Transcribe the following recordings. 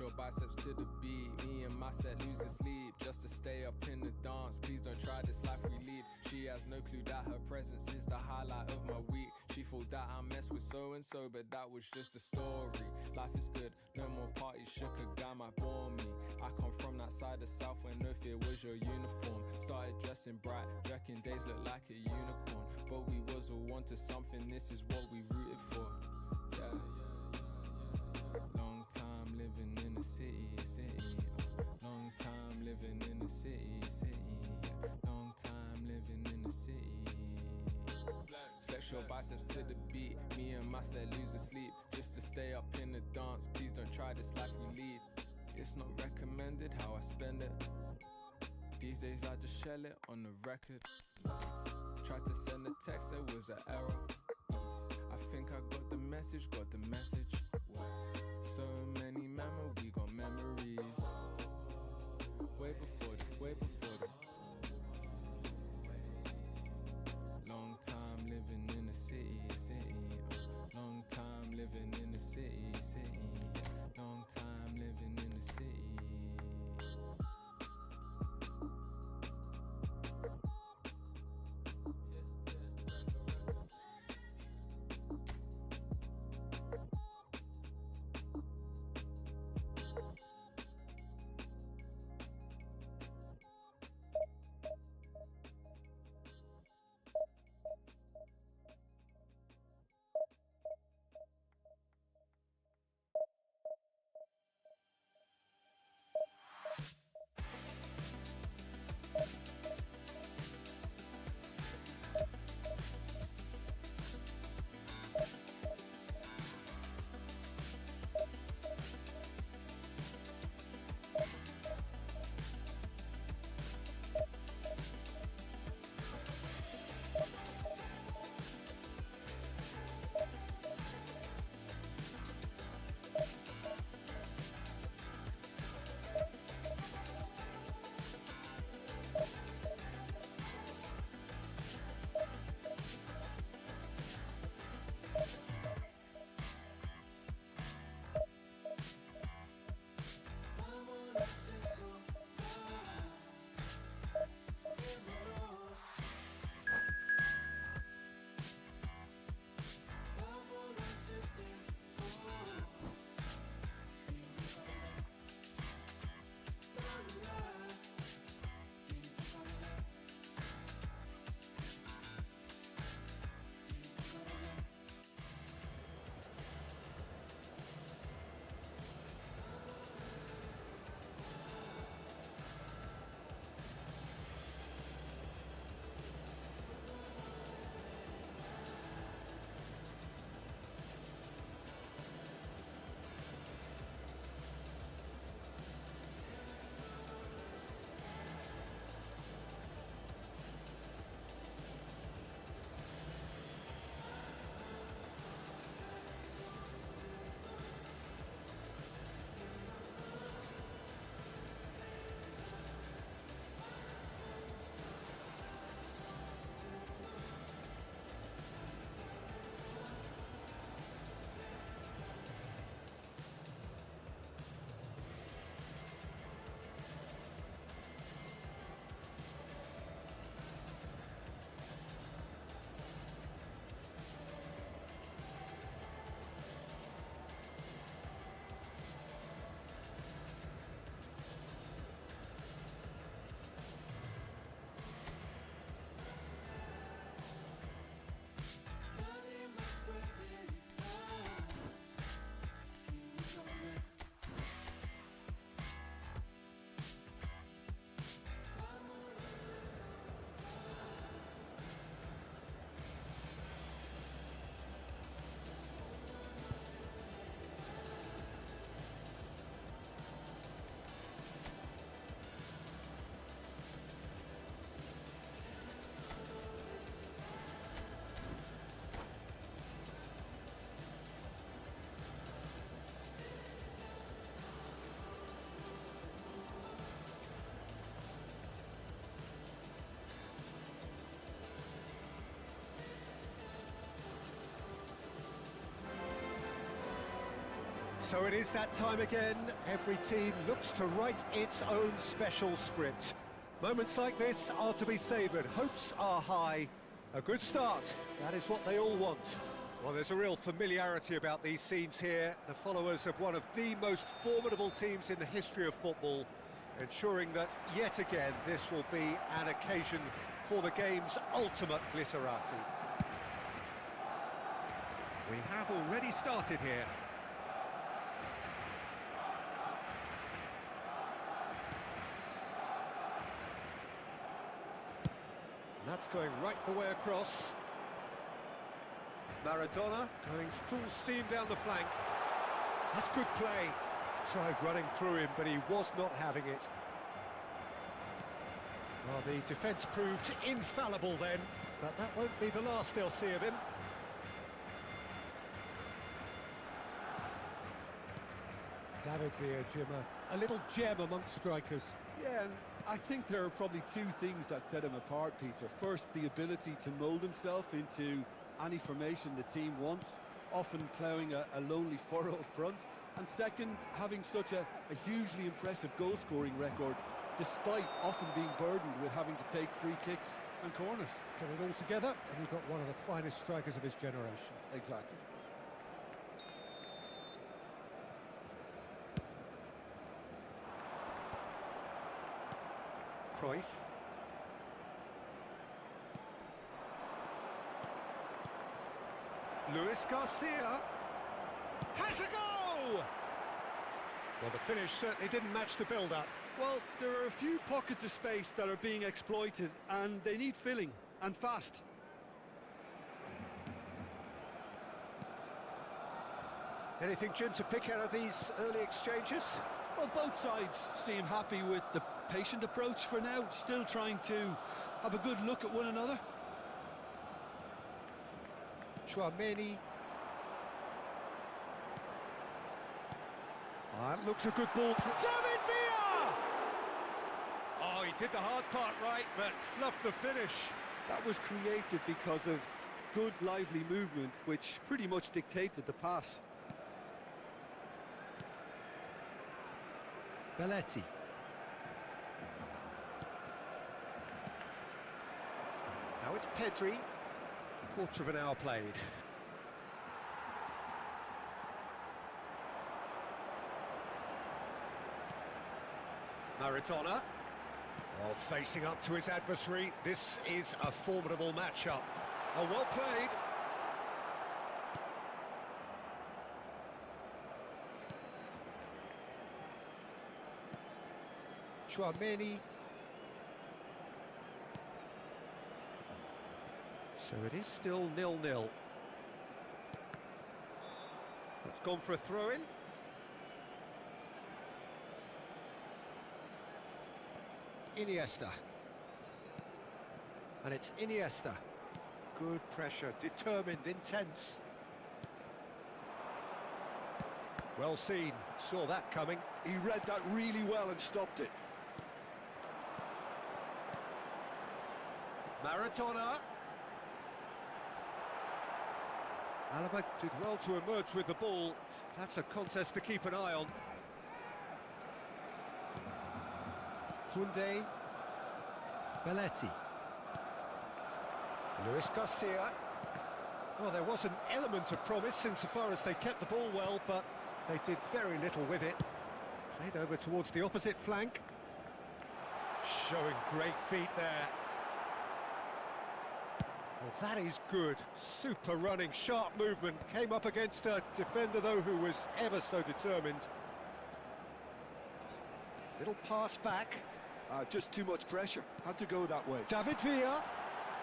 your biceps to the beat. Me and my set losing sleep just to stay up in the dance. Please don't try this life we lead. She has no clue that her presence is the highlight of my week. She thought that I messed with so-and-so, but that was just a story. Life is good, no more parties, shook a guy might bore me. I come from that side of South where no fear was your uniform. Started dressing bright, reckon days look like a unicorn. But we was all wanted something, this is what we rooted for. Yeah. Long time living in the city. Long time living in the city. Long time living in the city. Flex your biceps to the beat. Me and my set losing sleep just to stay up in the dance. Please don't try this life we lead. It's not recommended how I spend it. These days I just shell it on the record. Tried to send a text, there was an error. I think I got the message. So many memories, we got memories. Way before the long time living in the city. Long time living in the city. Long time living in the city. So it is that time again. Every team looks to write its own special script. Moments like this are to be savoured. Hopes are high. A good start. That is what they all want. Well, there's a real familiarity about these scenes here. The followers of one of the most formidable teams in the history of football, ensuring that, yet again, this will be an occasion for the game's ultimate glitterati. We have already started here. And that's going right the way across. Maradona going full steam down the flank. That's good play. Tried running through him, but he was not having it. Well, the defence proved infallible then, but that won't be the last they'll see of him. David Villa, Jim, a little gem amongst strikers. Yeah, and I think there are probably two things that set him apart, Peter. First, the ability to mould himself into any formation the team wants, often ploughing a lonely furrow up front. And second, having such a hugely impressive goal-scoring record, despite often being burdened with having to take free kicks and corners. Put it all together, and you've got one of the finest strikers of his generation. Exactly. Cruyff. Luis Garcia has a go! Well, the finish certainly didn't match the build-up. Well, there are a few pockets of space that are being exploited, and they need filling, and fast. Anything, Jim, to pick out of these early exchanges? Well, both sides seem happy with the patient approach for now, still trying to have a good look at one another. Chouameni. That looks a good ball through. David Villa! Oh, he did the hard part right, but fluffed the finish. That was created because of good, lively movement, which pretty much dictated the pass. Belletti. Now it's Pedri. Quarter of an hour played. Maradona. Oh, facing up to his adversary. This is a formidable matchup. Oh, well played. Chouameni. So it is still 0-0. That's gone for a throw-in. Iniesta. And it's Iniesta. Good pressure, determined, intense. Well seen, saw that coming. He read that really well and stopped it. Maradona. Alaba did well to emerge with the ball. That's a contest to keep an eye on. Koundé. Belletti. Luis Garcia. Well, there was an element of promise insofar as they kept the ball well, but they did very little with it. Played over towards the opposite flank. Showing great feet there. Well, that is good. Super running, sharp movement. Came up against a defender, though, who was ever so determined. Little pass back. Just too much pressure. Had to go that way. David Villa.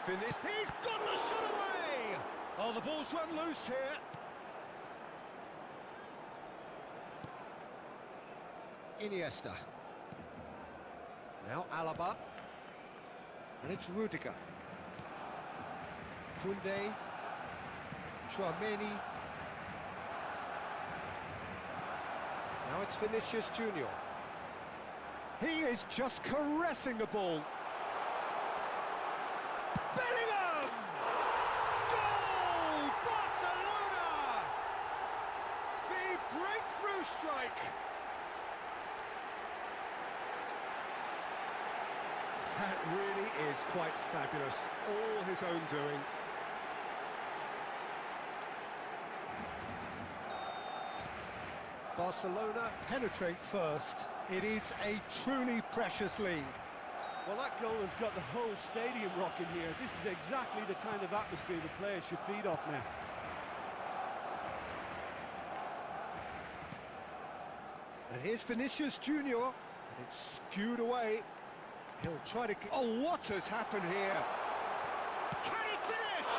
Finished. He's got the shot away! Oh, the ball's run loose here. Iniesta. Now Alaba. And it's Rudiger. Koundé. Chouameni. Now it's Vinicius Junior. He is just caressing the ball. Bellingham! Goal! Barcelona! The breakthrough was quite fabulous, all his own doing. Barcelona penetrate first. It is a truly precious lead. Well, that goal has got the whole stadium rocking here. This is exactly the kind of atmosphere the players should feed off now. And here's Vinicius Junior, and it's skewed away. He'll try to... Oh, what has happened here? Can he finish?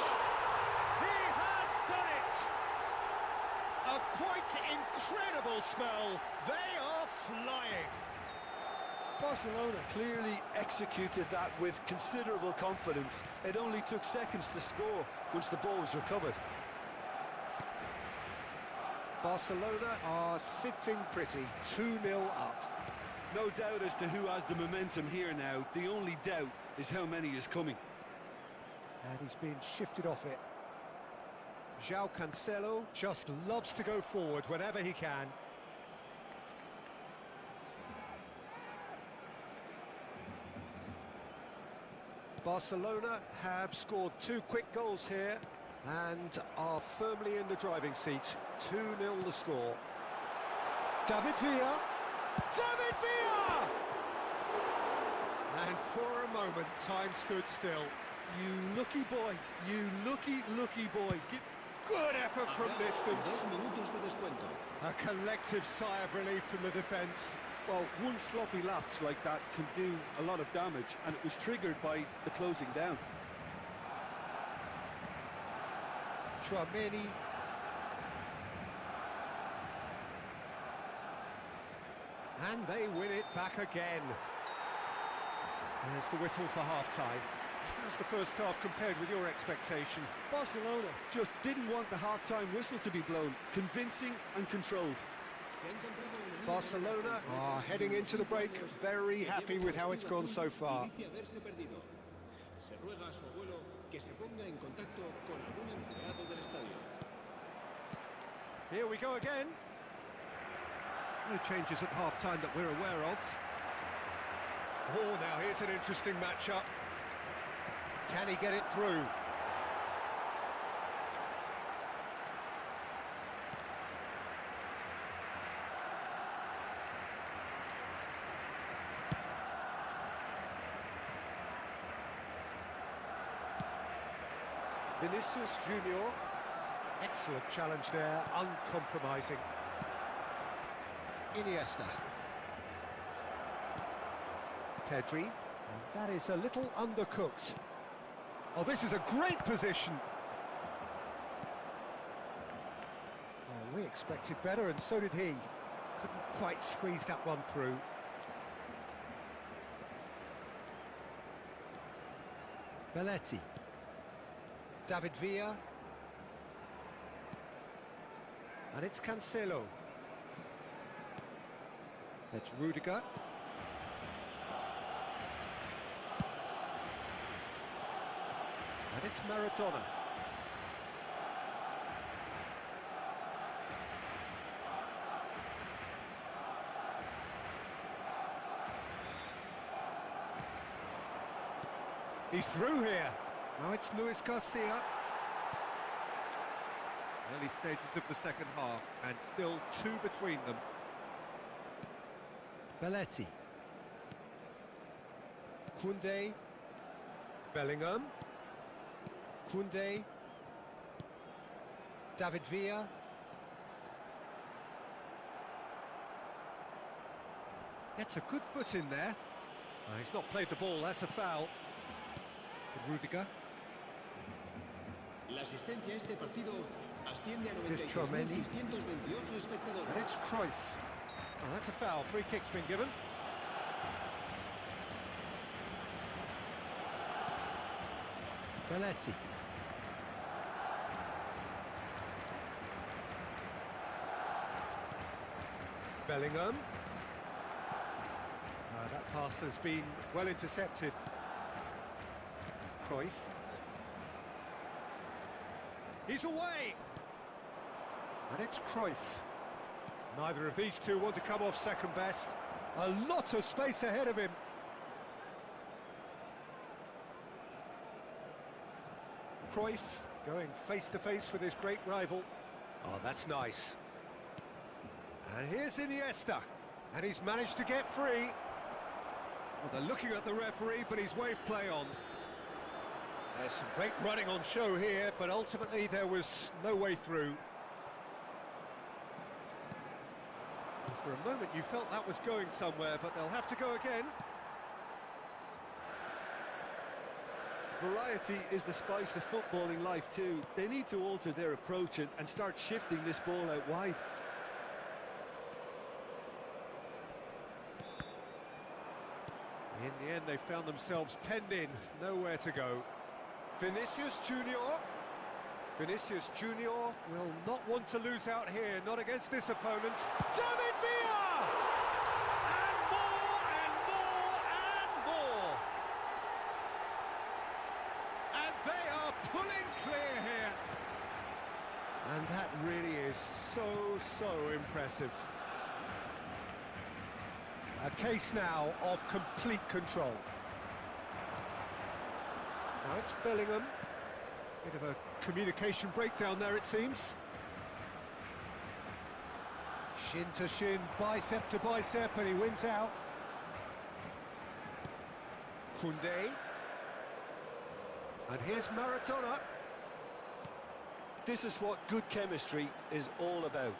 He has done it! A quite incredible spell. They are flying. Barcelona clearly executed that with considerable confidence. It only took seconds to score once the ball was recovered. Barcelona are sitting pretty, 2-0 up. No doubt as to who has the momentum here now. The only doubt is how many is coming. And he's being shifted off it. João Cancelo just loves to go forward whenever he can. Barcelona have scored 2 quick goals here and are firmly in the driving seat. 2-0 the score. David Villa! David Villa! And for a moment, time stood still. You lucky boy, you lucky boy. Good effort from distance. A collective sigh of relief from the defence. Well, one sloppy lapse like that can do a lot of damage, and it was triggered by the closing down. Tchouaméni. And they win it back again. There's the whistle for half-time. How's the first half compared with your expectation? Barcelona just didn't want the half-time whistle to be blown. Convincing and controlled. Barcelona are heading into the break very happy with how it's gone so far. Here we go again. No changes at half-time that we're aware of. Oh, now here's an interesting matchup. Can he get it through? Vinicius Junior, excellent challenge there, uncompromising. Iniesta. Pedri, and that is a little undercooked. Oh, this is a great position. Oh, we expected better, and so did he. Couldn't quite squeeze that one through. Belletti. David Villa. And it's Cancelo. It's Rudiger. And it's Maradona. He's through here. Now it's Luis Garcia. Early stages of the second half, and still 2 between them. Belletti. Koundé. Bellingham. Koundé. David Villa. Gets a good foot in there. Oh, he's not played the ball, that's a foul. Rudiger. Here's Tchouaméni. And it's Cruyff. Oh, that's a foul. Free kick's been given. Belletti. Bellingham. That pass has been well intercepted. Cruyff. He's away! And it's Cruyff. Neither of these two want to come off second best. A lot of space ahead of him. Cruyff going face-to-face with his great rival. Oh, that's nice. And here's Iniesta, and he's managed to get free. Well, they're looking at the referee, but he's waved play on. There's some great running on show here, but ultimately there was no way through. And for a moment you felt that was going somewhere, but they'll have to go again. Variety is the spice of footballing life too. They need to alter their approach and start shifting this ball out wide. In the end, they found themselves penned in, nowhere to go. Vinicius Junior. Vinicius Junior will not want to lose out here, not against this opponent. David Villa! And more, and more, and more! And they are pulling clear here. And that really is so impressive. A case now of complete control. Now it's Bellingham. Bit of a communication breakdown there, it seems. Shin to shin, bicep to bicep, and he wins out. Koundé. And here's Maradona. This is what good chemistry is all about.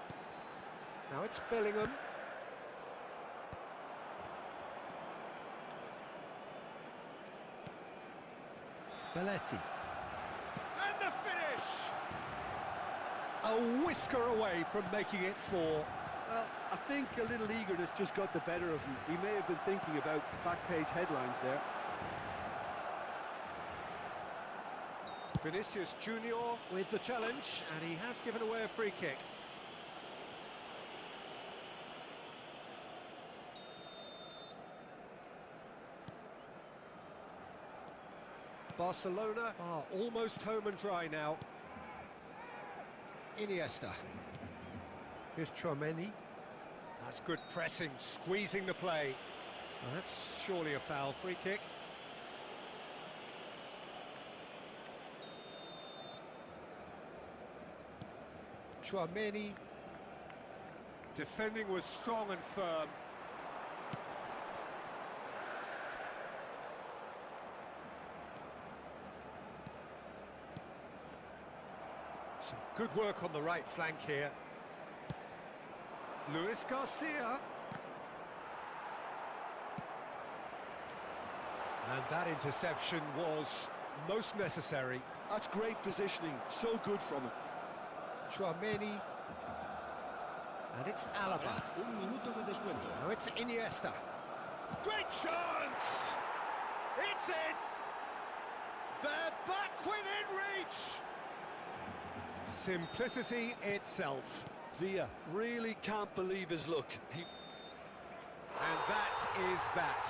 Now it's Bellingham. Belletti. And the finish! A whisker away from making it 4. Well, I think a little eagerness just got the better of him. He may have been thinking about back-page headlines there. Vinicius Junior with the challenge, and he has given away a free kick. Barcelona are almost home and dry now. Iniesta. Here's Tchouaméni. That's good pressing, squeezing the play. Well, that's surely a foul. Free kick. Tchouaméni. Defending was strong and firm. Some good work on the right flank here. Luis Garcia. And that interception was most necessary. That's great positioning, so good from him. Tchouaméni. And it's Alaba. Now it's Iniesta. Great chance! It's in! They're back within reach! Simplicity itself. Villa really can't believe his luck. And that is that.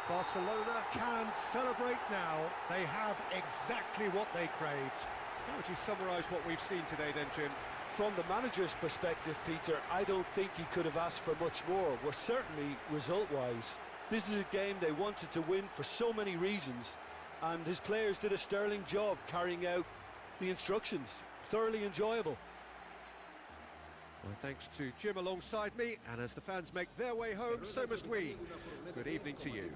Barcelona can celebrate now. They have exactly what they craved. How would you summarise what we've seen today then, Jim? From the manager's perspective, Peter, I don't think he could have asked for much more. Well, certainly result-wise. This is a game they wanted to win for so many reasons, and his players did a sterling job carrying out the instructions. Thoroughly enjoyable. Well, thanks to Jim alongside me, and as the fans make their way home, so must we. Good evening to you.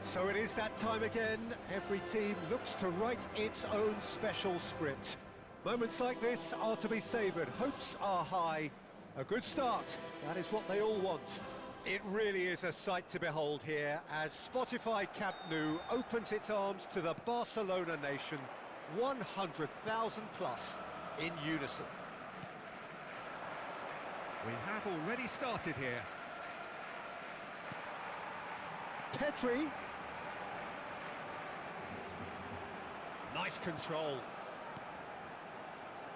So it is that time again. Every team looks to write its own special script. Moments like this are to be savoured. Hopes are high. A good start. That is what they all want. It really is a sight to behold here as Spotify Camp Nou opens its arms to the Barcelona nation. 100,000 plus in unison. We have already started here. Pedri. Nice control.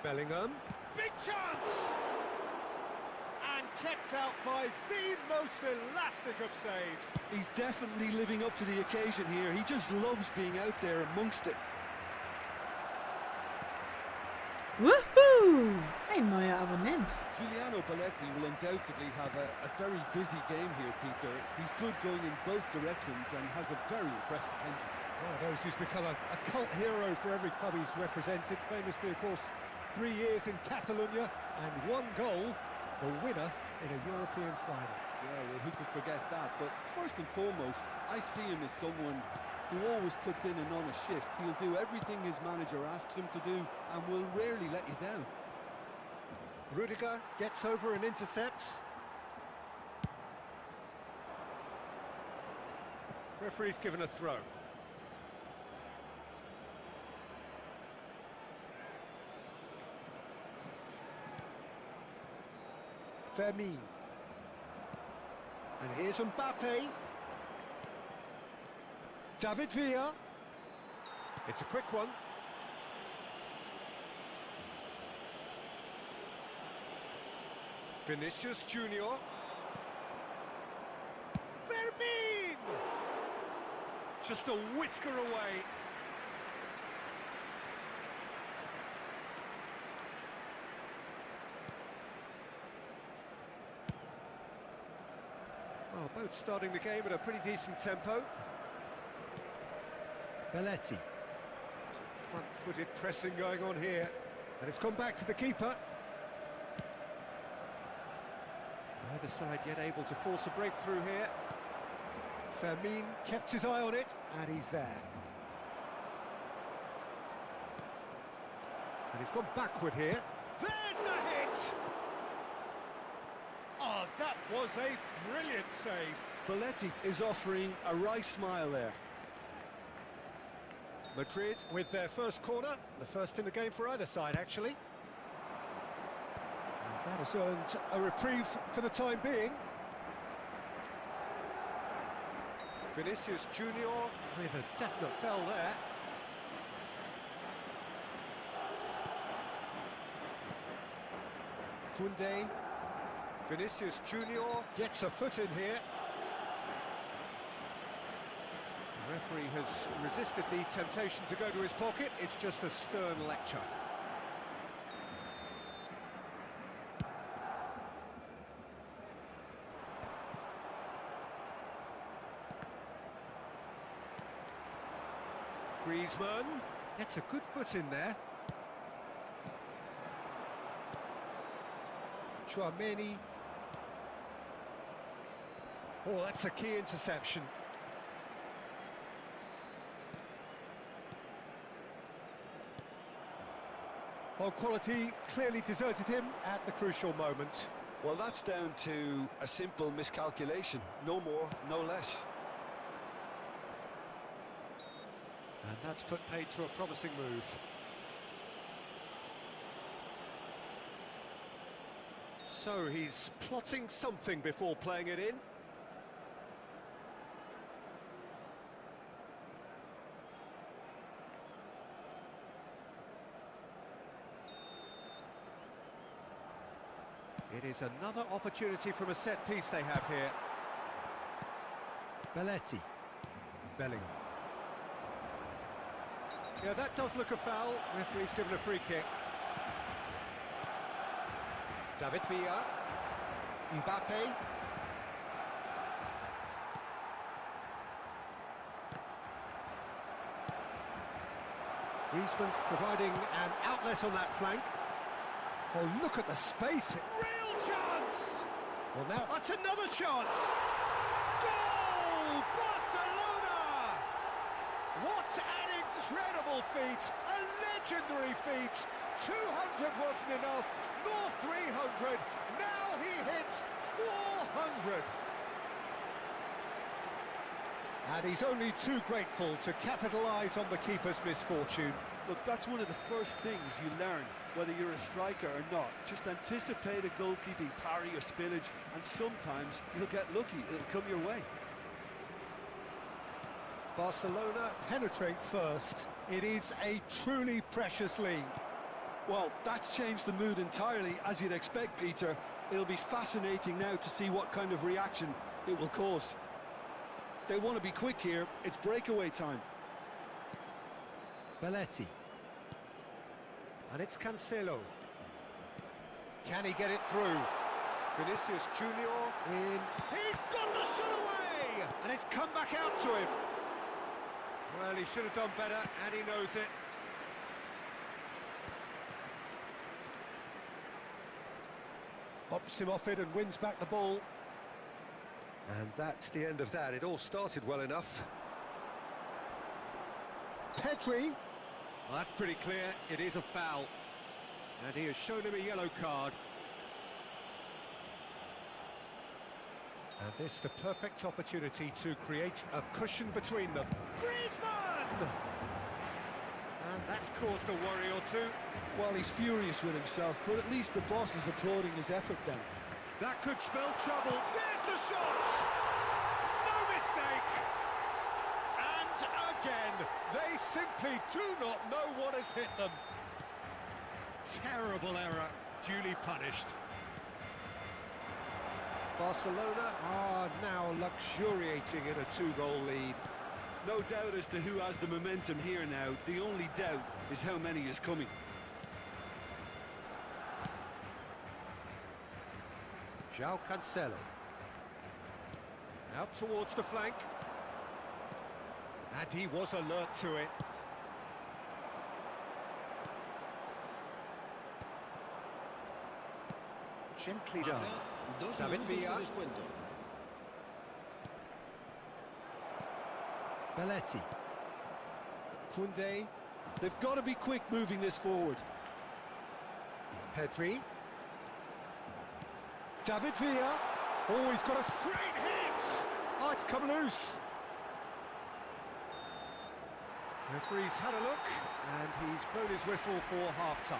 Bellingham. Big chance! And kept out by the most elastic of saves. He's definitely living up to the occasion here. He just loves being out there amongst it. Woohoo! Ein neuer Abonnent. Giuliano Belletti will undoubtedly have a very busy game here, Peter. He's good going in both directions and has a very impressive engine. One of those who's become a cult hero for every club he's represented. Famously, of course, 3 years in Catalonia and 1 goal, the winner in a European final. Yeah, well, who could forget that? But first and foremost, I see him as someone who always puts in an honest shift. He'll do everything his manager asks him to do and will rarely let you down. Rudiger gets over and intercepts. Referee's given a throw. Fermin. And here's Mbappe. David Villa. It's a quick one. Vinicius Junior. Fermin! Just a whisker away. Well, both starting the game at a pretty decent tempo. Belletti. Some front-footed pressing going on here. And it's gone back to the keeper. Neither side yet able to force a breakthrough here. Fermin kept his eye on it, and he's there. And he's gone backward here. There's the hit! Oh, that was a brilliant save. Belletti is offering a wry smile there. Madrid with their first corner, the first in the game for either side, actually. And that has earned a reprieve for the time being. Vinicius Junior with a definite foul there. Koundé. Vinicius Junior gets a foot in here. The referee has resisted the temptation to go to his pocket. It's just a stern lecture. Griezmann gets a good foot in there. Chouameni. Oh, that's a key interception. Well, quality clearly deserted him at the crucial moment. Well, that's down to a simple miscalculation. No more, no less. And that's put paid to a promising move. So he's plotting something before playing it in. It is another opportunity from a set piece they have here. Belletti. Bellingham. Yeah, that does look a foul. Referee's given a free kick. David Villa. Mbappe. Griezmann providing an outlet on that flank. Oh, look at the space. Real chance! Well, now, that's another chance! Goal! Barcelona! feat, a legendary feat. 200 wasn't enough, nor 300. Now he hits 400. And he's only too grateful to capitalise on the keeper's misfortune. Look, that's one of the first things you learn, whether you're a striker or not. Just anticipate a goalkeeping parry or spillage, and sometimes you'll get lucky, it'll come your way. Barcelona penetrate first. It is a truly precious lead. Well, that's changed the mood entirely, as you'd expect, Peter. It'll be fascinating now to see what kind of reaction it will cause. They want to be quick here. It's breakaway time. Belletti. And it's Cancelo. Can he get it through? Vinicius Junior in. He's got the shot away! And it's come back out to him. Well, he should have done better, and he knows it. Bops him off it and wins back the ball. And that's the end of that. It all started well enough. Pedri. Well, that's pretty clear. It is a foul. And he has shown him a yellow card. And this the perfect opportunity to create a cushion between them. Griezmann! And that's caused a worry or two. Well, he's furious with himself, but at least the boss is applauding his effort then. That could spell trouble. There's the shot! No mistake! And again, they simply do not know what has hit them. Terrible error, duly punished. Barcelona are now luxuriating in a two-goal lead. No doubt as to who has the momentum here now. The only doubt is how many is coming. João Cancelo. Out towards the flank. And he was alert to it. Gently done. David Villa. Belletti. Koundé. They've got to be quick moving this forward. Pedri. David Villa. Oh, he's got a straight hit! Oh, it's come loose. Referee's had a look, and he's blown his whistle for half-time.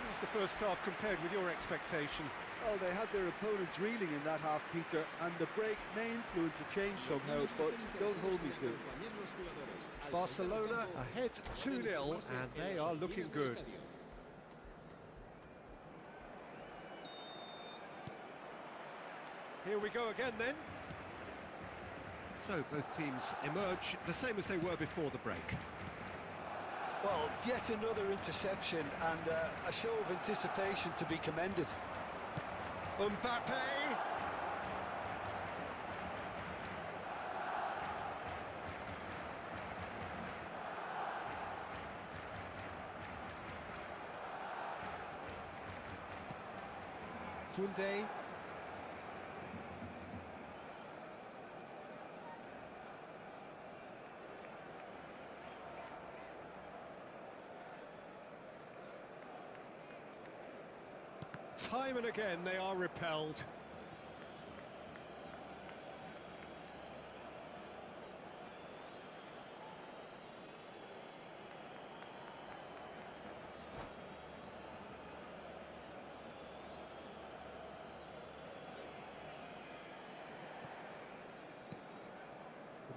How's the first half compared with your expectation? Well, they had their opponents reeling in that half, Peter, and the break may influence a change somehow, but don't hold me to it. Barcelona ahead 2-0, and they are looking good. Here we go again then. So both teams emerge the same as they were before the break. Well, yet another interception and a show of anticipation to be commended. Mbappe! Koundé. Time and again they are repelled.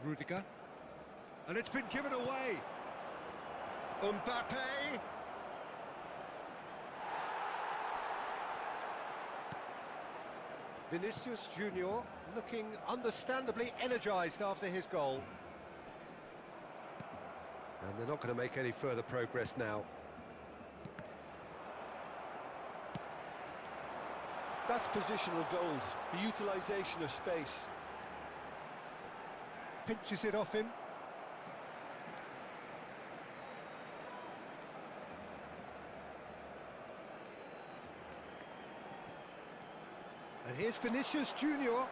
Rudiger. And it's been given away. Mbappe. Vinicius Junior looking understandably energised after his goal. And they're not going to make any further progress now. That's positional gold, the utilisation of space. Pinches it off him. And here's Vinicius Junior.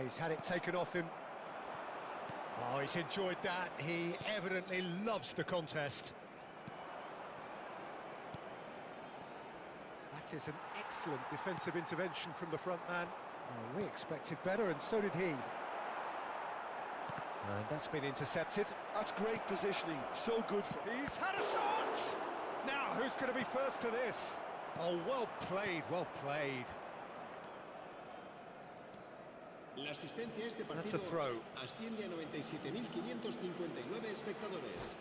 He's had it taken off him. Oh, he's enjoyed that. He evidently loves the contest. That is an excellent defensive intervention from the front man. Oh, we expected better, and so did he. And that's been intercepted. That's great positioning, so good for... He's had a shot! Now, who's going to be first to this? Oh, well played, well played. La asistencia a este That's a partido throw. asciende a 97.559 espectadores.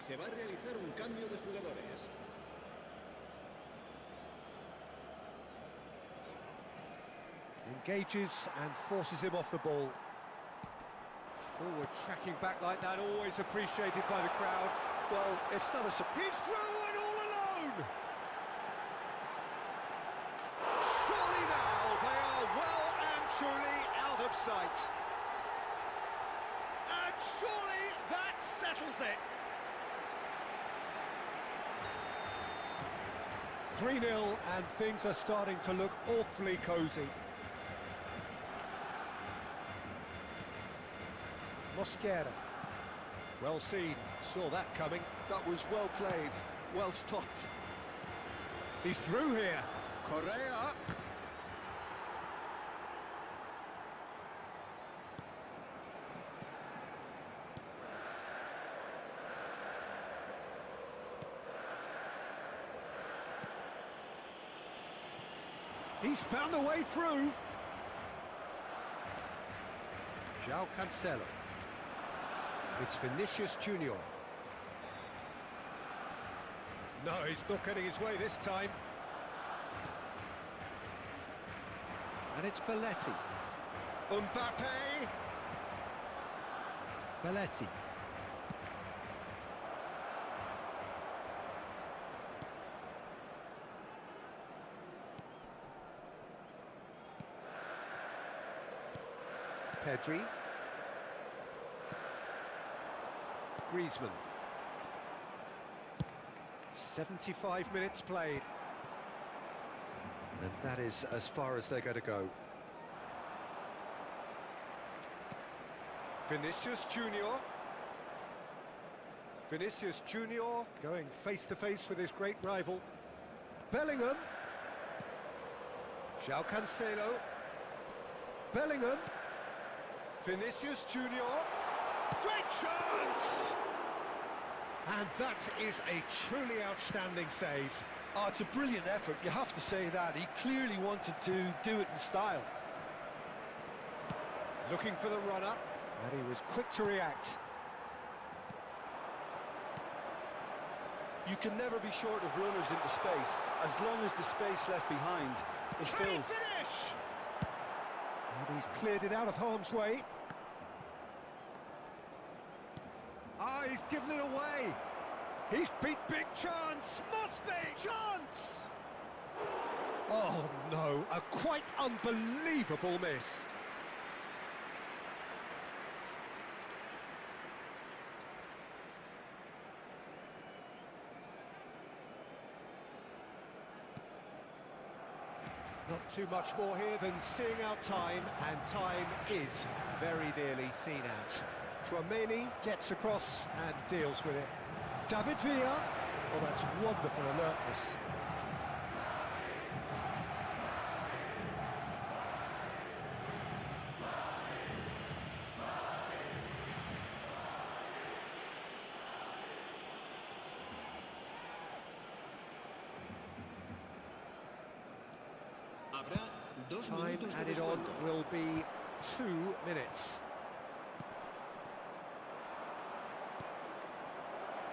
Se va a realizar un cambio de jugadores. Engages and forces him off the ball. Forward tracking back like that, always appreciated by the crowd. Well, it's not a surprise. He's through and all alone! Surely now they are well and truly out of sight. And surely that settles it. 3-0, and things are starting to look awfully cosy. Mosquera. Well seen, saw that coming. That was well played, well stopped. He's through here. Correa. He's found a way through. João Cancelo. It's Vinicius Junior. No, he's not getting his way this time. And it's Belletti. Mbappe. Belletti. Pedri. Griezmann. 75 minutes played. And that is as far as they're going to go. Vinicius Junior. Vinicius Junior going face-to-face with his great rival. Bellingham. João Cancelo. Bellingham. Vinicius Junior. Great chance! And that is a truly outstanding save. Oh, it's a brilliant effort, you have to say that. He clearly wanted to do it in style. Looking for the runner, and he was quick to react. You can never be short of runners into space, as long as the space left behind is Can he filled. finish? And he's cleared it out of harm's way. Ah, he's given it away. He's beat big chance. Must be chance. Oh no, a quite unbelievable miss. Not too much more here than seeing out time, and time is very nearly seen out. Tchouaméni gets across and deals with it. David Villa. Oh, that's wonderful alertness. Time added on will be 2 minutes.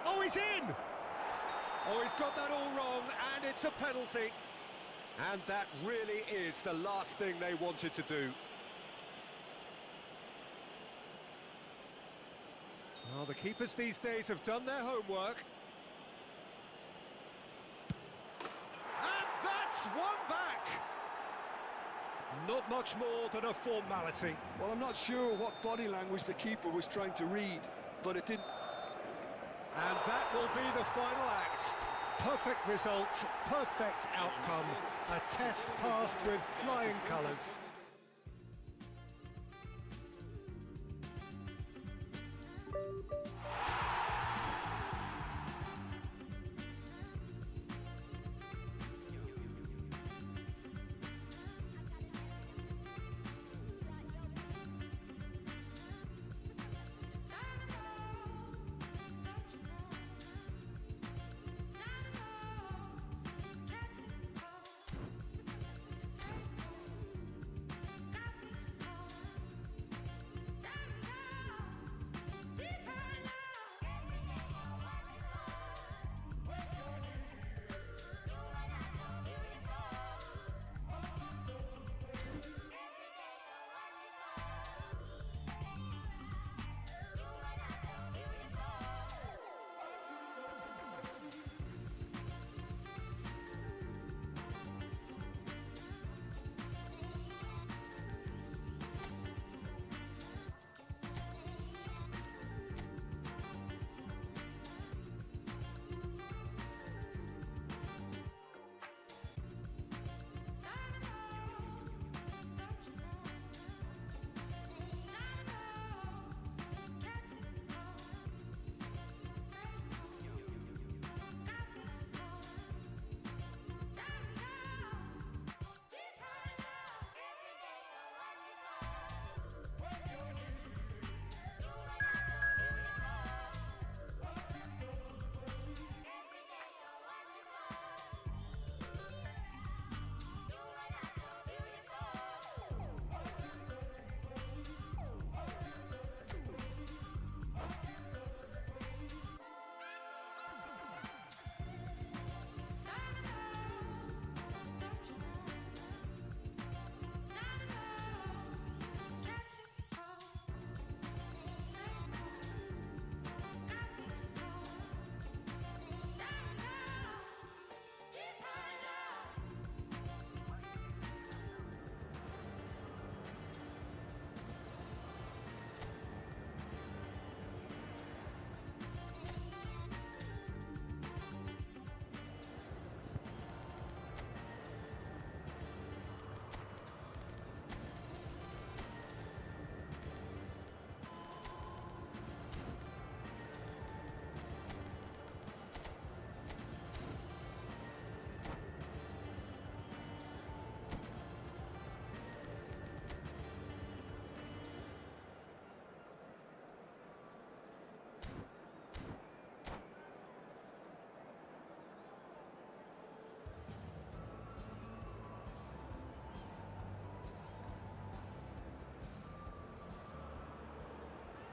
Oh, he's in! Oh, he's got that all wrong, and it's a penalty. And that really is the last thing they wanted to do. Well, the keepers these days have done their homework. And that's one back! Not much more than a formality. Well, I'm not sure what body language the keeper was trying to read, but it didn't. And that will be the final act. Perfect result, perfect outcome. A test passed with flying colours.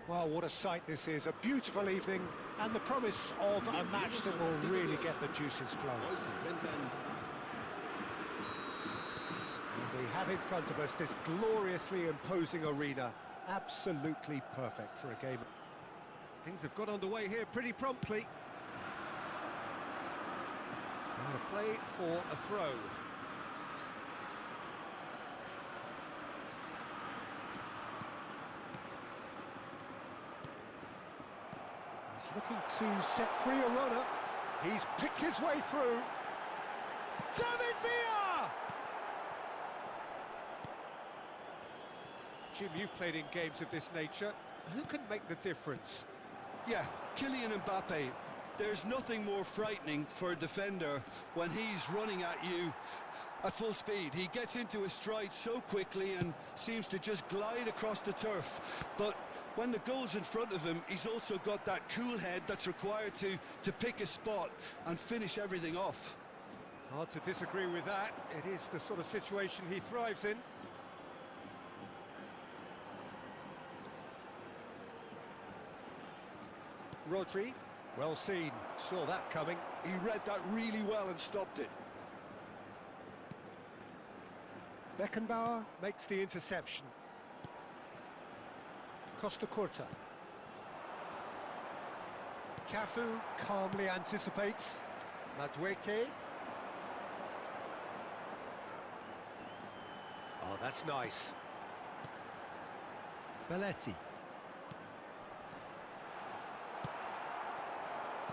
Well, what a sight this is. A beautiful evening and the promise of a match that will really get the juices flowing. And we have in front of us this gloriously imposing arena. Absolutely perfect for a game. Things have got underway here pretty promptly. Out of play for a throw. Looking to set free a runner. He's picked his way through. David Villa! Jim, you've played in games of this nature. Who can make the difference? Yeah, Kylian Mbappe. There's nothing more frightening for a defender when he's running at you at full speed. He gets into a stride so quickly and seems to just glide across the turf. But when the goal's in front of him, he's also got that cool head that's required to pick a spot and finish everything off. Hard to disagree with that. It is the sort of situation he thrives in. Rodri, well seen, saw that coming. He read that really well and stopped it. Beckenbauer makes the interception. Costa Curta. Cafu calmly anticipates. Madueke. Oh, that's nice. Belletti.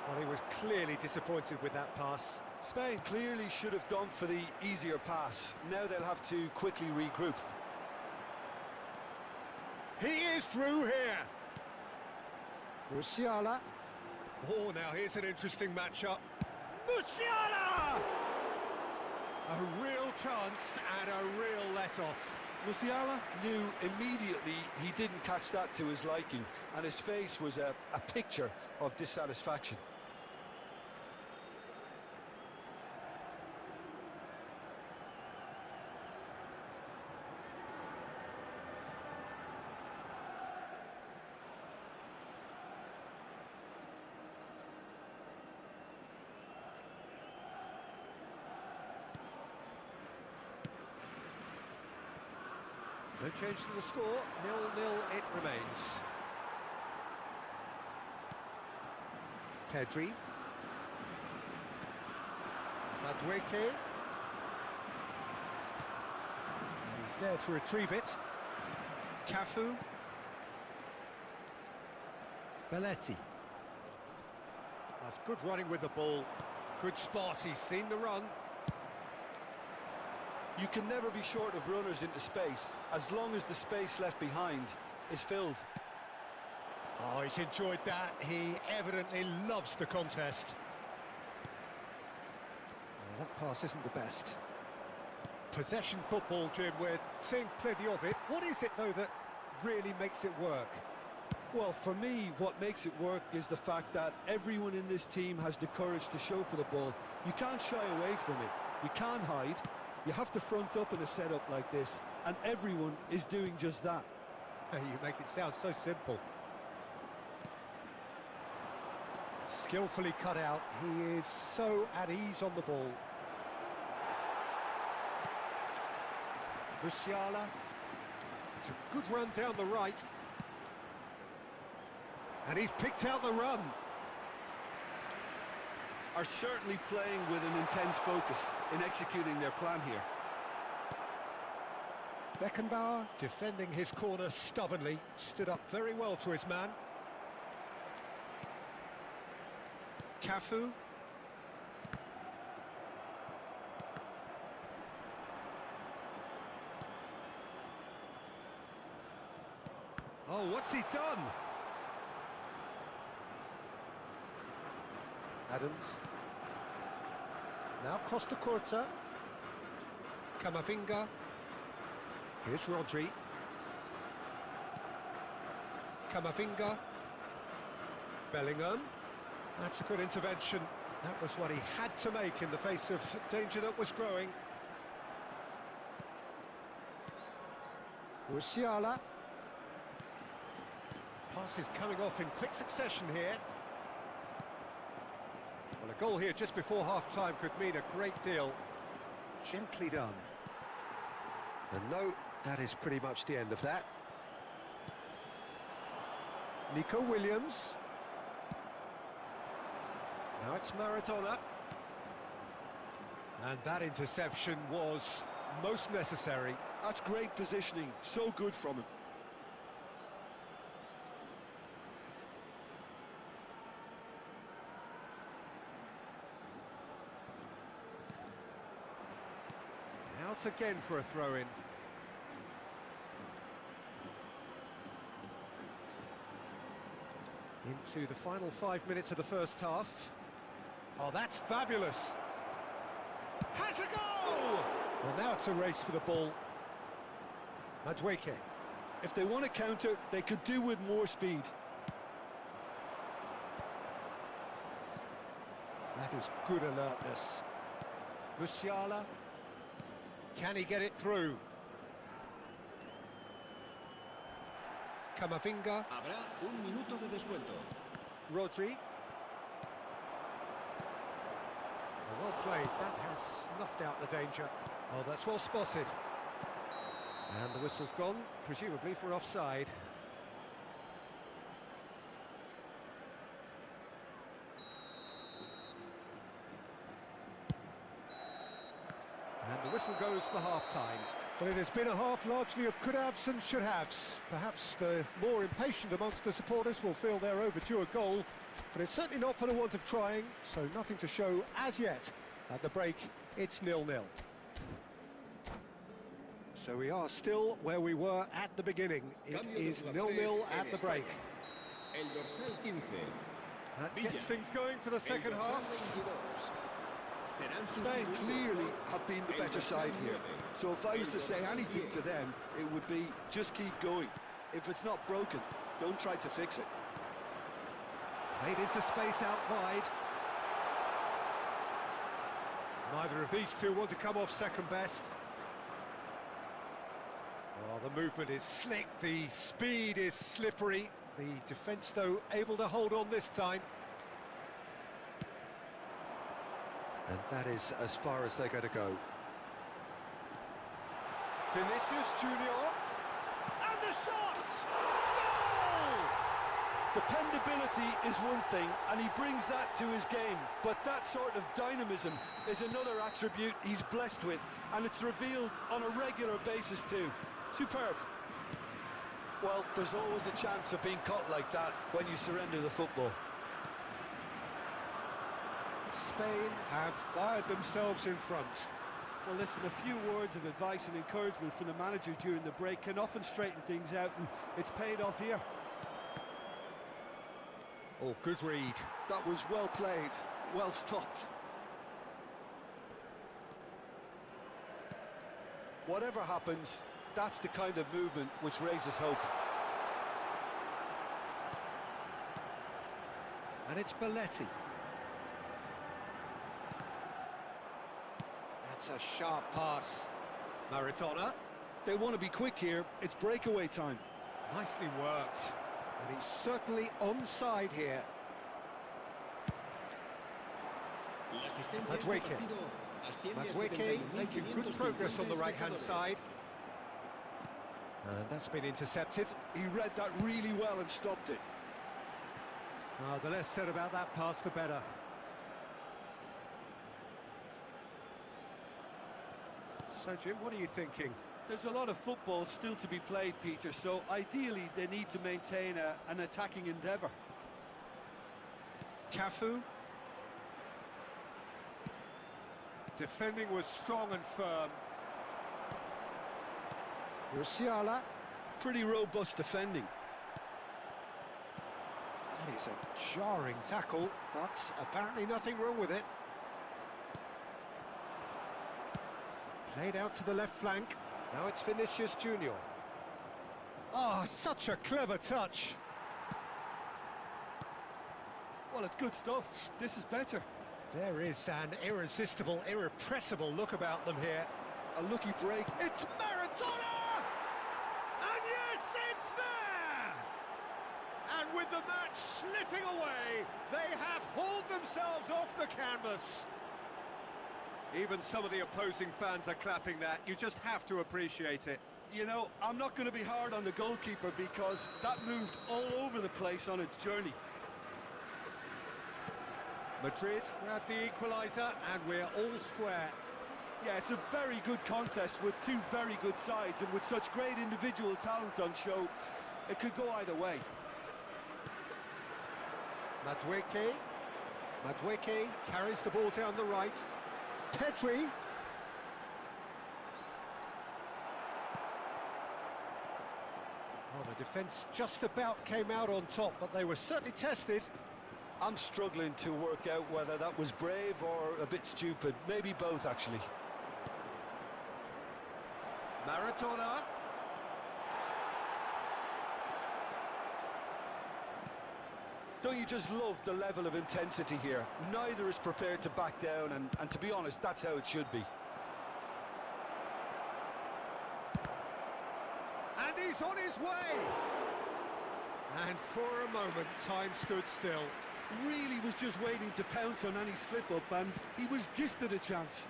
Well, he was clearly disappointed with that pass. Spain clearly should have gone for the easier pass. Now they'll have to quickly regroup. He is through here. Musiala. Oh, now here's an interesting matchup. Musiala! A real chance and a real let-off. Musiala knew immediately he didn't catch that to his liking, and his face was a picture of dissatisfaction. No change to the score, 0-0 it remains. Pedri. Madueke. And he's there to retrieve it. Cafu. Belletti. That's good running with the ball. Good spot, he's seen the run. You can never be short of runners into space, as long as the space left behind is filled. Oh, he's enjoyed that. He evidently loves the contest. Well, that pass isn't the best. Possession football, Jim, we're seeing plenty of it. What is it, though, that really makes it work? Well, for me, what makes it work is the fact that everyone in this team has the courage to show for the ball. You can't shy away from it. You can't hide. You have to front up in a setup like this, and everyone is doing just that. You make it sound so simple. Skillfully cut out. He is so at ease on the ball. Musiala. It's a good run down the right. And he's picked out the run. Are certainly playing with an intense focus in executing their plan here. Beckenbauer defending his corner stubbornly, stood up very well to his man. Cafu. Oh, what's he done? Adams. Now Costa Curta. Camavinga. Here's Rodri. Camavinga. Bellingham. That's a good intervention. That was what he had to make in the face of danger that was growing. Musiala. Pass is coming off in quick succession here. Well, a goal here just before half-time could mean a great deal. Gently done. And no, that is pretty much the end of that. Nico Williams. Now it's Maradona. And that interception was most necessary. That's great positioning, so good from him. Out again for a throw-in. Into the final 5 minutes of the first half. Oh, that's fabulous. Has a goal! Well, now it's a race for the ball. Madueke. If they want to counter, they could do with more speed. That is good alertness. Musiala. Can he get it through? Camavinga. Habrá un minuto de descuento. Rodri. Well played. That has snuffed out the danger. Oh, that's well spotted. And the whistle's gone, presumably for offside. The whistle goes for half-time. But it has been a half largely of could-haves and should-haves. Perhaps the more impatient amongst the supporters will feel they're overdue a goal, but it's certainly not for the want of trying, so nothing to show as yet. At the break, it's 0-0. So we are still where we were at the beginning. It is 0-0 at the break. El dorsal 15. That gets things going for the second half. Spain clearly have been the better side here. So if I was to say anything to them, it would be just keep going. If it's not broken, don't try to fix it. Played into space out wide. Neither of these two want to come off second best. Well, the movement is slick, the speed is slippery. The defence, though, able to hold on this time. And that is as far as they're going to go. Vinicius Junior. And the shot! Goal! Dependability is one thing, and he brings that to his game. But that sort of dynamism is another attribute he's blessed with, and it's revealed on a regular basis too. Superb. Well, there's always a chance of being caught like that when you surrender the football. Spain have fired themselves in front. Well, listen, a few words of advice and encouragement from the manager during the break can often straighten things out, and it's paid off here. Oh, good read. That was well played, well stopped. Whatever happens, that's the kind of movement which raises hope. And it's Belletti. That's a sharp pass. Maradona. They want to be quick here, it's breakaway time. Nicely worked. And he's certainly onside here. Madueke making good progress on the right-hand side. And that's been intercepted. He read that really well and stopped it. The less said about that pass, the better. So, Jim, what are you thinking? There's a lot of football still to be played, Peter, so ideally they need to maintain an attacking endeavour. Cafu. Defending was strong and firm. Musiala. Pretty robust defending. That is a jarring tackle, but apparently nothing wrong with it. Played out to the left flank. Now it's Vinicius Junior. Oh, such a clever touch. Well, it's good stuff. This is better. There is an irresistible, irrepressible look about them here. A lucky break. It's Maradona! And yes, it's there! And with the match slipping away, they have hauled themselves off the canvas. Even some of the opposing fans are clapping that. You just have to appreciate it. You know, I'm not going to be hard on the goalkeeper because that moved all over the place on its journey. Madrid grabbed the equaliser and we're all square. Yeah, it's a very good contest with two very good sides, and with such great individual talent on show, it could go either way. Madueke carries the ball down the right. Pedri. Oh, the defence just about came out on top, but they were certainly tested. I'm struggling to work out whether that was brave or a bit stupid. Maybe both, actually. Maradona. Don't you just love the level of intensity here? Neither is prepared to back down, and to be honest, that's how it should be. And he's on his way! And for a moment, time stood still. Really was just waiting to pounce on any slip-up, and he was gifted a chance.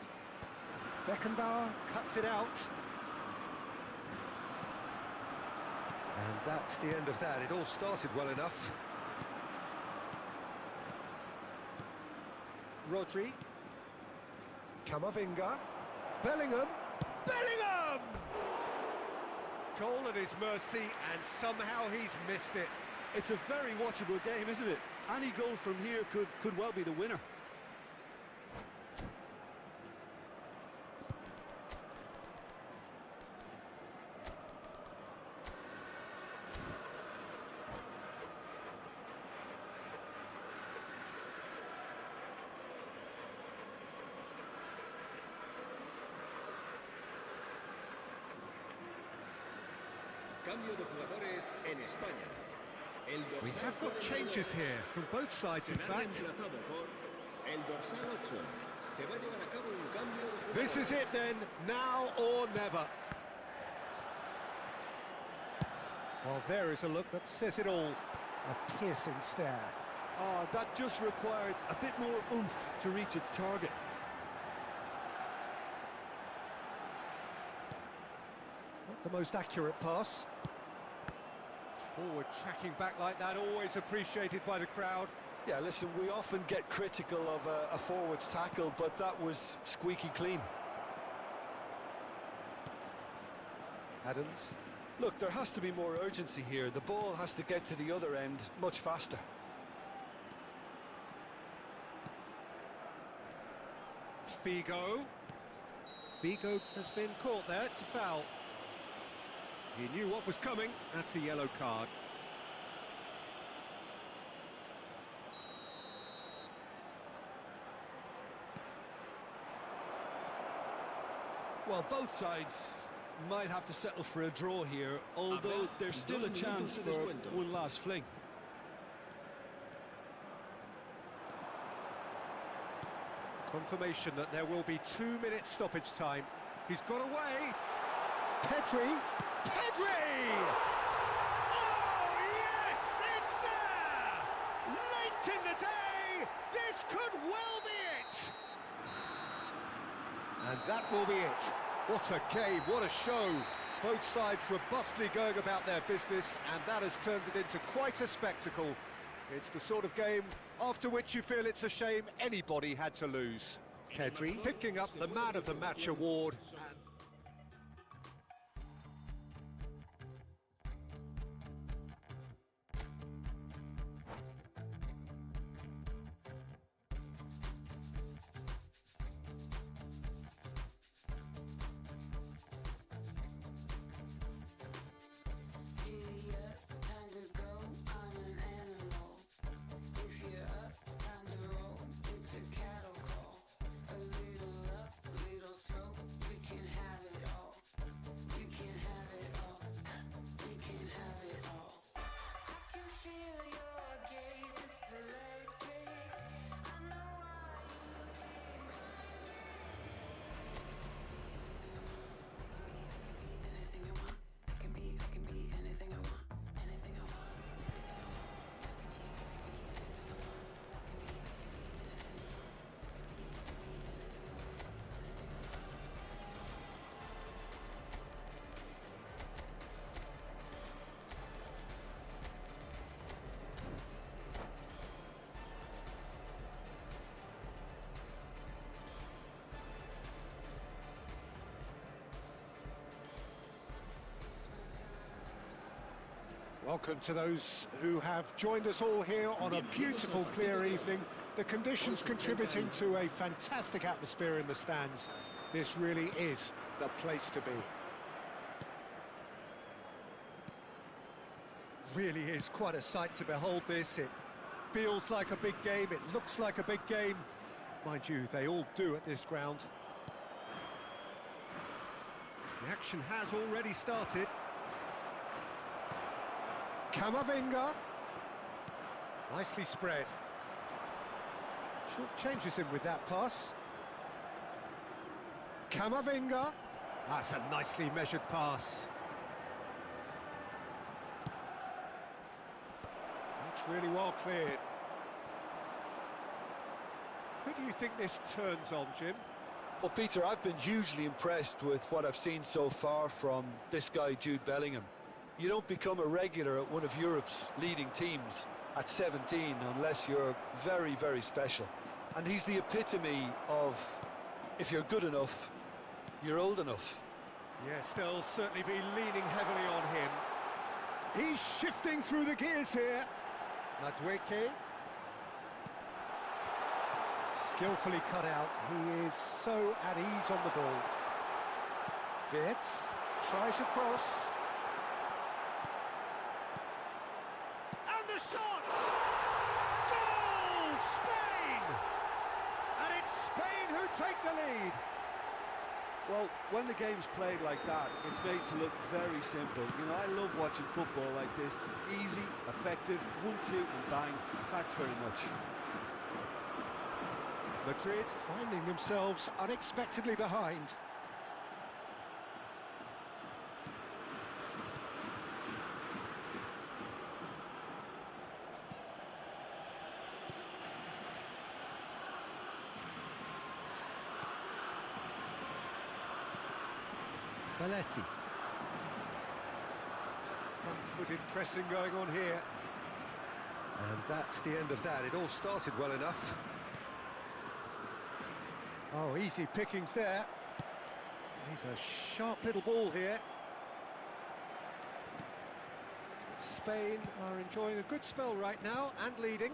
Beckenbauer cuts it out. And that's the end of that. It all started well enough. Rodri. Camavinga. Bellingham! Bellingham! Goal at his mercy, and somehow he's missed it. It's a very watchable game, isn't it? Any goal from here could well be the winner. Cambio de jugadores en España. We have got changes here from both sides, in fact. El dorsal 8. Se va a llevar a cabo un cambio de jugadores. This is it then, now or never. Well, there is a look that says it all. A piercing stare. Oh, that just required a bit more oomph to reach its target. Not the most accurate pass. Forward tracking back like that, always appreciated by the crowd. Yeah, listen, we often get critical of a forward's tackle, but that was squeaky clean. Adams. Look, there has to be more urgency here. The ball has to get to the other end much faster. Figo. Figo has been caught there, it's a foul. He knew what was coming, that's a yellow card. Well, both sides might have to settle for a draw here, although there's still a chance for one last fling. Confirmation that there will be 2 minutes stoppage time. He's got away. Pedri. Pedri! Oh, yes, it's there! Late in the day, this could well be it! And that will be it. What a game, what a show. Both sides robustly going about their business, and that has turned it into quite a spectacle. It's the sort of game after which you feel it's a shame anybody had to lose. Pedri picking up the Man of the Match award. Welcome to those who have joined us all here on a beautiful, clear evening. The conditions contributing to a fantastic atmosphere in the stands. This really is the place to be. Really is quite a sight to behold this. It feels like a big game, it looks like a big game. Mind you, they all do at this ground. The action has already started. Camavinga. Nicely spread. Short changes him with that pass. Camavinga. That's a nicely measured pass. That's really well cleared. Who do you think this turns on, Jim? Well, Peter, I've been hugely impressed with what I've seen so far from this guy, Jude Bellingham. You don't become a regular at one of Europe's leading teams at 17 unless you're very, very special. And he's the epitome of, if you're good enough, You're old enough. Yes, they'll certainly be leaning heavily on him. He's shifting through the gears here. Madueke. Skillfully cut out. He is so at ease on the ball. Vitz tries a cross. And the shot! Goal! Spain! And it's Spain who take the lead. Well, when the game's played like that, it's made to look very simple. You know, I love watching football like this. Easy, effective, 1-2 and bang. Thanks very much. Madrid finding themselves unexpectedly behind. Belletti. Front-footed pressing going on here. And that's the end of that. It all started well enough. Oh, easy pickings there. He's a sharp little ball here. Spain are enjoying a good spell right now and leading.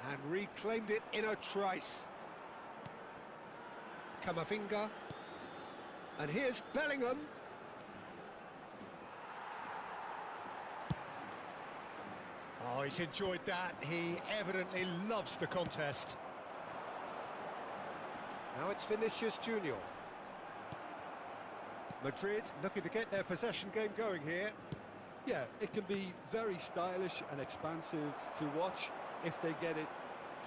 And reclaimed it in a trice. Camavinga. And here's Bellingham. Oh, he's enjoyed that. He evidently loves the contest. Now it's Vinicius Junior. Madrid looking to get their possession game going here. Yeah, it can be very stylish and expansive to watch if they get it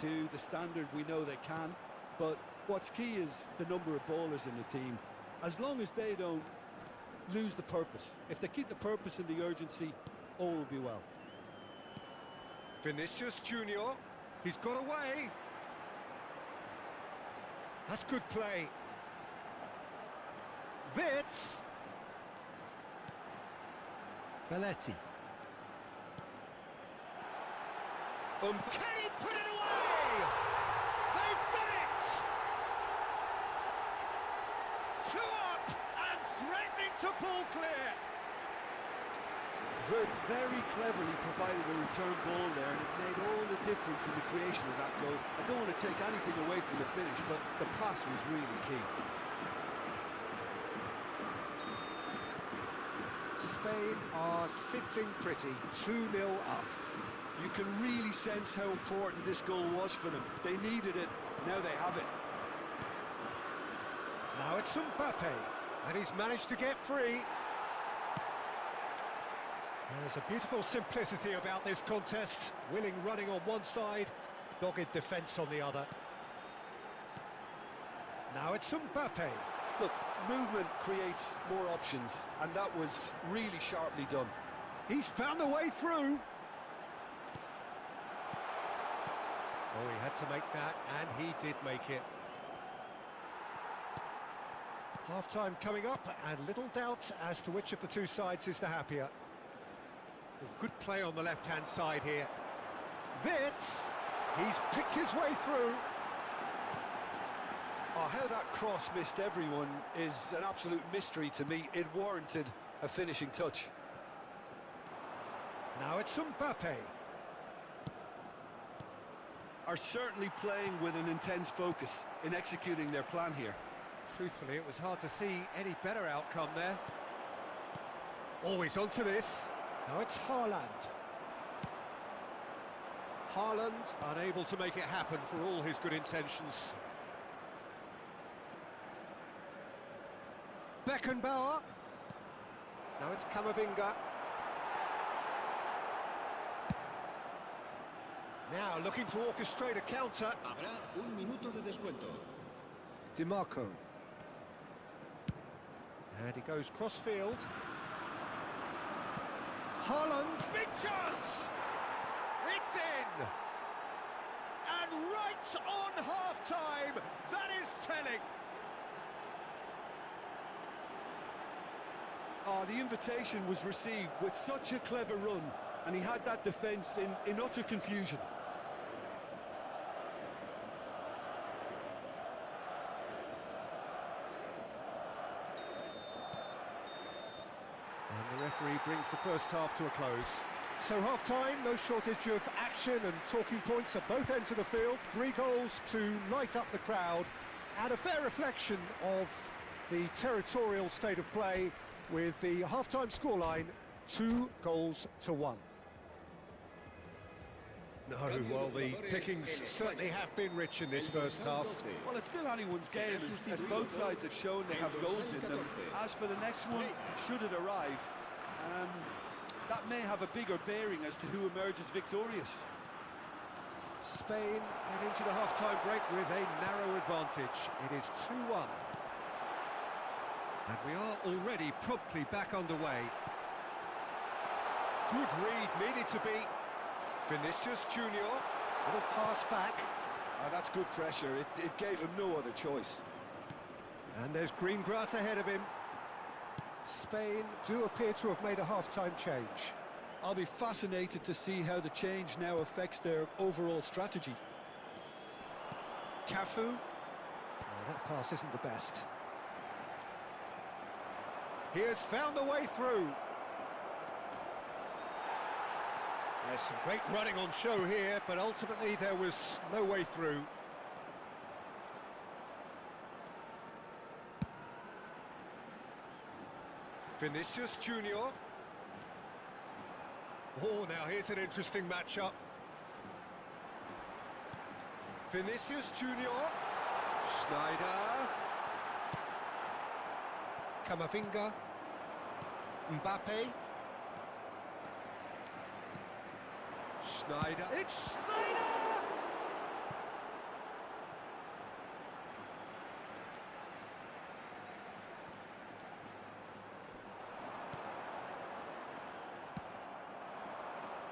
to the standard we know they can. But what's key is the number of ballers in the team. As long as they don't lose the purpose. If they keep the purpose and the urgency, all will be well. Vinicius Junior, he's got away. That's good play. Vitz. Belletti. Can he put it away? They've done it! 2 up and threatening to pull clear. Vert very cleverly provided the return ball there, and it made all the difference in the creation of that goal. I don't want to take anything away from the finish, but the pass was really key. Spain are sitting pretty, 2-0 up. You can really sense how important this goal was for them. They needed it, now they have it. Now it's Mbappe, and he's managed to get free. There's a beautiful simplicity about this contest. Willing running on one side, dogged defence on the other. Now it's Mbappe. Look, movement creates more options, and that was really sharply done. He's found a way through. Oh, he had to make that, and he did make it. Half-time coming up, and little doubt as to which of the two sides is the happier. Good play on the left-hand side here. Vitz, he's picked his way through. Oh, how that cross missed everyone is an absolute mystery to me. It warranted a finishing touch. Now it's Mbappe. Are certainly playing with an intense focus in executing their plan here. Truthfully, it was hard to see any better outcome there. Always onto this. Now it's Haaland. Haaland unable to make it happen for all his good intentions. Beckenbauer. Now it's Camavinga. Now looking to orchestrate a counter. Habrá un minuto de descuento. DiMarco. And he goes cross-field. Haaland, big chance! It's in! And right on half-time, that is telling! Oh, the invitation was received with such a clever run. and he had that defence in utter confusion. And the referee brings the first half to a close. So half-time, no shortage of action and talking points at both ends of the field. 3 goals to light up the crowd, and a fair reflection of the territorial state of play, with the half-time scoreline 2-1. No, well, the pickings certainly have been rich in this first half. Well, it's still anyone's game, as both sides have shown they have goals in them. As for the next one, should it arrive, that may have a bigger bearing as to who emerges victorious. Spain get into the half-time break with a narrow advantage. It is 2-1. And we are already promptly back underway. Good read, needed to be. Vinicius Junior, little pass back. That's good pressure, it gave him no other choice. And there's green grass ahead of him. Spain do appear to have made a half-time change. I'll be fascinated to see how the change now affects their overall strategy. Cafu. Oh, that pass isn't the best. He has found a way through. There's some great running on show here, but ultimately there was no way through. Vinicius Junior. Oh, now here's an interesting matchup. Vinicius Junior. Schneider. Camavinga. Mbappe. Schneider. It's Schneider!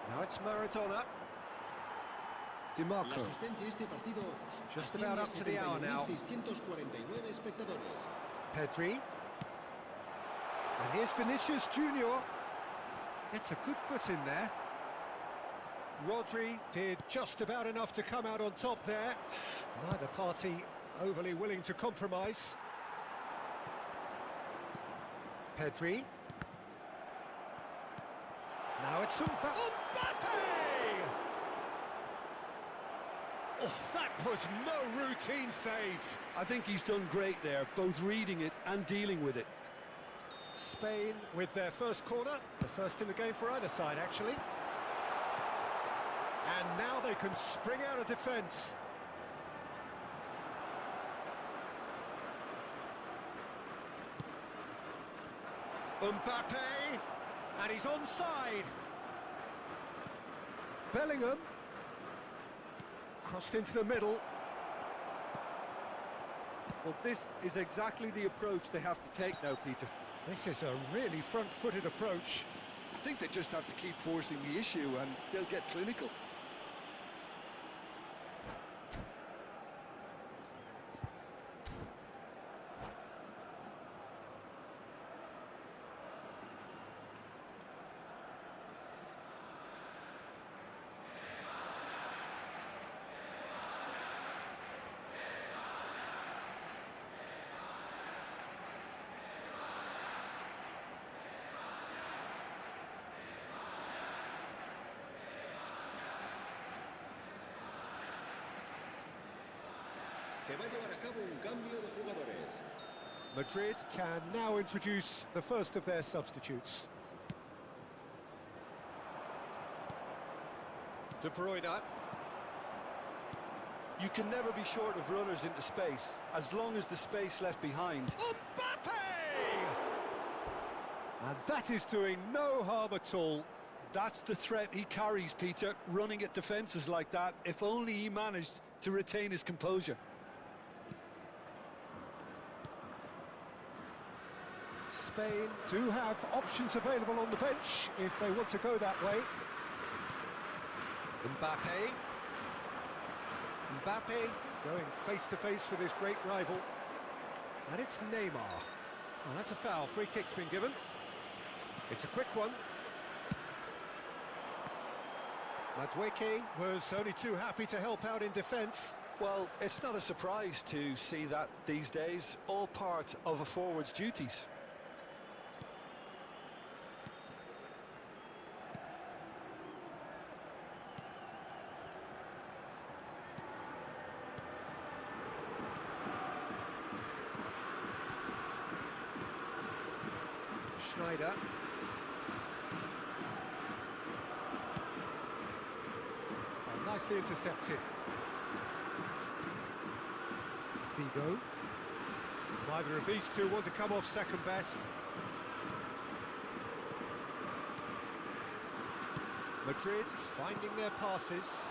Now it's Maradona. Di Marco. Just about up to the hour now. Pedri. And here's Vinicius Junior. It's a good foot in there. Rodri did just about enough to come out on top there. Neither party overly willing to compromise. Pedri. Now it's Mbappe! Oh, that was no routine save. I think he's done great there, both reading it and dealing with it. Spain with their first corner, the first in the game for either side, actually. And now they can spring out of defence. Mbappe, and he's onside. Bellingham, crossed into the middle. Well, this is exactly the approach they have to take now, Peter. This is a really front-footed approach. I think they just have to keep forcing the issue and they'll get clinical. Se va a llevar a cabo un cambio de jugadores. Madrid can now introduce the first of their substitutes. De Bruyne. You can never be short of runners into space, as long as the space left behind. Mbappe! And that is doing no harm at all. That's the threat he carries, Peter, running at defences like that, if only he managed to retain his composure. Spain do have options available on the bench if they want to go that way. Mbappe. Mbappe going face-to-face with his great rival. And it's Neymar. Oh, that's a foul. Free kick's been given. It's a quick one. Madueke was only too happy to help out in defence. Well, it's not a surprise to see that these days, all part of a forward's duties. Schneider. Oh, nicely intercepted. Vigo. Neither of these two want to come off second best. Madrid finding their passes.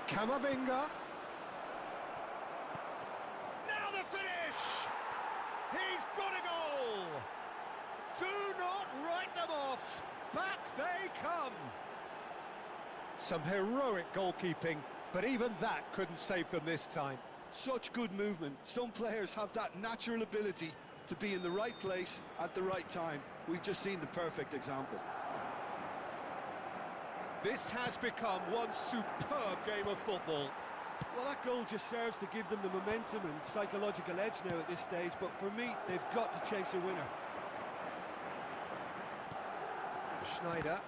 Camavinga. Now the finish! He's got a goal! Do not write them off! Back they come! Some heroic goalkeeping, but even that couldn't save them this time. Such good movement. Some players have that natural ability to be in the right place at the right time. We've just seen the perfect example. This has become one superb game of football. Well, that goal just serves to give them the momentum and psychological edge now at this stage, but for me, they've got to chase a winner. Schneider.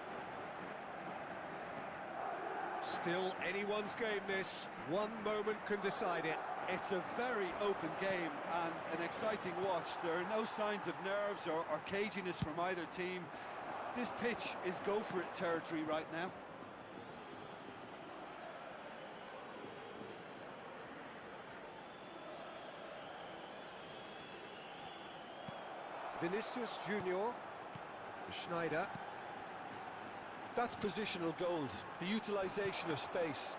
Still anyone's game this. One moment can decide it. It's a very open game and an exciting watch. There are no signs of nerves or caginess from either team. This pitch is go-for-it territory right now. Vinicius Junior. Schneider. That's positional gold, the utilisation of space.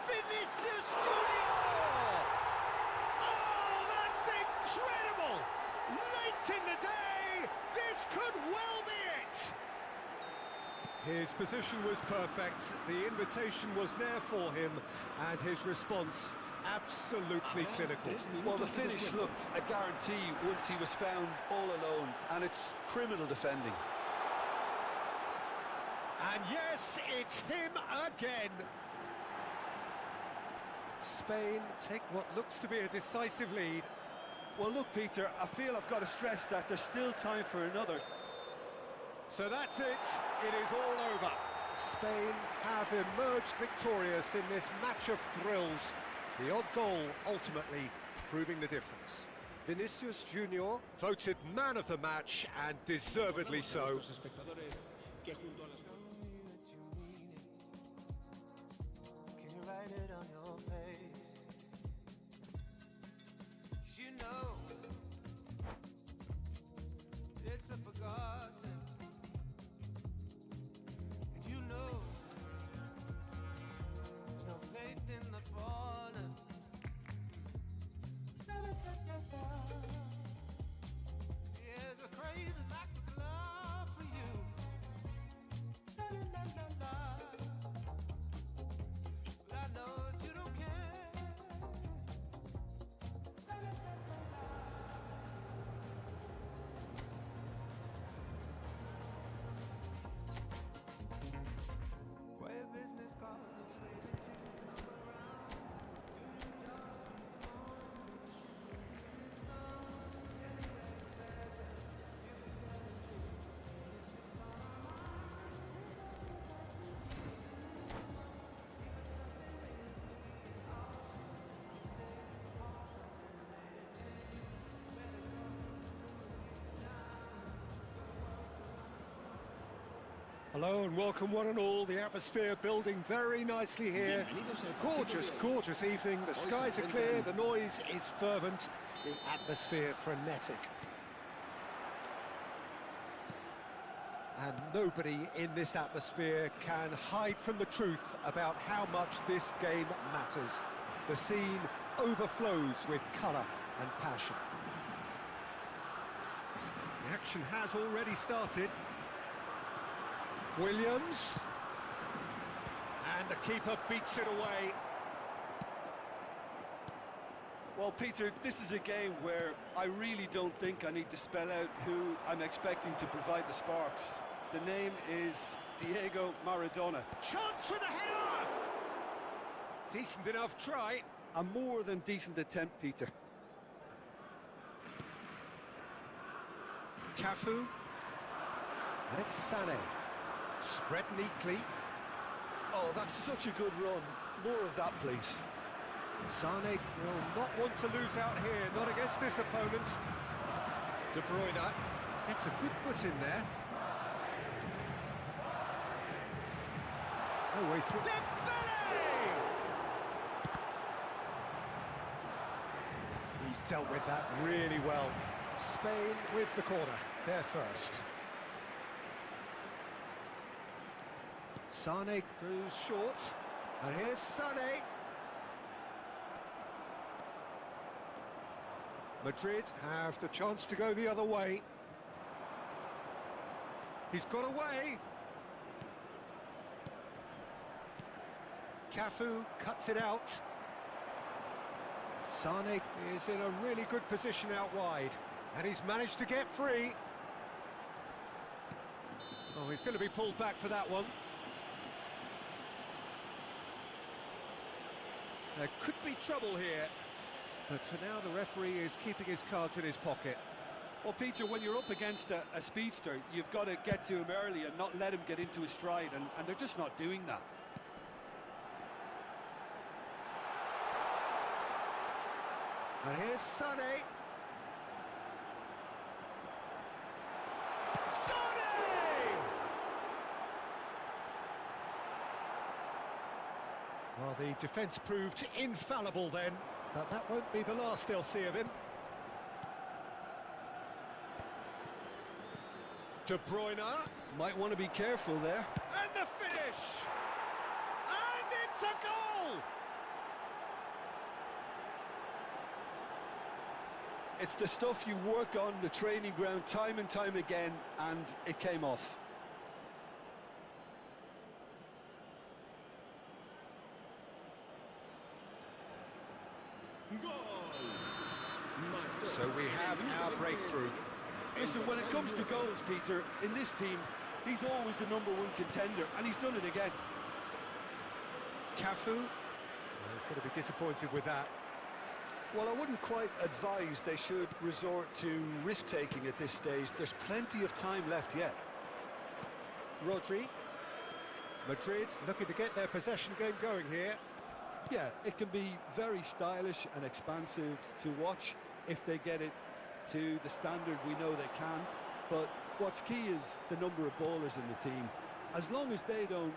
Vinicius Junior! Oh, that's incredible! Late in the day, this could well be it! His position was perfect, the invitation was there for him, and his response absolutely clinical. Well, the finish looked a guarantee once he was found all alone, and it's criminal defending. And yes, it's him again! Spain take what looks to be a decisive lead. Well, look, Peter, I feel I've got to stress that there's still time for another. So that's it. It is all over. Spain have emerged victorious in this match of thrills. The odd goal ultimately proving the difference. Vinicius Junior voted man of the match, and deservedly so. It's a forgotten, and you know there's no faith in the fallen. There's a crazy lack of love for you. But I know that you don't care. Hello and welcome one and all. The atmosphere building very nicely here. Gorgeous, gorgeous evening. The skies are clear, the noise is fervent, the atmosphere frenetic. And nobody in this atmosphere can hide from the truth about how much this game matters. The scene overflows with colour and passion. The action has already started. Williams, and the keeper beats it away. Well, Peter, this is a game where I really don't think I need to spell out who I'm expecting to provide the sparks. The name is Diego Maradona. Chance with a header! Decent enough try. A more than decent attempt, Peter. Cafu. And it's Sané. Spread neatly. Oh, that's such a good run. More of that, please. Sané will not want to lose out here, not against this opponent. De Bruyne gets a good foot in there. No way through. Dembele! He's dealt with that really well. Spain with the corner, they're first. Sané goes short, and here's Sané. Madrid have the chance to go the other way. He's got away. Cafu cuts it out. Sané is in a really good position out wide, and he's managed to get free. Oh, he's going to be pulled back for that one. There could be trouble here. But for now, the referee is keeping his cards in his pocket. Well, Peter, when you're up against a speedster, you've got to get to him early and not let him get into his stride, and they're just not doing that. And here's Sané. Sané! Well, the defence proved infallible then. But that won't be the last they'll see of him. De Bruyne. Might want to be careful there. And the finish! And it's a goal! It's the stuff you work on the training ground time and time again, and it came off. So we have our breakthrough. Listen, when it comes to goals, Peter, in this team, he's always the #1 contender, and he's done it again. Cafu, well, he's going to be disappointed with that. Well, I wouldn't quite advise they should resort to risk-taking at this stage. There's plenty of time left yet. Rodri. Madrid looking to get their possession game going here. Yeah, it can be very stylish and expansive to watch if they get it to the standard we know they can. But what's key is the number of ballers in the team. As long as they don't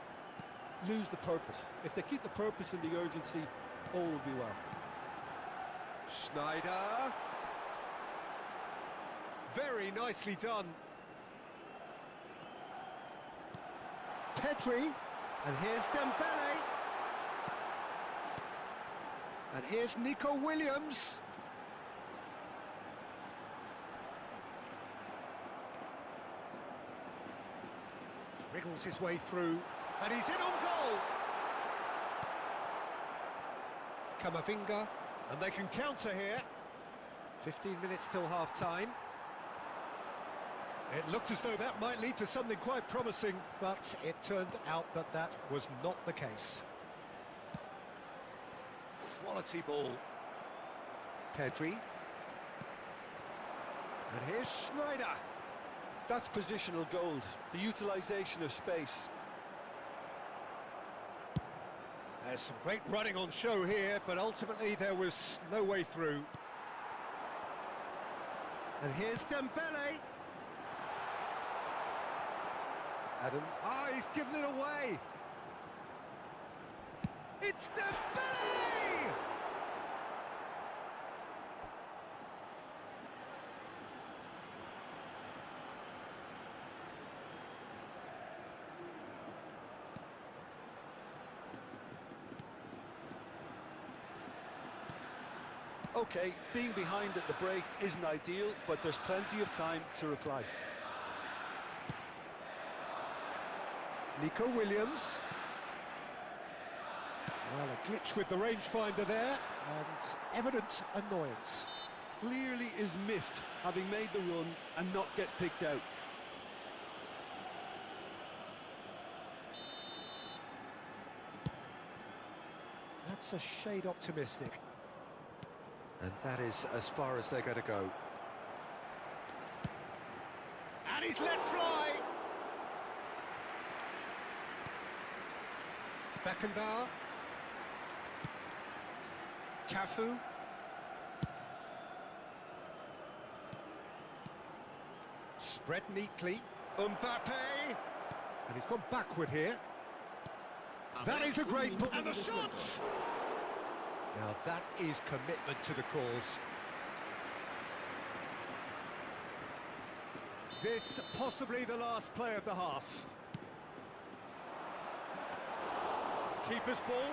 lose the purpose, if they keep the purpose and the urgency, all will be well. Schneider. Very nicely done. Pedri. And here's Dembele. And here's Nico Williams. Wriggles his way through, and he's in on goal. Camavinga, and they can counter here. 15 minutes till half-time. It looked as though that might lead to something quite promising, but it turned out that that was not the case. Quality ball. Pedri. And here's Schneider. That's positional gold, the utilisation of space. There's some great running on show here, but ultimately there was no way through. And here's Dembele. Adam. Ah, he's given it away. It's Dembele! Okay, being behind at the break isn't ideal, but there's plenty of time to reply. Nico Williams. Well, a glitch with the rangefinder there, and evident annoyance. Clearly is miffed, having made the run and not get picked out. That's a shade optimistic. And that is as far as they're going to go. And he's let fly! Beckenbauer. Cafu. Spread neatly. Mbappe! And he's gone backward here. That is a great ball. And the shot! Now that is commitment to the cause. This possibly the last play of the half. Keeper's ball.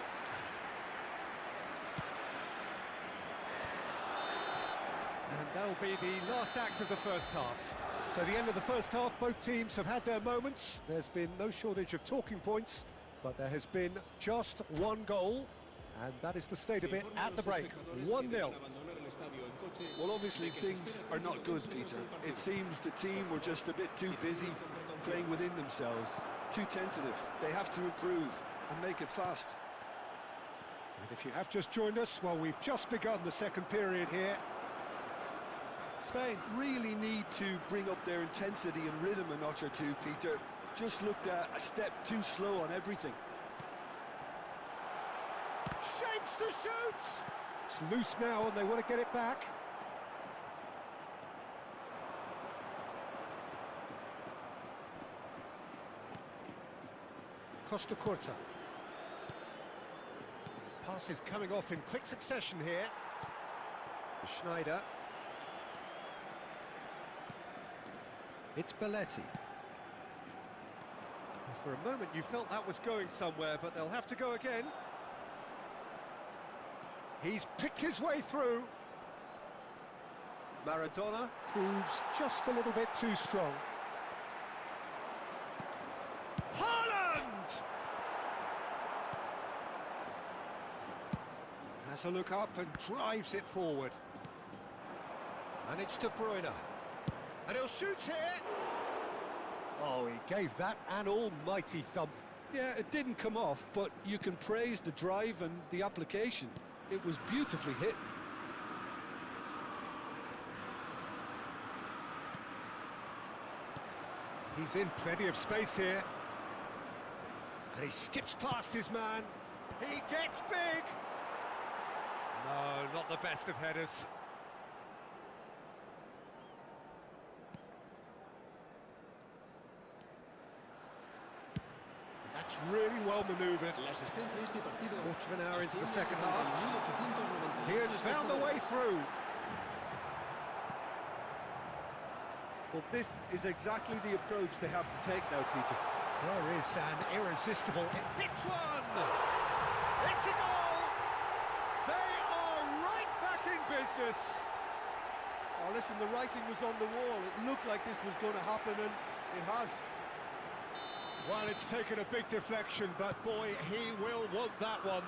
And that'll be the last act of the first half. So the end of the first half, both teams have had their moments. There's been no shortage of talking points, but there has been just one goal, and that is the state of it at the break. 1-0. Well, obviously things are not good, Peter. It seems the team were just a bit too busy playing within themselves, too tentative. They have to improve and make it fast. And if you have just joined us, well, we've just begun the second period here. Spain really need to bring up their intensity and rhythm a notch or two, Peter. Just looked a step too slow on everything. Shapes to shoot! It's loose now and they want to get it back. Costa Curta. Pass is coming off in quick succession here. Schneider. It's Belletti. For a moment you felt that was going somewhere, but they'll have to go again. He's picked his way through. Maradona proves just a little bit too strong. Haaland! Has a look up and drives it forward. And it's De Bruyne. And he'll shoot here. Oh, he gave that an almighty thump. Yeah, it didn't come off, but you can praise the drive and the application. It was beautifully hit. He's in plenty of space here. And he skips past his man. He gets big. No, not the best of headers. That's really well manoeuvred. Quarter of an hour into the second half. He has found the way through. Well, this is exactly the approach they have to take now, Peter. There is an irresistible... It hits one! It's a goal! They are right back in business. Oh, listen, the writing was on the wall. It looked like this was going to happen, and it has. Well, it's taken a big deflection, but boy, he will want that one.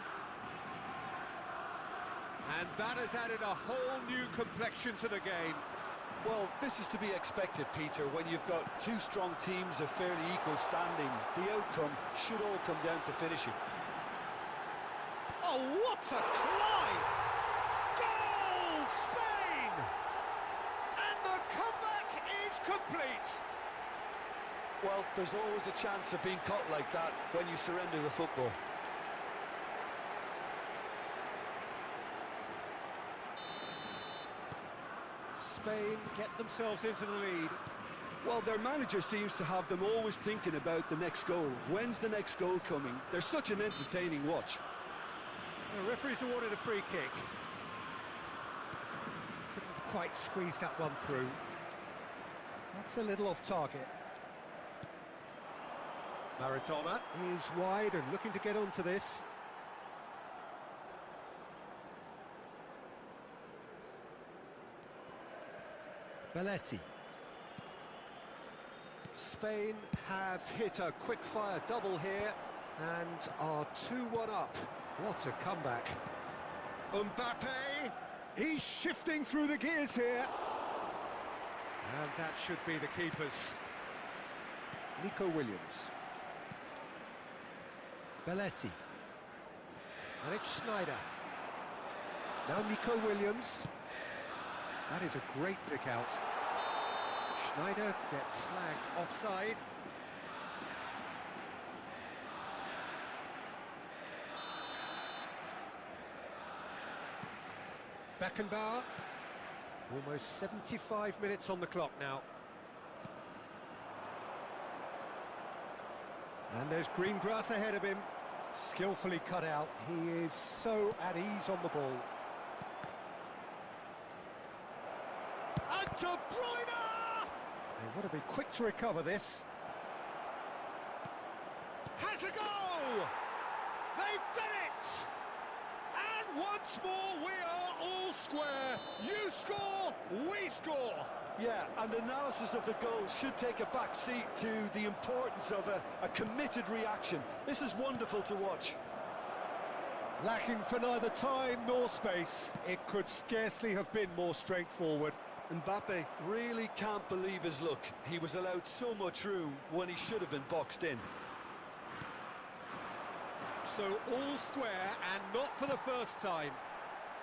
And that has added a whole new complexion to the game. Well, this is to be expected, Peter, when you've got two strong teams of fairly equal standing. The outcome should all come down to finishing. Oh, what a climb! Goal, Spain! And the comeback is complete. Well, there's always a chance of being caught like that when you surrender the football. Spain get themselves into the lead. Well, their manager seems to have them always thinking about the next goal. When's the next goal coming? They're such an entertaining watch. The referee's awarded a free kick. Couldn't quite squeeze that one through. That's a little off target. Maradona is wide and looking to get onto this. Belletti. Spain have hit a quick-fire double here. And are 2-1 up. What a comeback. Mbappe, he's shifting through the gears here. And that should be the keepers. Nico Williams. Belletti. Alik-Schneider. Now Nico Williams. That is a great pick out. Schneider gets flagged offside. Beckenbauer. Almost 75 minutes on the clock now. And there's green grass ahead of him. Skillfully cut out. He is so at ease on the ball. And De Bruyne! They want to be quick to recover this. Has a go! They've done it! And once more we are all square. You score, we score. Yeah, and analysis of the goal should take a back seat to the importance of a committed reaction. This is wonderful to watch. Lacking for neither time nor space. It could scarcely have been more straightforward. Mbappe really can't believe his luck. He was allowed so much room when he should have been boxed in. So all square, and not for the first time.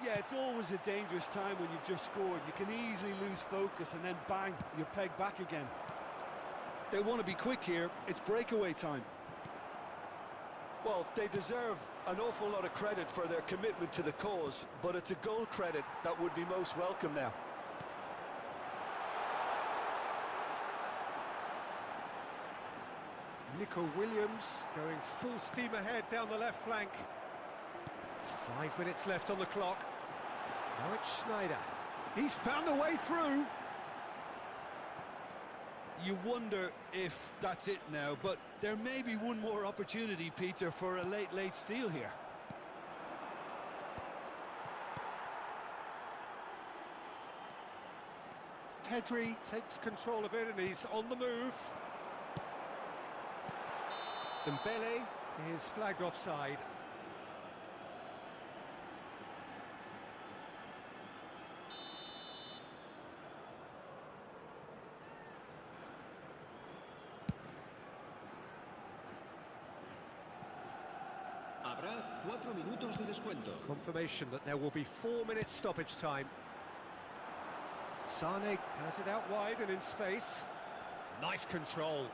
Yeah, it's always a dangerous time when you've just scored. You can easily lose focus and then bang, you're pegged back again. They want to be quick here. It's breakaway time. Well, they deserve an awful lot of credit for their commitment to the cause, but it's a goal credit that would be most welcome now. Nico Williams going full steam ahead down the left flank. 5 minutes left on the clock. Now it's Schneider. He's found a way through. You wonder if that's it now, but there may be one more opportunity, Peter, for a late steal here. Pedri takes control of it and he's on the move. Dembele is flagged offside. Habrá 4 minutos de descuento. Confirmation that there will be 4 minutes stoppage time. Sane has it out wide and in space. Nice control.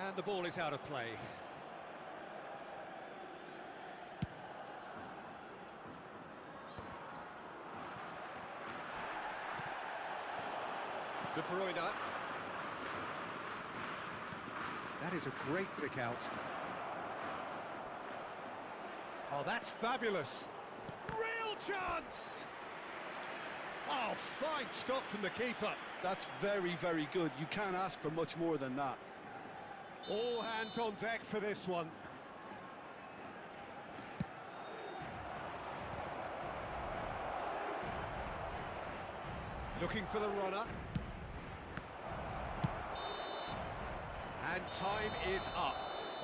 And the ball is out of play. De Bruyne. That is a great pick out. Oh, that's fabulous. Real chance! Oh, fine stop from the keeper. That's very, very good. You can't ask for much more than that. All hands on deck for this one. Looking for the runner. And time is up.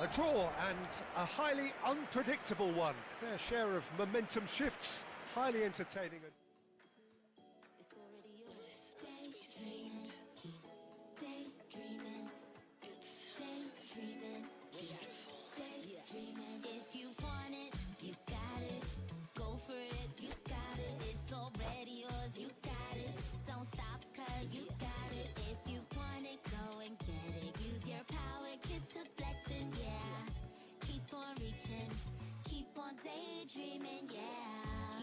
A draw and a highly unpredictable one. Fair share of momentum shifts. Highly entertaining. Daydreaming, yeah.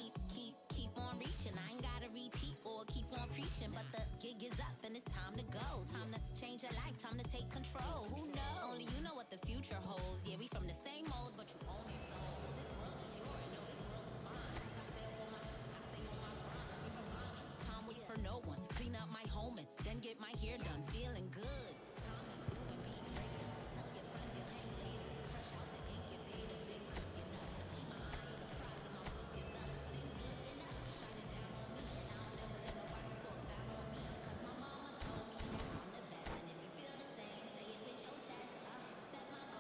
Keep on reaching. I ain't gotta repeat or keep on preaching, but the gig is up and it's time to go. Time to change your life, time to take control. Who knows? Only you know what the future holds. Yeah, we from the same mold, but you own your soul. So this world is yours, no, this world is mine. 'Cause I stay on my grind, let me remind you. Time waits for no one. Clean up my home and then get my hair done. Feeling good. Time to school and be great. Tell your friends you'll hang later. Fresh out the incubator, been cooking up. Keep my eye on the prize and my book is up. Things looking up, shining down on me, and I'll never let nobody talk down on me. 'Cause my mama told me that I'm the best, and if you feel the same, say it with your chest. Set my goals.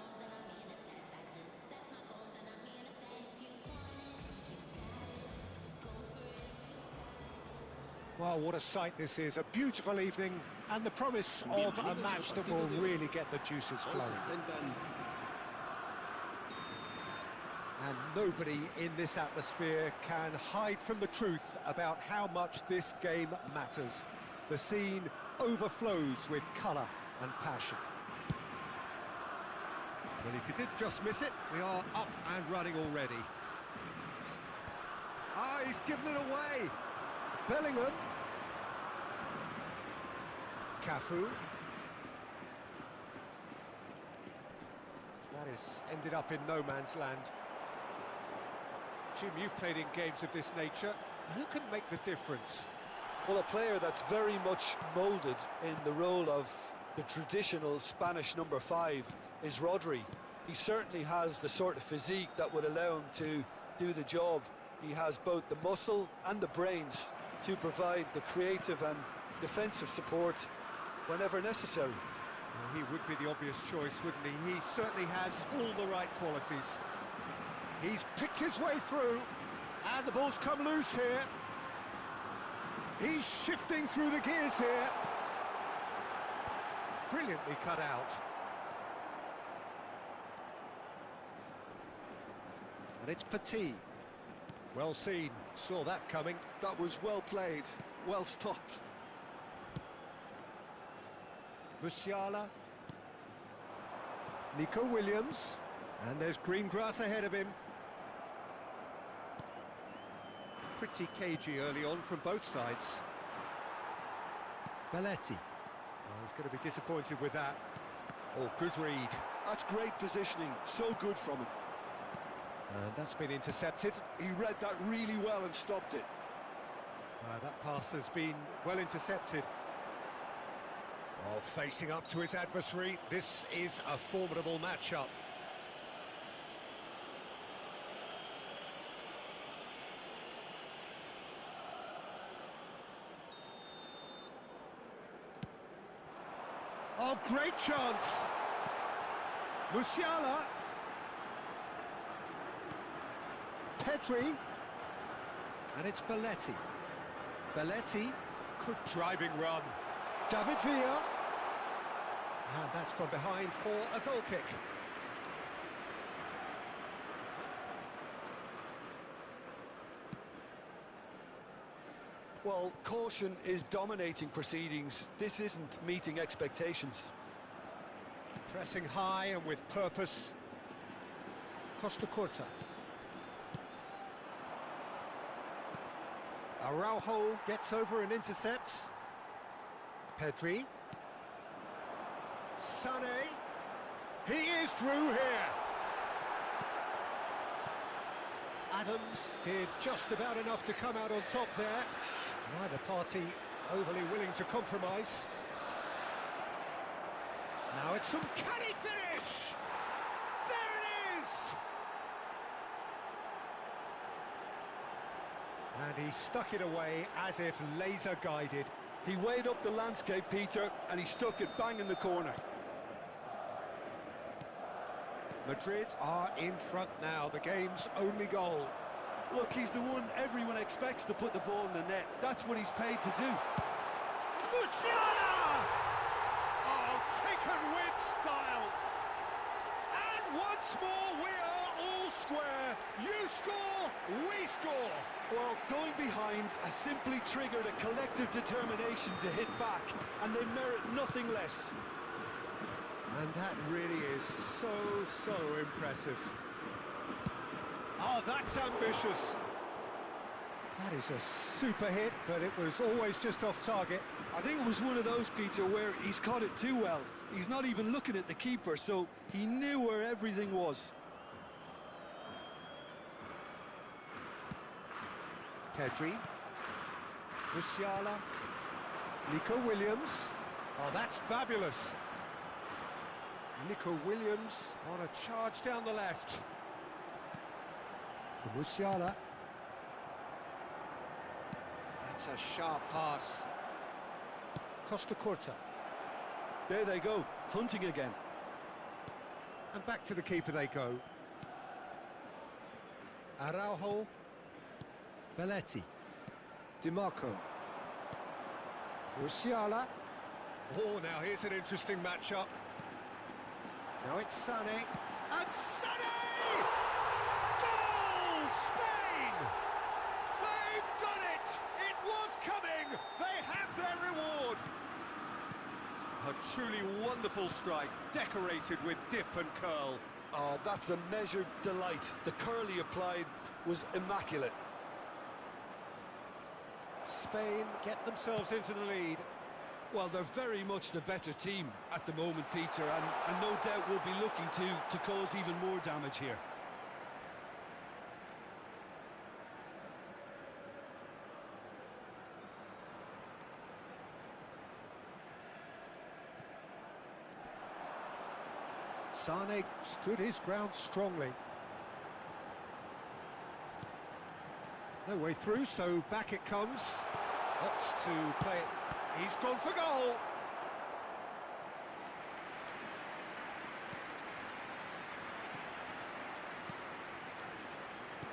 Well, what a sight this is. A beautiful evening and the promise of a match that will really get the juices flowing. And nobody in this atmosphere can hide from the truth about how much this game matters. The scene overflows with colour and passion. Well, if you did just miss it, we are up and running already. Ah, he's given it away. Bellingham. Cafu. That has ended up in no man's land. Jim, you've played in games of this nature. Who can make the difference? Well, a player that's very much moulded in the role of the traditional Spanish number 5 is Rodri. He certainly has the sort of physique that would allow him to do the job. He has both the muscle and the brains to provide the creative and defensive support whenever necessary. Well, he would be the obvious choice, wouldn't he? He certainly has all the right qualities. He's picked his way through, and the ball's come loose here. He's shifting through the gears here. Brilliantly cut out. And it's Petit. Well seen, saw that coming. That was well played, well stopped. Musiala. Nico Williams. And there's green grass ahead of him. Pretty cagey early on from both sides. Belletti. Oh, he's going to be disappointed with that. Oh, good read. That's great positioning, so good from him. And that's been intercepted. He read that really well and stopped it. That pass has been well intercepted. Oh, facing up to his adversary, this is a formidable matchup. Oh, great chance! Musiala. Pedri. And it's Belletti. Belletti, good driving run. David Villa. And that's gone behind for a goal kick. Well, caution is dominating proceedings. This isn't meeting expectations. Pressing high and with purpose. Costa Curta. Araujo gets over and intercepts. Pedri. Sané. He is through here. Adams did just about enough to come out on top there. Neither party overly willing to compromise. Now it's some canny finish! There it is! And he stuck it away as if laser guided. He weighed up the landscape, Peter, and he stuck it bang in the corner. Madrid are in front now, the game's only goal. Look, he's the one everyone expects to put the ball in the net. That's what he's paid to do. Musiala! Oh, taken with style. And once more, we are all square. You score, we score. Well, going behind has simply triggered a collective determination to hit back, and they merit nothing less. And that really is so impressive. Oh, that's ambitious. That is a super hit, but it was always just off target. I think it was one of those, Peter, where he's caught it too well. He's not even looking at the keeper, so he knew where everything was. Pedri. Musiala. Nico Williams. Oh, that's fabulous. Nico Williams on a charge down the left. For Musiala. That's a sharp pass. Costa Curta. There they go, hunting again. And back to the keeper they go. Araujo. Belletti. Di Marco. Musiala. Oh, now here's an interesting matchup. Now it's Sané. And Sané! Goal! Spain! They've done it! It was coming! They have their reward! A truly wonderful strike, decorated with dip and curl. Oh, that's a measured delight. The curl he applied was immaculate. Spain get themselves into the lead. Well, they're very much the better team at the moment, Peter, and no doubt will be looking to cause even more damage here. Sané stood his ground strongly. No way through, so back it comes. Opts to play it. He's gone for goal.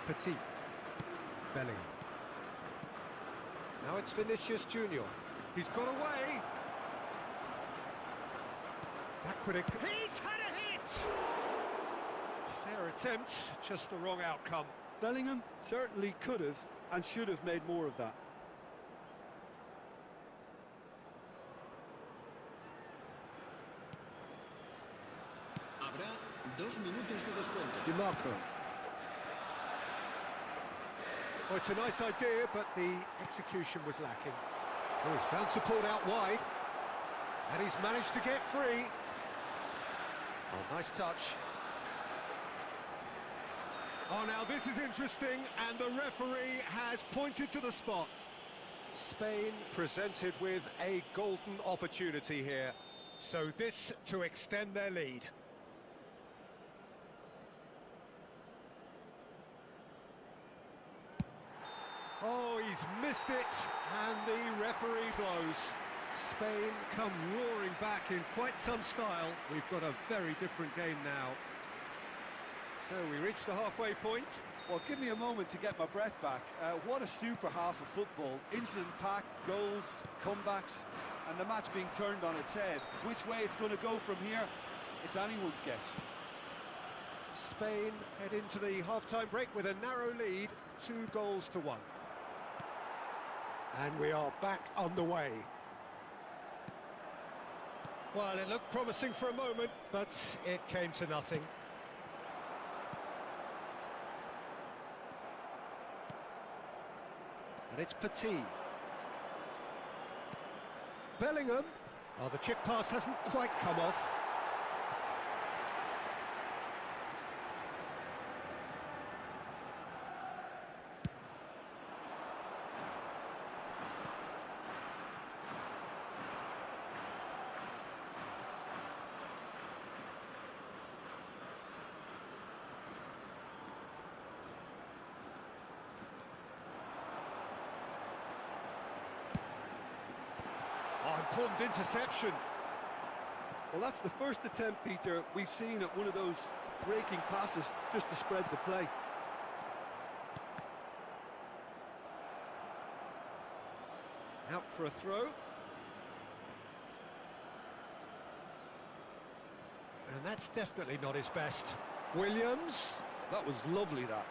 Petit. Bellingham. Now it's Vinicius Junior. He's got away. Backward. He's had a hit! Fair attempt, just the wrong outcome. Bellingham certainly could have and should have made more of that. Habrá 2 minutos de descuento. DiMarco. Well, it's a nice idea, but the execution was lacking. Oh, he's found support out wide. And he's managed to get free. Oh, nice touch. Oh, now this is interesting, and the referee has pointed to the spot. Spain presented with a golden opportunity here. So this to extend their lead. Oh, he's missed it, and the referee blows. Spain come roaring back in quite some style. We've got a very different game now. So we reach the halfway point. Well, give me a moment to get my breath back. What a super half of football. Incident-packed, goals, comebacks, and the match being turned on its head. Which way it's going to go from here, it's anyone's guess. Spain head into the half-time break with a narrow lead, 2-1. And we are back underway. Well, it looked promising for a moment, but it came to nothing. And it's Petit. Bellingham. Oh, the chip pass hasn't quite come off. Oh, important interception. Well, that's the first attempt, Peter, we've seen at one of those raking passes just to spread the play. Out for a throw. And that's definitely not his best. Williams. That was lovely, that.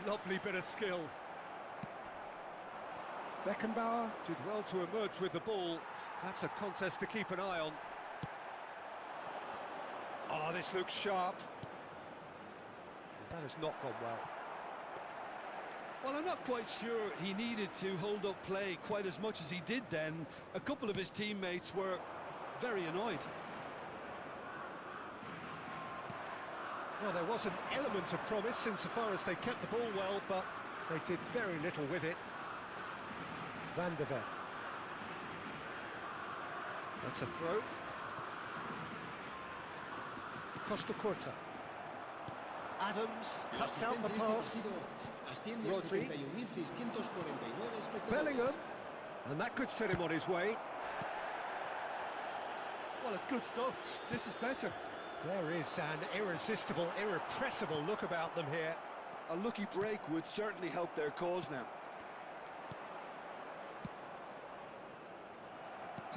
Lovely bit of skill. Beckenbauer did well to emerge with the ball. That's a contest to keep an eye on. Oh, this looks sharp. That has not gone well. Well, I'm not quite sure he needed to hold up play quite as much as he did then. A couple of his teammates were very annoyed. Well, there was an element of promise insofar as they kept the ball well, but they did very little with it. Van der Ven. That's a throw. Costa Curta. Adams cuts out the pass. Rodri. Bellingham. And that could set him on his way. Well, it's good stuff. This is better. There is an irresistible, irrepressible look about them here. A lucky break would certainly help their cause now.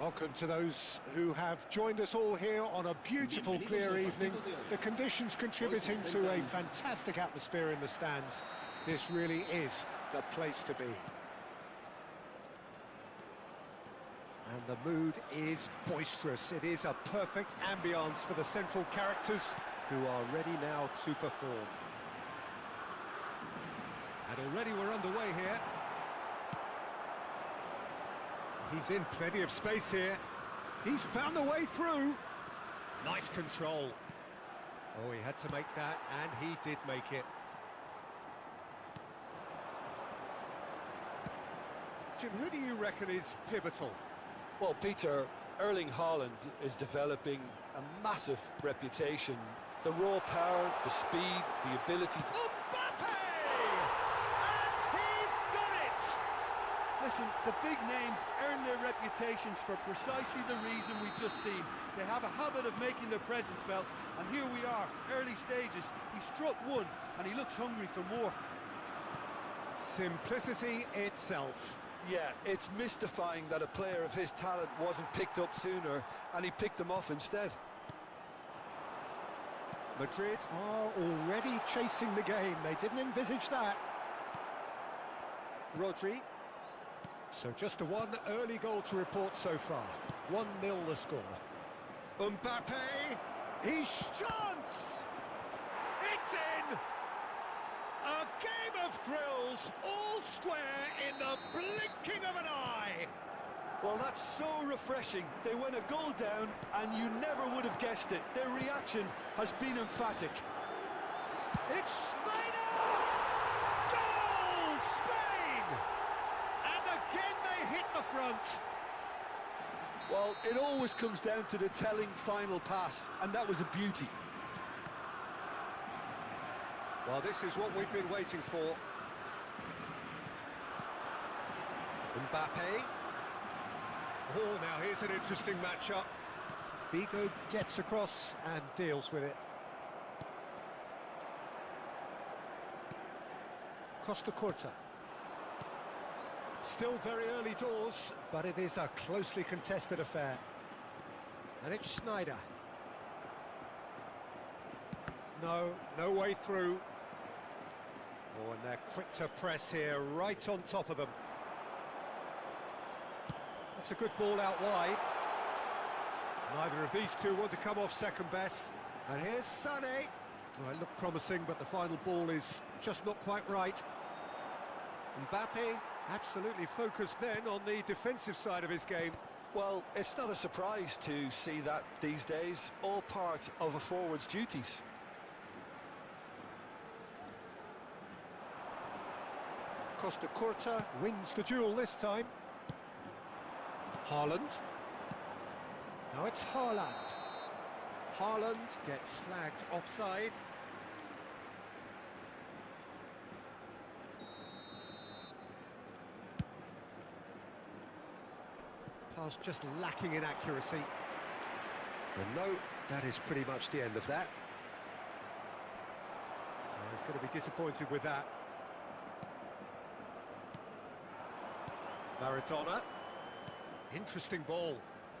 Welcome to those who have joined us all here on a beautiful, clear evening. The conditions contributing to a fantastic atmosphere in the stands. This really is the place to be. And the mood is boisterous. It is a perfect ambience for the central characters who are ready now to perform. And already we're underway here. He's in plenty of space here. He's found a way through. Nice control. Oh, he had to make that, and he did make it. Jim, who do you reckon is pivotal? Well, Peter, Erling Haaland is developing a massive reputation. The raw power, the speed, the ability to... Mbappe! And he's done it! Listen, the big names earn their reputations for precisely the reason we've just seen. They have a habit of making their presence felt, and here we are, early stages. He struck one, and he looks hungry for more. Simplicity itself. Yeah, it's mystifying that a player of his talent wasn't picked up sooner, and he picked them off instead. Madrid are already chasing the game. They didn't envisage that. Rodri. So just a one early goal to report so far. 1-0 the score. Mbappe! His chance! It's in! A game of thrills, all square in the blinking of an eye! Well, that's so refreshing. They went a goal down, and you never would have guessed it. Their reaction has been emphatic. It's Snyder! Goal! Spain! And again they hit the front. Well, it always comes down to the telling final pass, and that was a beauty. Well, this is what we've been waiting for. Mbappe. Oh, now here's an interesting matchup. Bigo gets across and deals with it. Costa Curta. Still very early doors, but it is a closely contested affair. And it's Snyder. No way through. Oh, and they're quick to press here, right on top of them. That's a good ball out wide. Neither of these two want to come off second best. And here's Sané. Well, it looked promising, but the final ball is just not quite right. Mbappe absolutely focused then on the defensive side of his game. Well, it's not a surprise to see that these days, all part of a forward's duties. Costa Curta wins the duel this time. Haaland. Now it's Haaland. Haaland gets flagged offside. Pass just lacking in accuracy. And no, that is pretty much the end of that. Oh, he's going to be disappointed with that. Maradona. Interesting ball.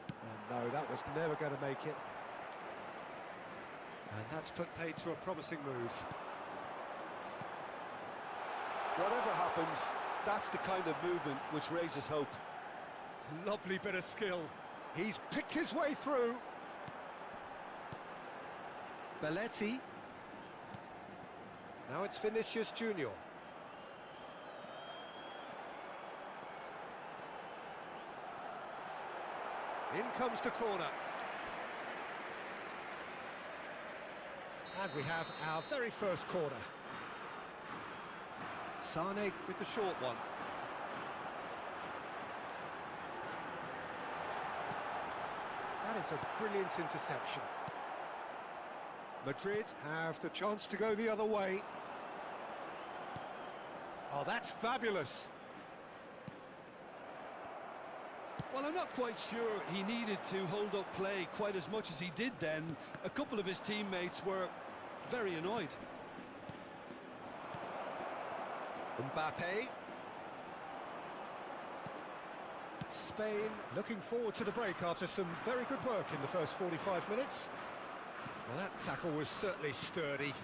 And no, that was never going to make it. And that's put paid to a promising move. Whatever happens, that's the kind of movement which raises hope. Lovely bit of skill. He's picked his way through. Belletti. Now it's Vinicius Junior. In comes the corner. And we have our very first corner. Sané with the short one. That is a brilliant interception. Madrid have the chance to go the other way. Oh, that's fabulous. Well, I'm not quite sure he needed to hold up play quite as much as he did then. A couple of his teammates were very annoyed. Mbappe. Spain looking forward to the break after some very good work in the first 45 minutes. Well, that tackle was certainly sturdy.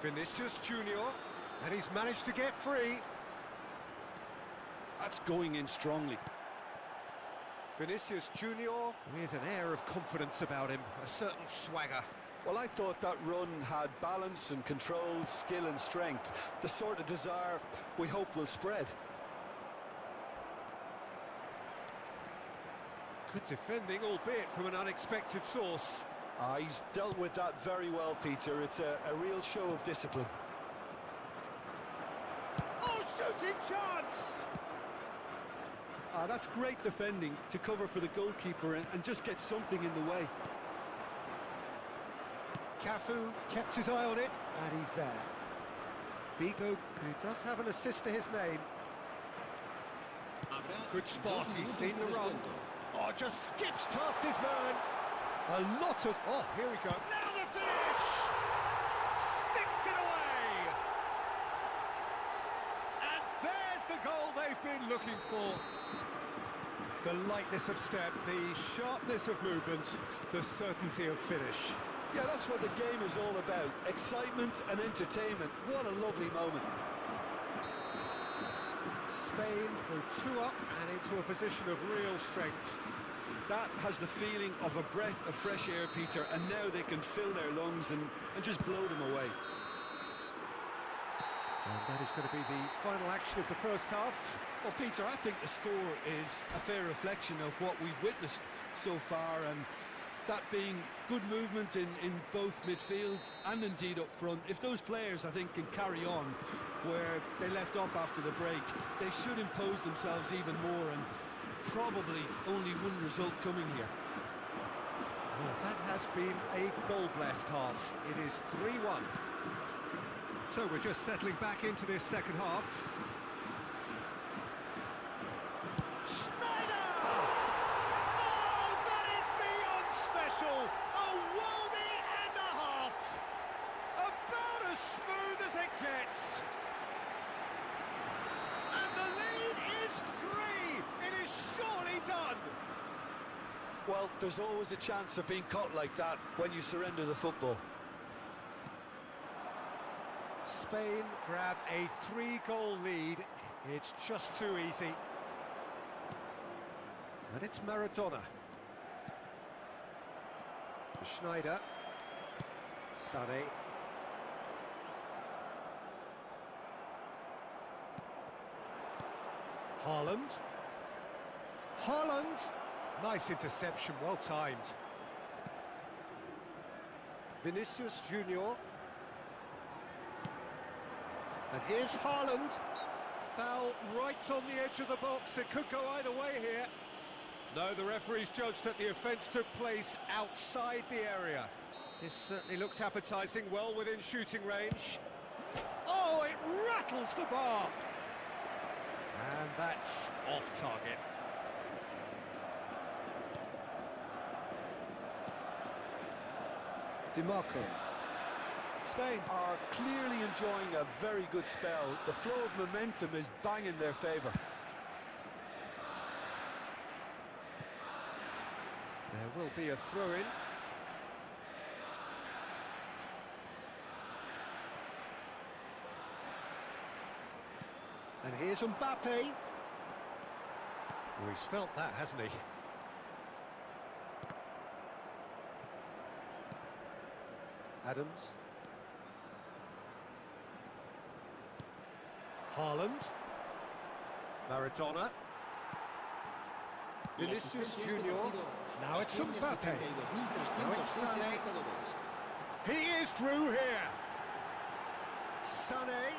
Vinicius Junior, and he's managed to get free. That's going in strongly. Vinicius Junior with an air of confidence about him, a certain swagger. Well, I thought that run had balance and control, skill and strength. The sort of desire we hope will spread. Good defending, albeit from an unexpected source. He's dealt with that very well, Peter. It's a real show of discipline. Oh, shooting chance! That's great defending to cover for the goalkeeper and just get something in the way. Cafu kept his eye on it, and he's there. Bigo, who does have an assist to his name. Good spot, he's seen the run. Oh, just skips past his man. A lot of... Oh, here we go. Now the finish! Sticks it away! And there's the goal they've been looking for. The lightness of step, the sharpness of movement, the certainty of finish. Yeah, that's what the game is all about. Excitement and entertainment. What a lovely moment. Spain go 2 up and into a position of real strength. That has the feeling of a breath of fresh air, Peter, and now they can fill their lungs and just blow them away. And that is going to be the final action of the first half. Well, Peter, I think the score is a fair reflection of what we've witnessed so far, and that being good movement in both midfield and indeed up front. If those players, I think, can carry on where they left off after the break, they should impose themselves even more, and probably only one result coming here. Well, that has been a goal-blessed half. It is 3-1. So we're just settling back into this second half. Schneider! Oh, that is beyond special! A worldie and a half! About as smooth as it gets! And the lead is 3! It is surely done! Well, there's always a chance of being caught like that when you surrender the football. Spain grab a 3-goal lead. It's just too easy. And it's Maradona. Schneider. Sané. Haaland. Haaland! Nice interception, well timed. Vinicius Junior. And here's Haaland. Foul right on the edge of the box. It could go either way here. No, the referee's judged that the offence took place outside the area. This certainly looks appetising, well within shooting range. Oh, it rattles the bar! And that's off target. DiMarco. Spain are clearly enjoying a very good spell. The flow of momentum is bang in their favour. There will be a throw-in. And here's Mbappe. Oh, he's felt that, hasn't he? Adams. Haaland. Maradona. Vinicius Junior. Now it's Mbappe. Now it's Sané. He is through here. Sané.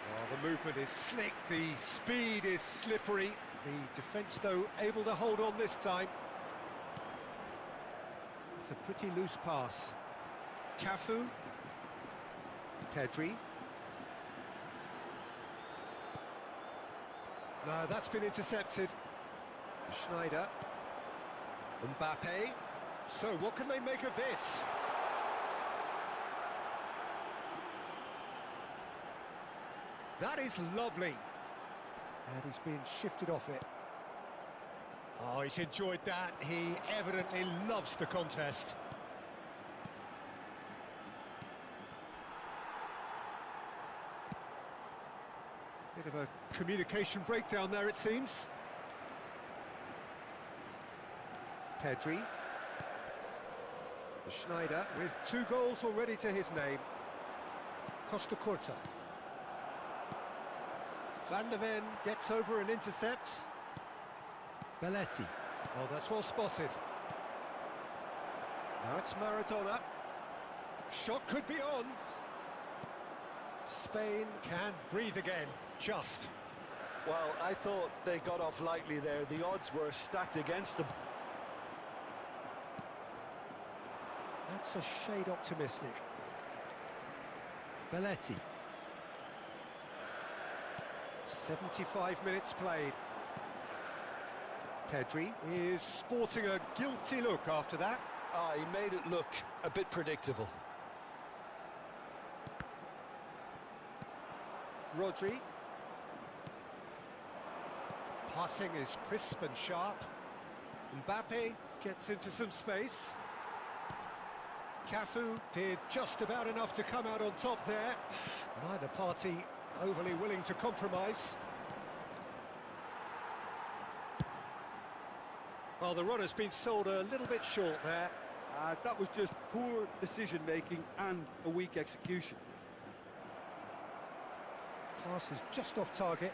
Oh, the movement is slick, the speed is slippery. The defence, though, able to hold on this time. It's a pretty loose pass. Cafu. Pedri. No, that's been intercepted. Schneider. Mbappe. So, what can they make of this? That is lovely. And he's being shifted off it. Oh, he's enjoyed that. He evidently loves the contest. Bit of a communication breakdown there, it seems. Pedri. Schneider with 2 goals already to his name. Costa Curta. Van der Ven gets over and intercepts. Belletti. Oh, that's well spotted. Now it's Maradona. Shot could be on. Spain can breathe again, just. Well, I thought they got off lightly there. The odds were stacked against them. That's a shade optimistic. Belletti. 75 minutes played. Pedri is sporting a guilty look after that. Ah, he made it look a bit predictable. Rodri. Passing is crisp and sharp. Mbappe gets into some space. Cafu did just about enough to come out on top there. Neither party overly willing to compromise. Well, the run has been sold a little bit short there. That was just poor decision-making and a weak execution. Pass is just off target.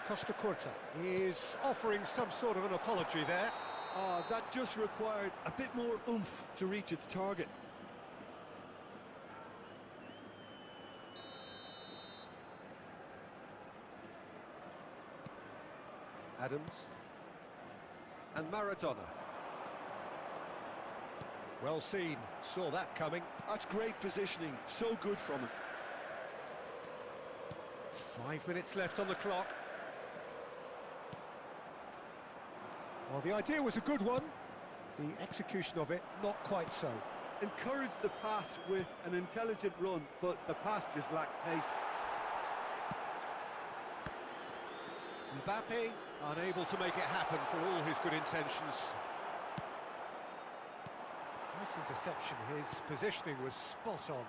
Costa Curta is offering some sort of an apology there. That just required a bit more oomph to reach its target. Adams. And Maradona. Well seen, saw that coming. That's great positioning, so good from him. 5 minutes left on the clock. Well, the idea was a good one. The execution of it, not quite so. Encouraged the pass with an intelligent run, but the pass just lacked pace. Mbappe unable to make it happen for all his good intentions. Nice interception, his positioning was spot on.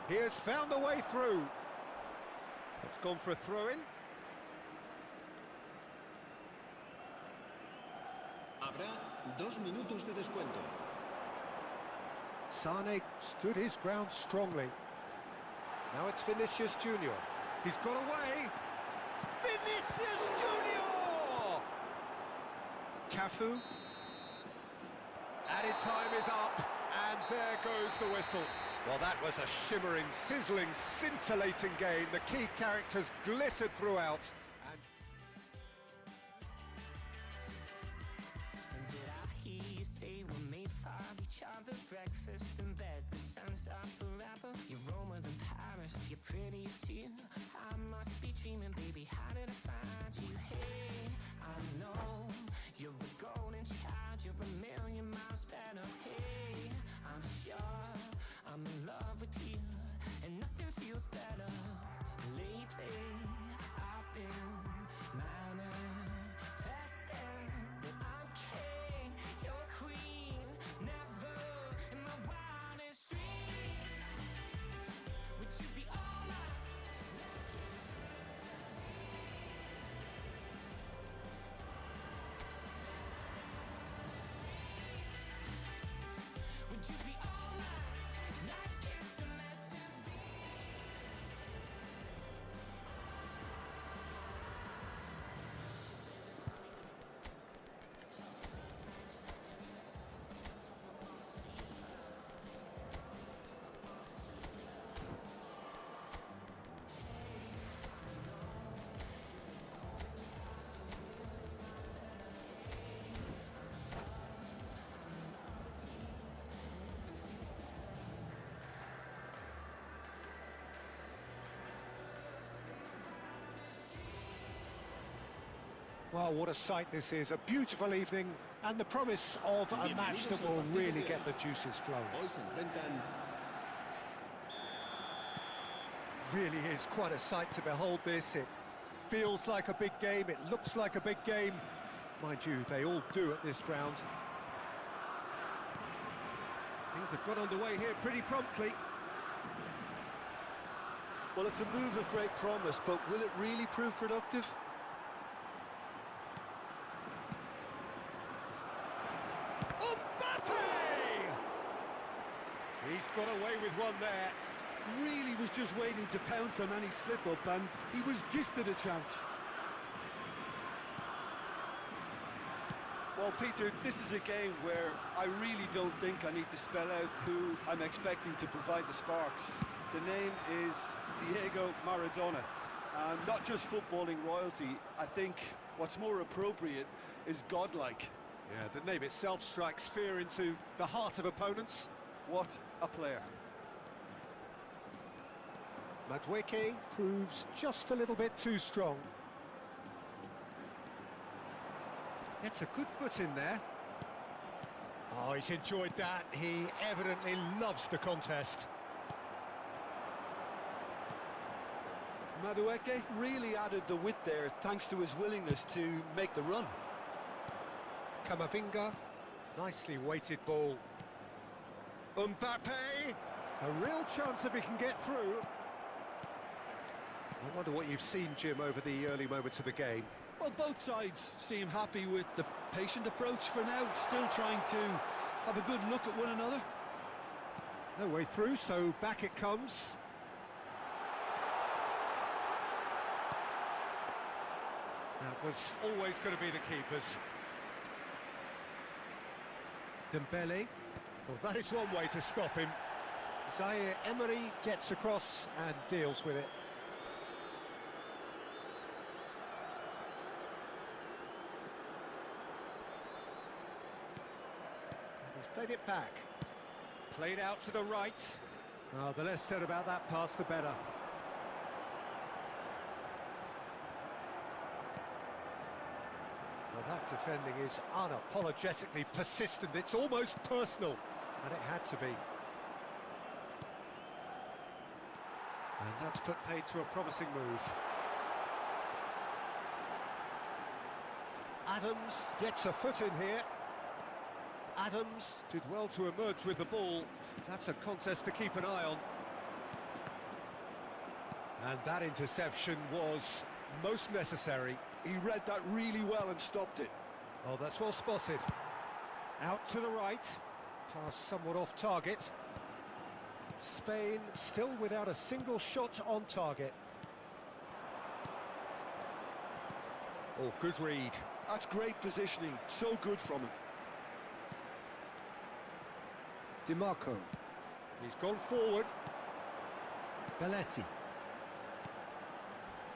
He has found a way through. It's gone for a throw-in. Habrá 2 minutos de descuento. Sane stood his ground strongly. Now it's Vinicius Junior. He's got away. Vinicius Junior! Cafu. Added time is up, and there goes the whistle. Well, that was a shimmering, sizzling, scintillating game. The key characters glittered throughout. Breakfast in bed, the sun's up forever. You're warmer than Paris, you're pretty too. I must be dreaming, baby, how did I find you? Hey, I know you're a golden child, you're a million miles better. Hey, I'm sure I'm in love with you, and nothing feels better. Lately, I've been manifesting that I'm king, you're queen, never in my wildest dreams would you be all mine. Would you be all mine? Like it's meant to be. Well, what a sight this is. A beautiful evening and the promise of a match that will really get the juices flowing. Hoy se enfrentan Really is quite a sight to behold this. It feels like a big game, it looks like a big game. Mind you, they all do at this ground. Things have got underway here pretty promptly. Well, it's a move of great promise, but will it really prove productive? Mbappe! He's got away with one there. Really was just waiting to pounce on any slip-up, and he was gifted a chance. Well, Peter, this is a game where I really don't think I need to spell out who I'm expecting to provide the sparks. The name is Diego Maradona. Not just footballing royalty, I think what's more appropriate is godlike. Yeah, the name itself strikes fear into the heart of opponents. What a player. Madueke proves just a little bit too strong. Gets a good foot in there. Oh, he's enjoyed that. He evidently loves the contest. Madueke really added the width there thanks to his willingness to make the run. Camavinga, nicely weighted ball. Mbappe, a real chance if he can get through. I wonder what you've seen, Jim, over the early moments of the game. Well, both sides seem happy with the patient approach for now, still trying to have a good look at one another. No way through, so back it comes. That was always going to be the keepers. Dembele. Well, that is one way to stop him. Zaire Emery gets across and deals with it. He's played it back. Played out to the right. Oh, the less said about that pass, the better. Well, that defending is unapologetically persistent. It's almost personal, and it had to be. And that's put paid to a promising move. Adams gets a foot in here. Adams did well to emerge with the ball. That's a contest to keep an eye on. And that interception was most necessary. He read that really well and stopped it. Oh, that's well spotted. Out to the right. Pass somewhat off target. Spain still without a single shot on target. Oh, good read. That's great positioning, so good from him. DiMarco. He's gone forward. Belletti.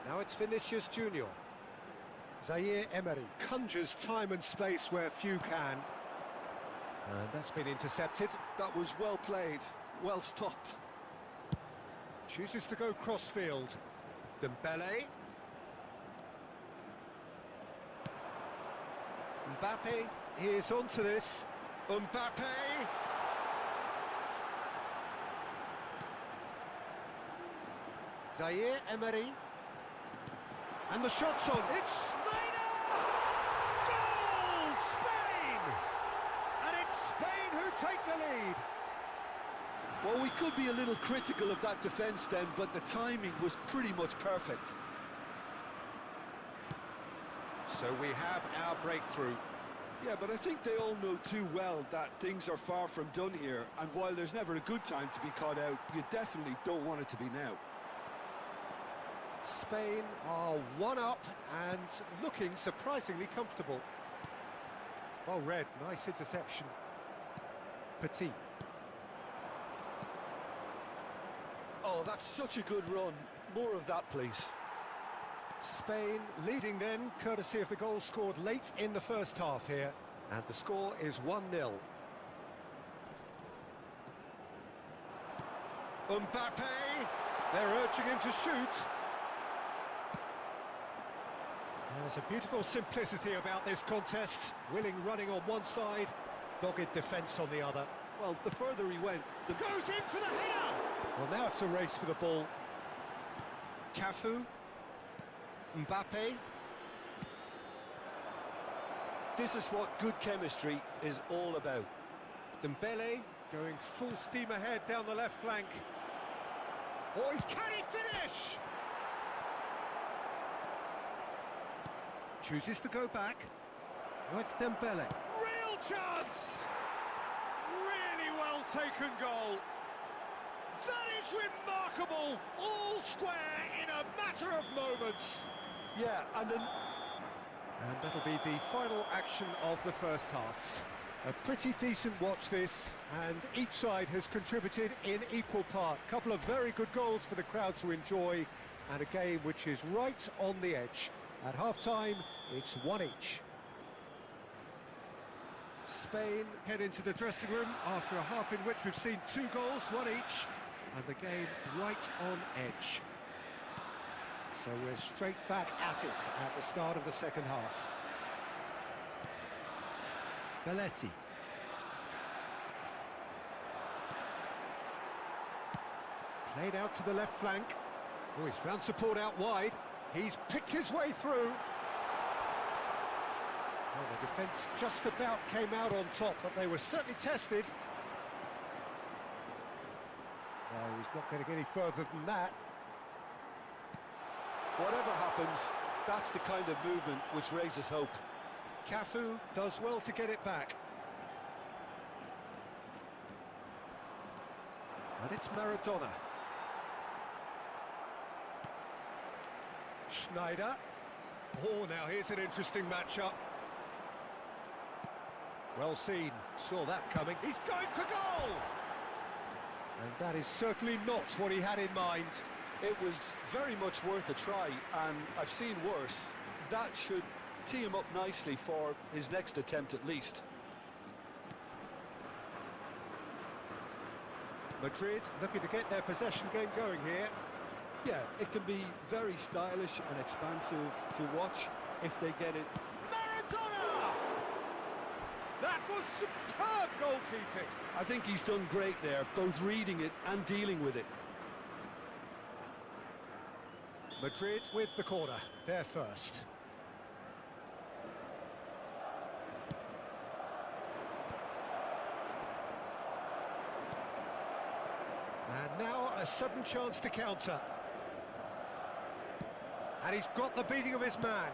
Now it's Vinicius Junior. Zaire Emery conjures time and space where few can. And that's been intercepted. That was well played, well stopped. Chooses to go crossfield. Dembele. Mbappe is onto this. Mbappe. Zaire Emery. And the shot's on. It's Snyder! Goal! Spain! And it's Spain who take the lead. Well, we could be a little critical of that defence then, but the timing was pretty much perfect. So we have our breakthrough. Yeah, but I think they all know too well that things are far from done here, and while there's never a good time to be caught out, you definitely don't want it to be now. Spain are one up and looking surprisingly comfortable. Well read, nice interception. Petit. Oh, that's such a good run. More of that, please. Spain leading then, courtesy of the goal scored late in the first half here. And the score is 1-0. Mbappe! They're urging him to shoot. There's a beautiful simplicity about this contest. Willing running on one side, dogged defence on the other. Well, the further he went, the... Goes in for the header! Well, now it's a race for the ball. Cafu. Mbappe. This is what good chemistry is all about. Dembele going full steam ahead down the left flank. Oh, can he finish? Chooses to go back. Oh, it's Dembele. Real chance! Really well taken goal. That is remarkable. All square in a matter of moments. Yeah, and that'll be the final action of the first half. A pretty decent watch this, and each side has contributed in equal part. A couple of very good goals for the crowd to enjoy, and a game which is right on the edge. At half-time, it's 1 each. Spain head into the dressing room after a half in which we've seen 2 goals, 1 each, and the game right on edge. So we're straight back at it at the start of the second half. Belletti. Played out to the left flank. Oh, he's found support out wide. He's picked his way through. Well, the defence just about came out on top, but they were certainly tested. No, he's not going to get any further than that. whatever happens, that's the kind of movement which raises hope. Cafu does well to get it back. And it's Maradona. Schneider. Oh, now here's an interesting matchup. Well seen, saw that coming. He's going for goal! And that is certainly not what he had in mind. It was very much worth a try, and I've seen worse. That should tee him up nicely for his next attempt at least. Madrid looking to get their possession game going here. Yeah, it can be very stylish and expansive to watch if they get it. Maradona! That was superb goalkeeping. I think he's done great there, both reading it and dealing with it. Madrid with the corner, they're first. And now a sudden chance to counter. And he's got the beating of his man.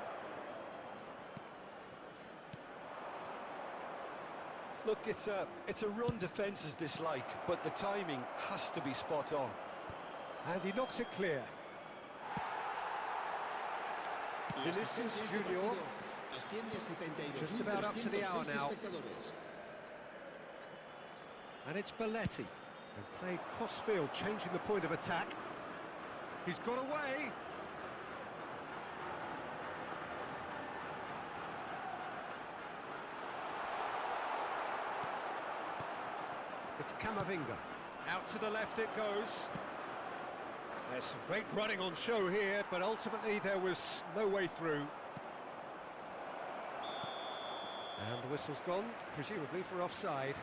Look, it's a run defences dislike, but the timing has to be spot on. And he knocks it clear. Vinicius Junior, just about up to the hour now. And it's Belletti, who played cross-field, changing the point of attack. He's got away. It's Camavinga. Out to the left it goes. There's some great running on show here, but ultimately there was no way through. And the whistle's gone, presumably for offside.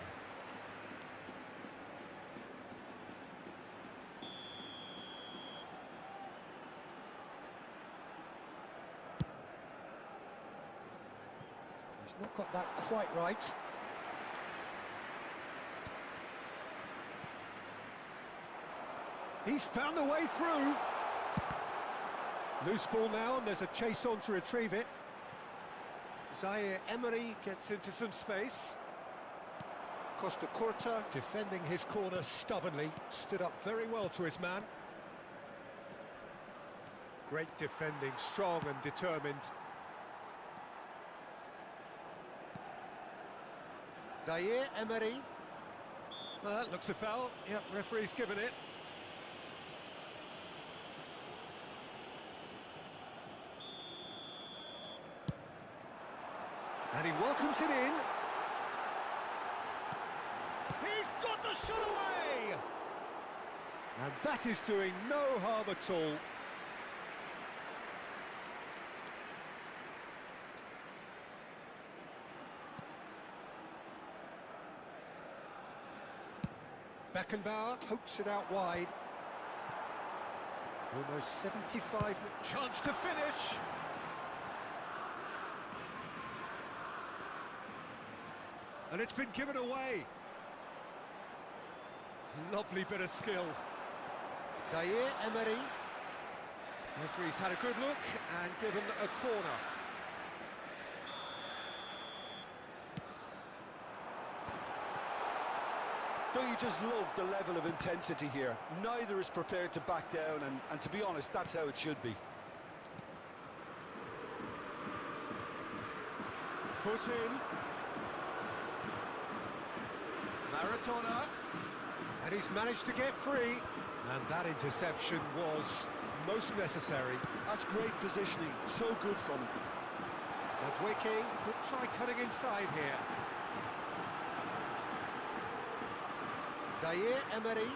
He's not got that quite right. He's found the way through. Loose ball now, and there's a chase on to retrieve it. Zaire Emery gets into some space. Costa Curta defending his corner stubbornly, stood up very well to his man. Great defending, strong and determined. Zaire Emery. Well, that looks a foul. Yep, referee's given it. And he welcomes it in. He's got the shot away! And that is doing no harm at all. Beckenbauer pokes it out wide. Almost 75 chance to finish. And it's been given away. Lovely bit of skill. Zaire Emery. Referee's had a good look and given a corner. Don't you just love the level of intensity here? Neither is prepared to back down, and to be honest, that's how it should be. Foot in. Maradona. And he's managed to get free. And that interception was most necessary. That's great positioning, so good from him. Madwicking could try cutting inside here. Zaire Emery.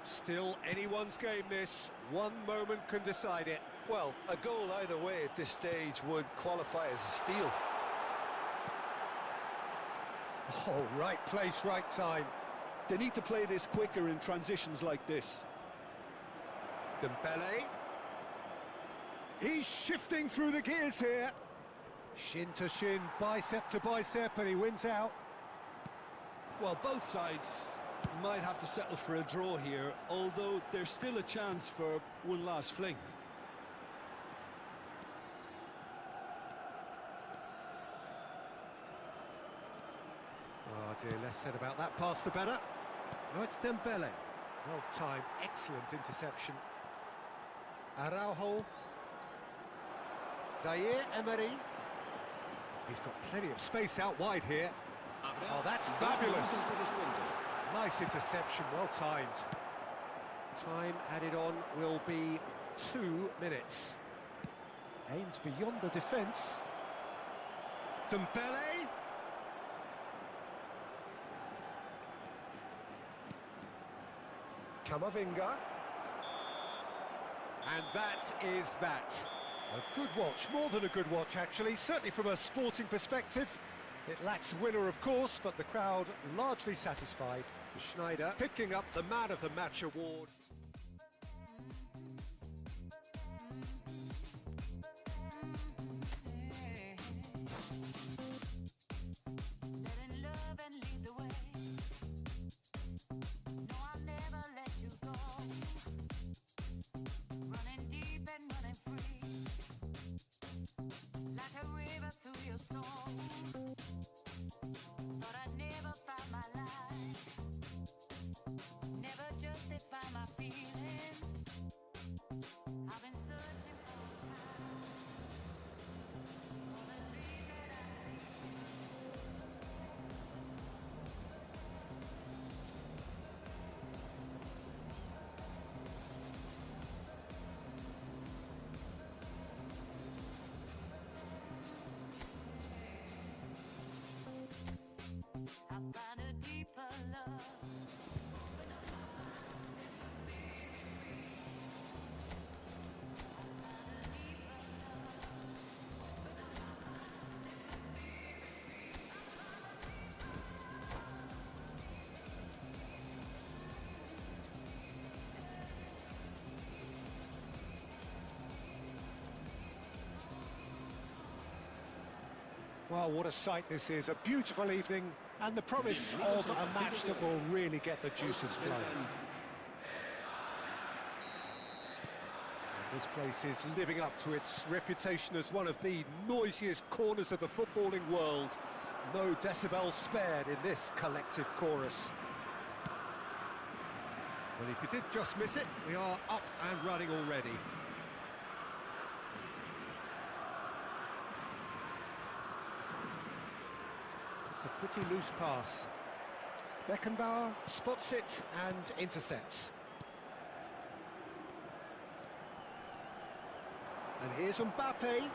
Still anyone's game this. One moment can decide it. Well, a goal either way at this stage would qualify as a steal. Oh, right place, right time. They need to play this quicker in transitions like this. Dembele. He's shifting through the gears here. Shin to shin, bicep to bicep, and he wins out. Well, both sides might have to settle for a draw here, although there's still a chance for one last fling. Oh dear, less said about that pass the better. Oh, it's Dembele. Well timed, excellent interception. Araujo. Zaire Emery. He's got plenty of space out wide here. Oh, that's fabulous. Nice interception, well timed. Time added on will be 2 minutes. Aimed beyond the defence. Dembele. Camavinga. And that is that. A good watch, more than a good watch actually, certainly from a sporting perspective. It lacks winner of course, but the crowd largely satisfied. Schneider picking up the Man of the Match award. Well, what a sight this is. A beautiful evening and the promise of a match that will really get the juices flowing. And this place is living up to its reputation as one of the noisiest corners of the footballing world. No decibels spared in this collective chorus. Well, if you did just miss it, we are up and running already. It's a pretty loose pass. Beckenbauer spots it and intercepts. And here's Mbappe.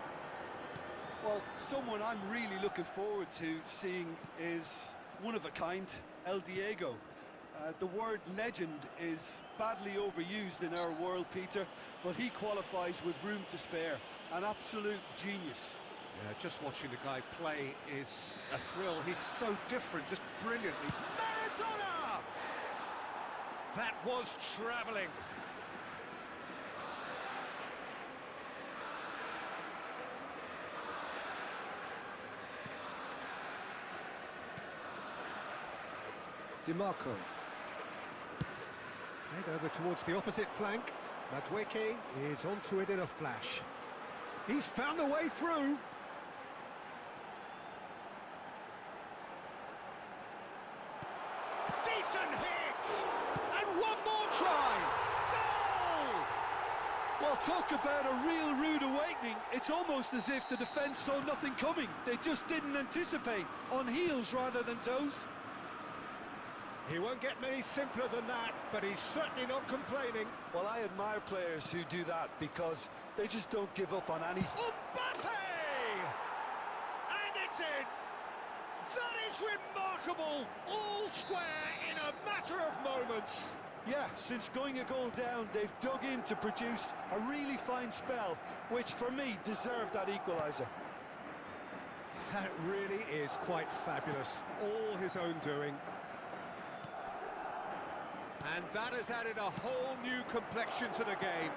Well, someone I'm really looking forward to seeing is one of a kind, El Diego. The word legend is badly overused in our world, Peter, but he qualifies with room to spare. An absolute genius. Yeah, just watching the guy play is a thrill. He's so different, just brilliantly. Maradona! That was travelling. DiMarco. Played over towards the opposite flank. Madueke is onto it in a flash. He's found the way through. Decent hit! And one more try! Goal! Well, talk about a real rude awakening. It's almost as if the defence saw nothing coming. They just didn't anticipate. On heels rather than toes. He won't get many simpler than that, but he's certainly not complaining. Well, I admire players who do that because they just don't give up on anything. Mbappe! And it's in! That is remarkable! All square in a matter of moments. Yeah, since going a goal down, they've dug in to produce a really fine spell, which for me deserved that equaliser. That really is quite fabulous. All his own doing. And that has added a whole new complexion to the game.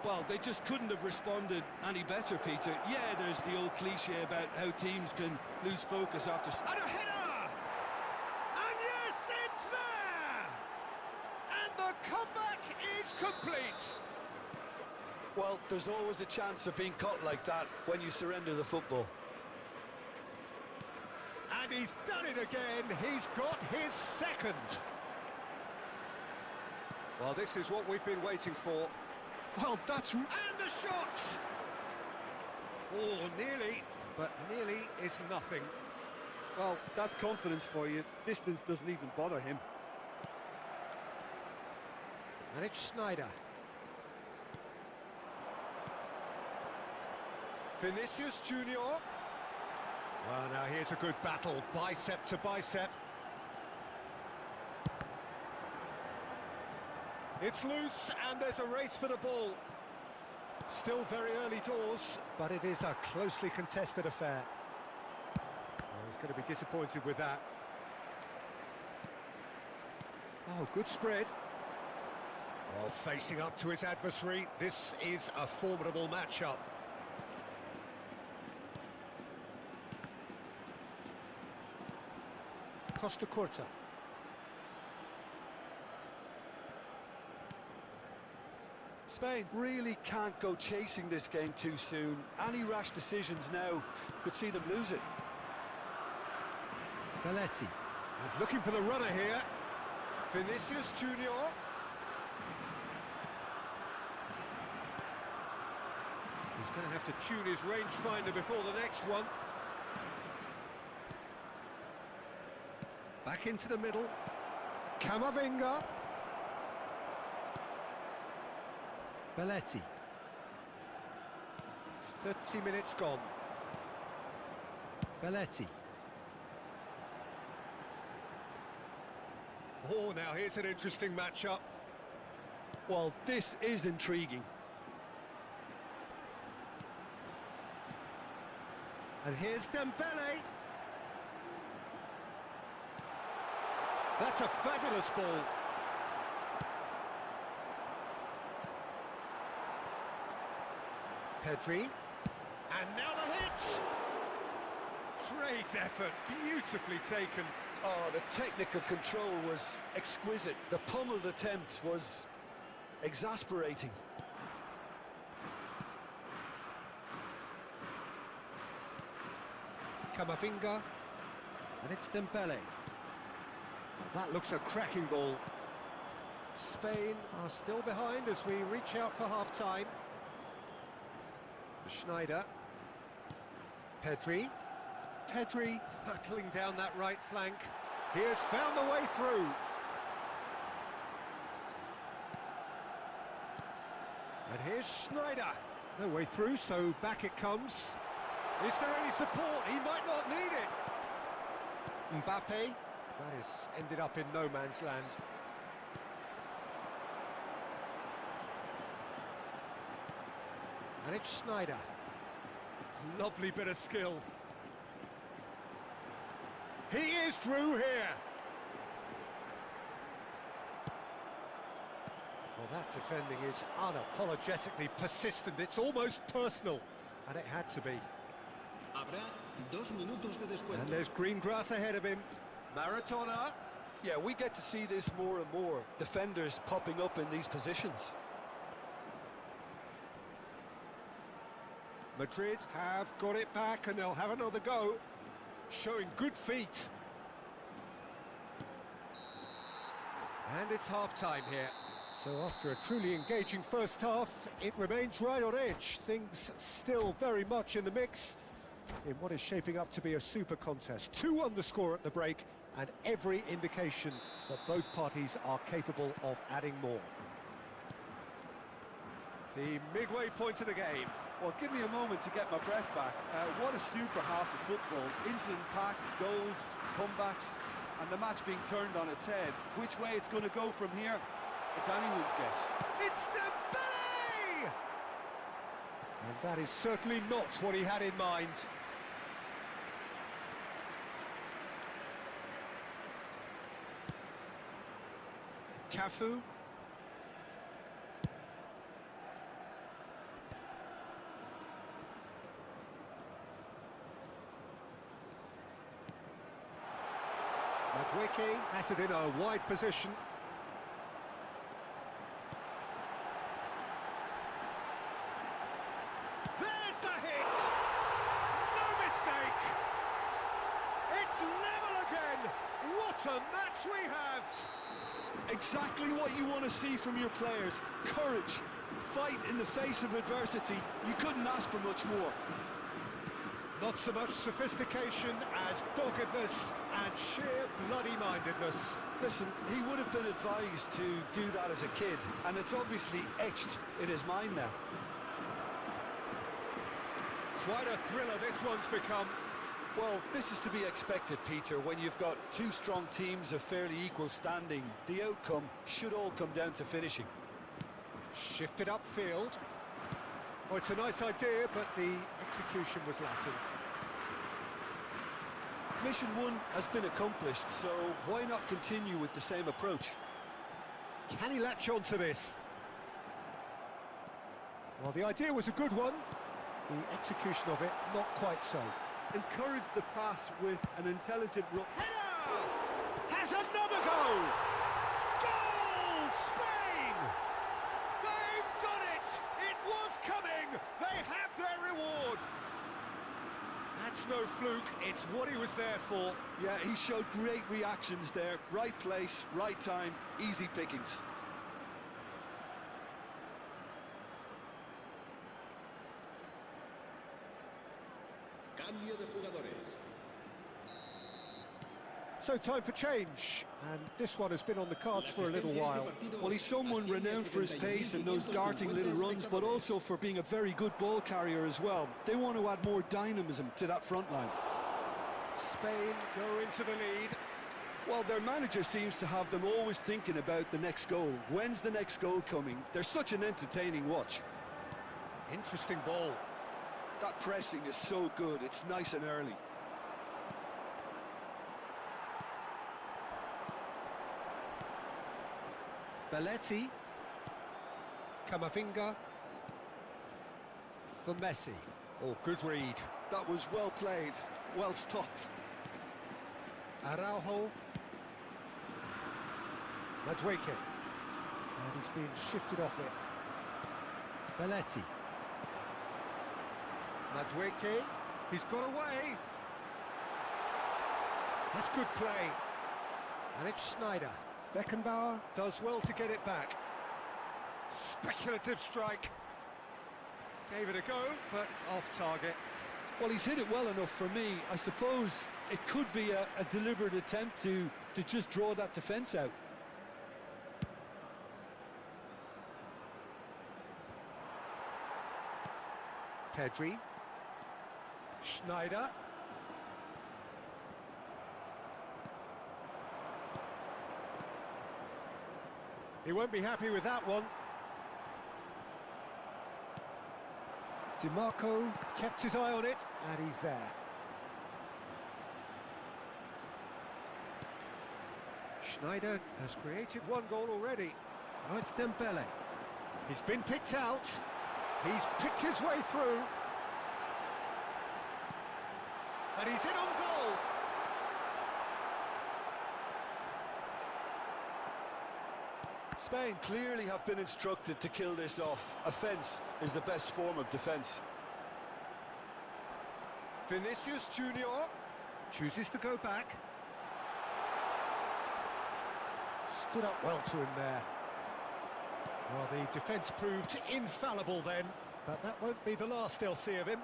Well, they just couldn't have responded any better, Peter. Yeah, there's the old cliche about how teams can lose focus after... And a header! And yes, it's there! And the comeback is complete. Well, there's always a chance of being caught like that when you surrender the football. And he's done it again. He's got his second. Well, this is what we've been waiting for. Well, that's... And the shot! Oh, nearly, but nearly is nothing. Well, that's confidence for you. Distance doesn't even bother him. And it's Sneijder. Vinicius Junior. Well, now here's a good battle, bicep to bicep. It's loose, and there's a race for the ball. Still very early doors, but it is a closely contested affair. Well, he's going to be disappointed with that. Oh, good spread. Oh, facing up to his adversary, this is a formidable matchup. Costa Curta. Spain really can't go chasing this game too soon. Any rash decisions now could see them lose it. Belletti. He's looking for the runner here. Vinicius Junior. He's going to have to tune his rangefinder before the next one. Back into the middle. Camavinga. Belletti. 30 minutes gone. Belletti. Oh, now here's an interesting matchup. Well, this is intriguing. And here's Dembele. That's a fabulous ball. Pedri. And now the hit! Great effort, beautifully taken. Oh, the technical control was exquisite. The pummeled attempt was exasperating. Camavinga. And it's Dembele. Well, that looks a cracking ball. Spain are still behind as we reach out for half-time. Sneijder. Pedri. Pedri Hurtling down that right flank. he has found the way through. And here's Sneijder. No way through, so back it comes. Is there any support? He might not need it. Mbappe. That has ended up in no man's land. And it's Sneijder. Lovely bit of skill. He is through here. Well, that defending is unapologetically persistent. It's almost personal, and it had to be. Habrá 2 minutos de descuento. And there's green grass ahead of him. Maradona. Yeah, we get to see this more and more. Defenders popping up in these positions. Madrid have got it back, and they'll have another go. Showing good feet. And it's half-time here. So after a truly engaging first half, it remains right on edge. Things still very much in the mix in what is shaping up to be a super contest. 2-1 the score at the break, and every indication that both parties are capable of adding more. The midway point of the game. Well, give me a moment to get my breath back. What a super half of football. Incident-packed, goals, comebacks, and the match being turned on its head. Which way it's going to go from here, it's anyone's guess. It's Dembele! And that is certainly not what he had in mind. Cafu. Madwicki has it in a wide position. There's the hit! No mistake! It's level again! What a match we have! Exactly what you want to see from your players. Courage, fight in the face of adversity. You couldn't ask for much more. Not so much sophistication as doggedness and sheer bloody-mindedness. Listen, he would have been advised to do that as a kid, and it's obviously etched in his mind now. Quite a thriller this one's become. Well, this is to be expected, Peter. When you've got two strong teams of fairly equal standing, the outcome should all come down to finishing. Shifted upfield. Oh, it's a nice idea, but the execution was lacking. Mission 1 has been accomplished, so why not continue with the same approach? Can he latch on to this? Well, the idea was a good one. The execution of it, not quite so. Encourage the pass with an intelligent run. Header! Has another goal! Goal! Spain! They've done it! It was coming! They have their reward! That's no fluke, it's what he was there for. Yeah, he showed great reactions there. Right place, right time, easy pickings. Cambio de jugadores. So time for change, and this one has been on the cards for a little while. Well, he's someone renowned for his pace and those darting little runs, but also for being a very good ball carrier as well. They want to add more dynamism to that front line. Spain go into the lead. Well, their manager seems to have them always thinking about the next goal. When's the next goal coming? They're such an entertaining watch. Interesting ball. That pressing is so good, it's nice and early. Belletti. Camavinga. For Messi. Oh, good read. That was well played, well stopped. Araujo. Madwicki. And he's been shifted off it. Belletti. Madwicki. He's got away. That's good play. And it's Schneider. Beckenbauer does well to get it back. Speculative strike. Gave it a go, but off target. Well, he's hit it well enough for me. I suppose it could be a deliberate attempt to just draw that defence out. Pedri. Schneider. He won't be happy with that one. DiMarco kept his eye on it, and he's there. Schneider has created one goal already. Now it's Dembele. He's been picked out. He's picked his way through. And he's in on goal. Spain clearly have been instructed to kill this off. Offence is the best form of defence. Vinicius Junior chooses to go back. Stood up well to him there. Well, the defence proved infallible then, but that won't be the last they'll see of him.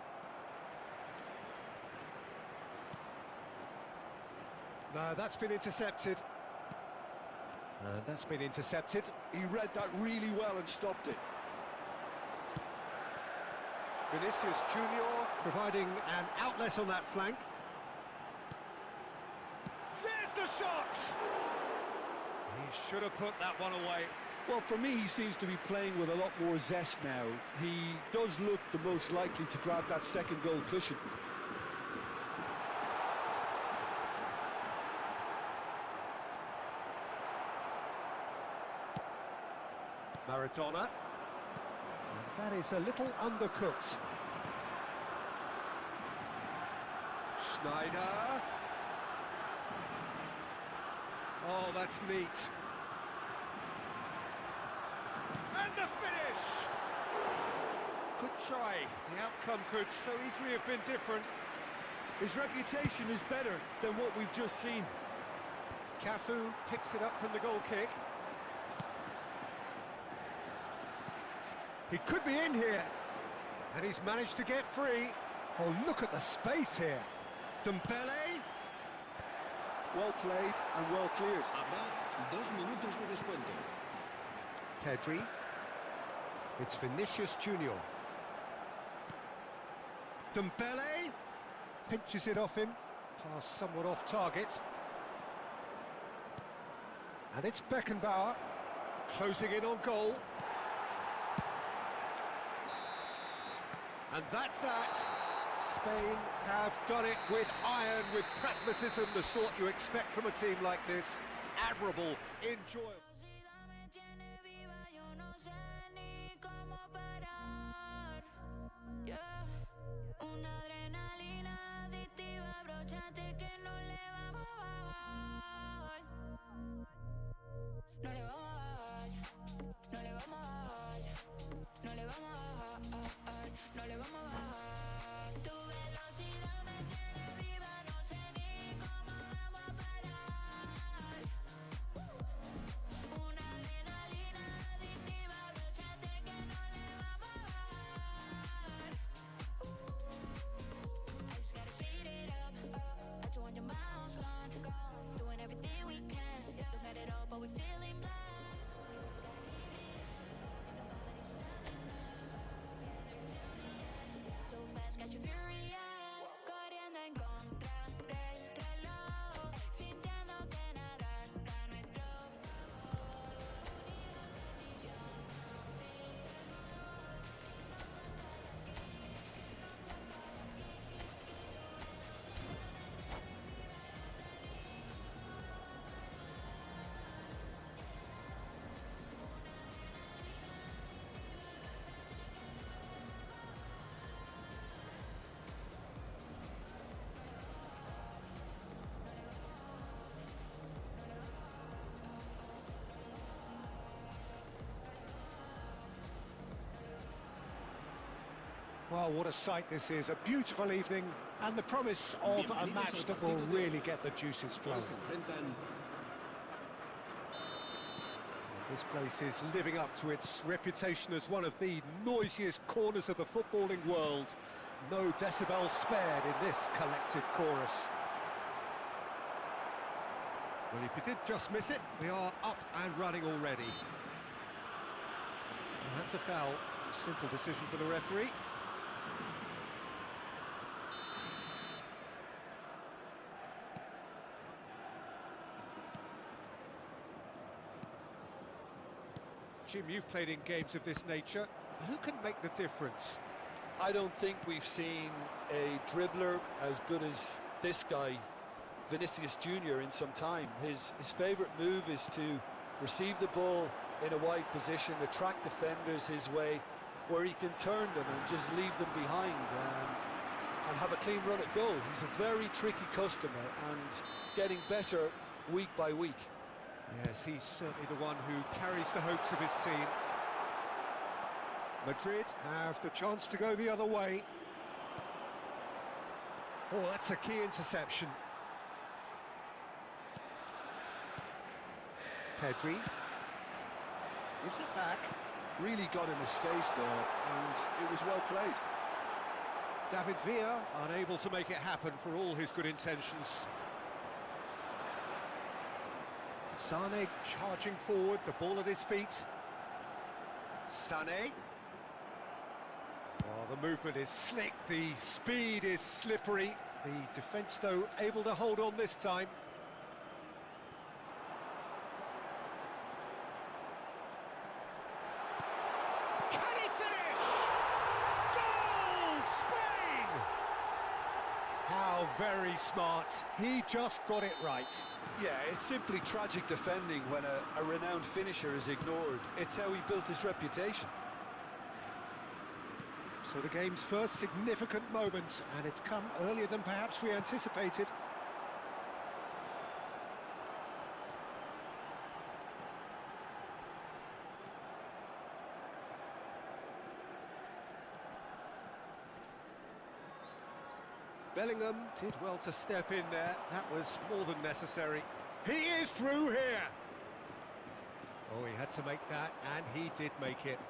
No, that's been intercepted. And that's been intercepted. He read that really well and stopped it. Vinicius Junior providing an outlet on that flank. There's the shot! He should have put that one away. Well, for me, he seems to be playing with a lot more zest now. He does look the most likely to grab that second goal cushion. Maradona. And that is a little undercooked. Schneider. Oh, that's neat. And the finish! Good try. The outcome could so easily have been different. His reputation is better than what we've just seen. Cafu picks it up from the goal kick. He could be in here. And he's managed to get free. Oh, look at the space here. Dembele. Well played and well cleared. Habrá 2 minutos de descuento. Pedri. It's Vinicius Junior. Dembele pinches it off him. Pass somewhat off target. And it's Beckenbauer closing in on goal. And that's that. Spain have done it with iron, with pragmatism, the sort you expect from a team like this. Admirable, enjoyable. Got you furious, corriendo en contra del reloj, sintiendo que nada está nuestro. Well, what a sight this is. A beautiful evening and the promise of a match that will really get the juices flowing. This place is living up to its reputation as one of the noisiest corners of the footballing world. No decibel spared in this collective chorus. Well, if you did just miss it, we are up and running already. And that's a foul. A simple decision for the referee. Jim, you've played in games of this nature. Who can make the difference? I don't think we've seen a dribbler as good as this guy, Vinicius Junior, in some time. His favourite move is to receive the ball in a wide position, attract defenders his way, where he can turn them and just leave them behind and have a clean run at goal. He's a very tricky customer and getting better week by week. Yes, he's certainly the one who carries the hopes of his team. Madrid have the chance to go the other way. Oh, that's a key interception. Pedri gives it back. Really got in his face there, and it was well played. David Villa. Unable to make it happen for all his good intentions. Sane charging forward, the ball at his feet. Sane. Oh, the movement is slick, the speed is slippery. The defence, though, able to hold on this time. Can he finish? Goal, Spain! How very smart. He just got it right. Yeah, it's simply tragic defending when a renowned finisher is ignored. It's how he built his reputation. So the game's first significant moment, and it's come earlier than perhaps we anticipated. Bellingham did well to step in there. That was more than necessary. He is through here. Oh, he had to make that, and he did make it.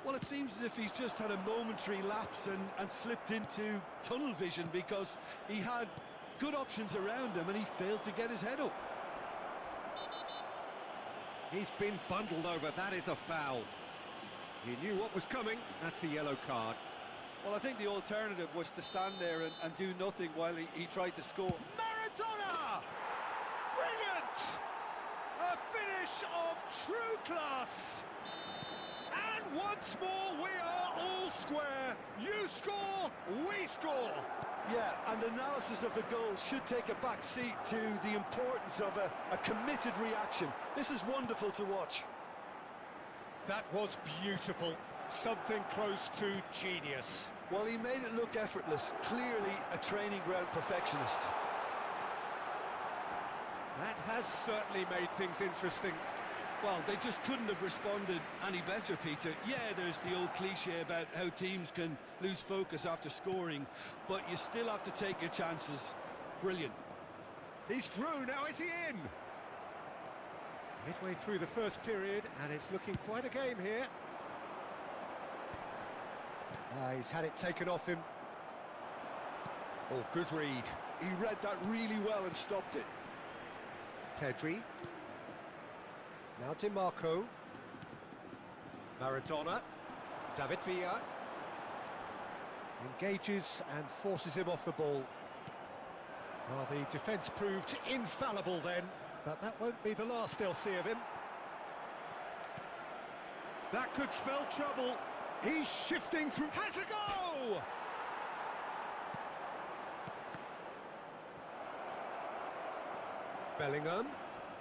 Well, it seems as if he's just had a momentary lapse and slipped into tunnel vision, because he had good options around him and he failed to get his head up. He's been bundled over. That is a foul. He knew what was coming. That's a yellow card. Well, I think the alternative was to stand there and do nothing while he tried to score. Maradona! Brilliant! A finish of true class! And once more we are all square. You score, we score! Yeah, and analysis of the goal should take a back seat to the importance of a committed reaction. This is wonderful to watch. That was beautiful. Something close to genius. Well, he made it look effortless. Clearly a training ground perfectionist. That has certainly made things interesting. Well, they just couldn't have responded any better, Peter. Yeah, there's the old cliche about how teams can lose focus after scoring, but you still have to take your chances. Brilliant. He's through, now is he in? Midway through the first period, and it's looking quite a game here. He's had it taken off him. Oh, good read. He read that really well and stopped it. Pedri. Now Di Marco. Maradona. David Villa. Engages and forces him off the ball. Well, the defence proved infallible then, but that won't be the last they'll see of him. That could spell trouble. He's shifting through. Has a go! Bellingham.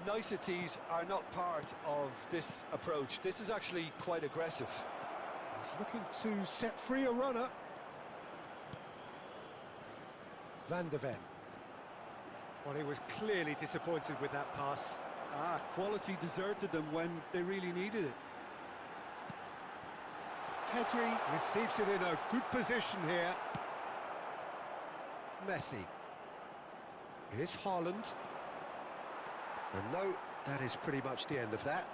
Niceties are not part of this approach. This is actually quite aggressive. He's looking to set free a runner. Van de Ven. Well, he was clearly disappointed with that pass. Quality deserted them when they really needed it. Pedri receives it in a good position here. Messi. Here's Haaland. And no, that is pretty much the end of that.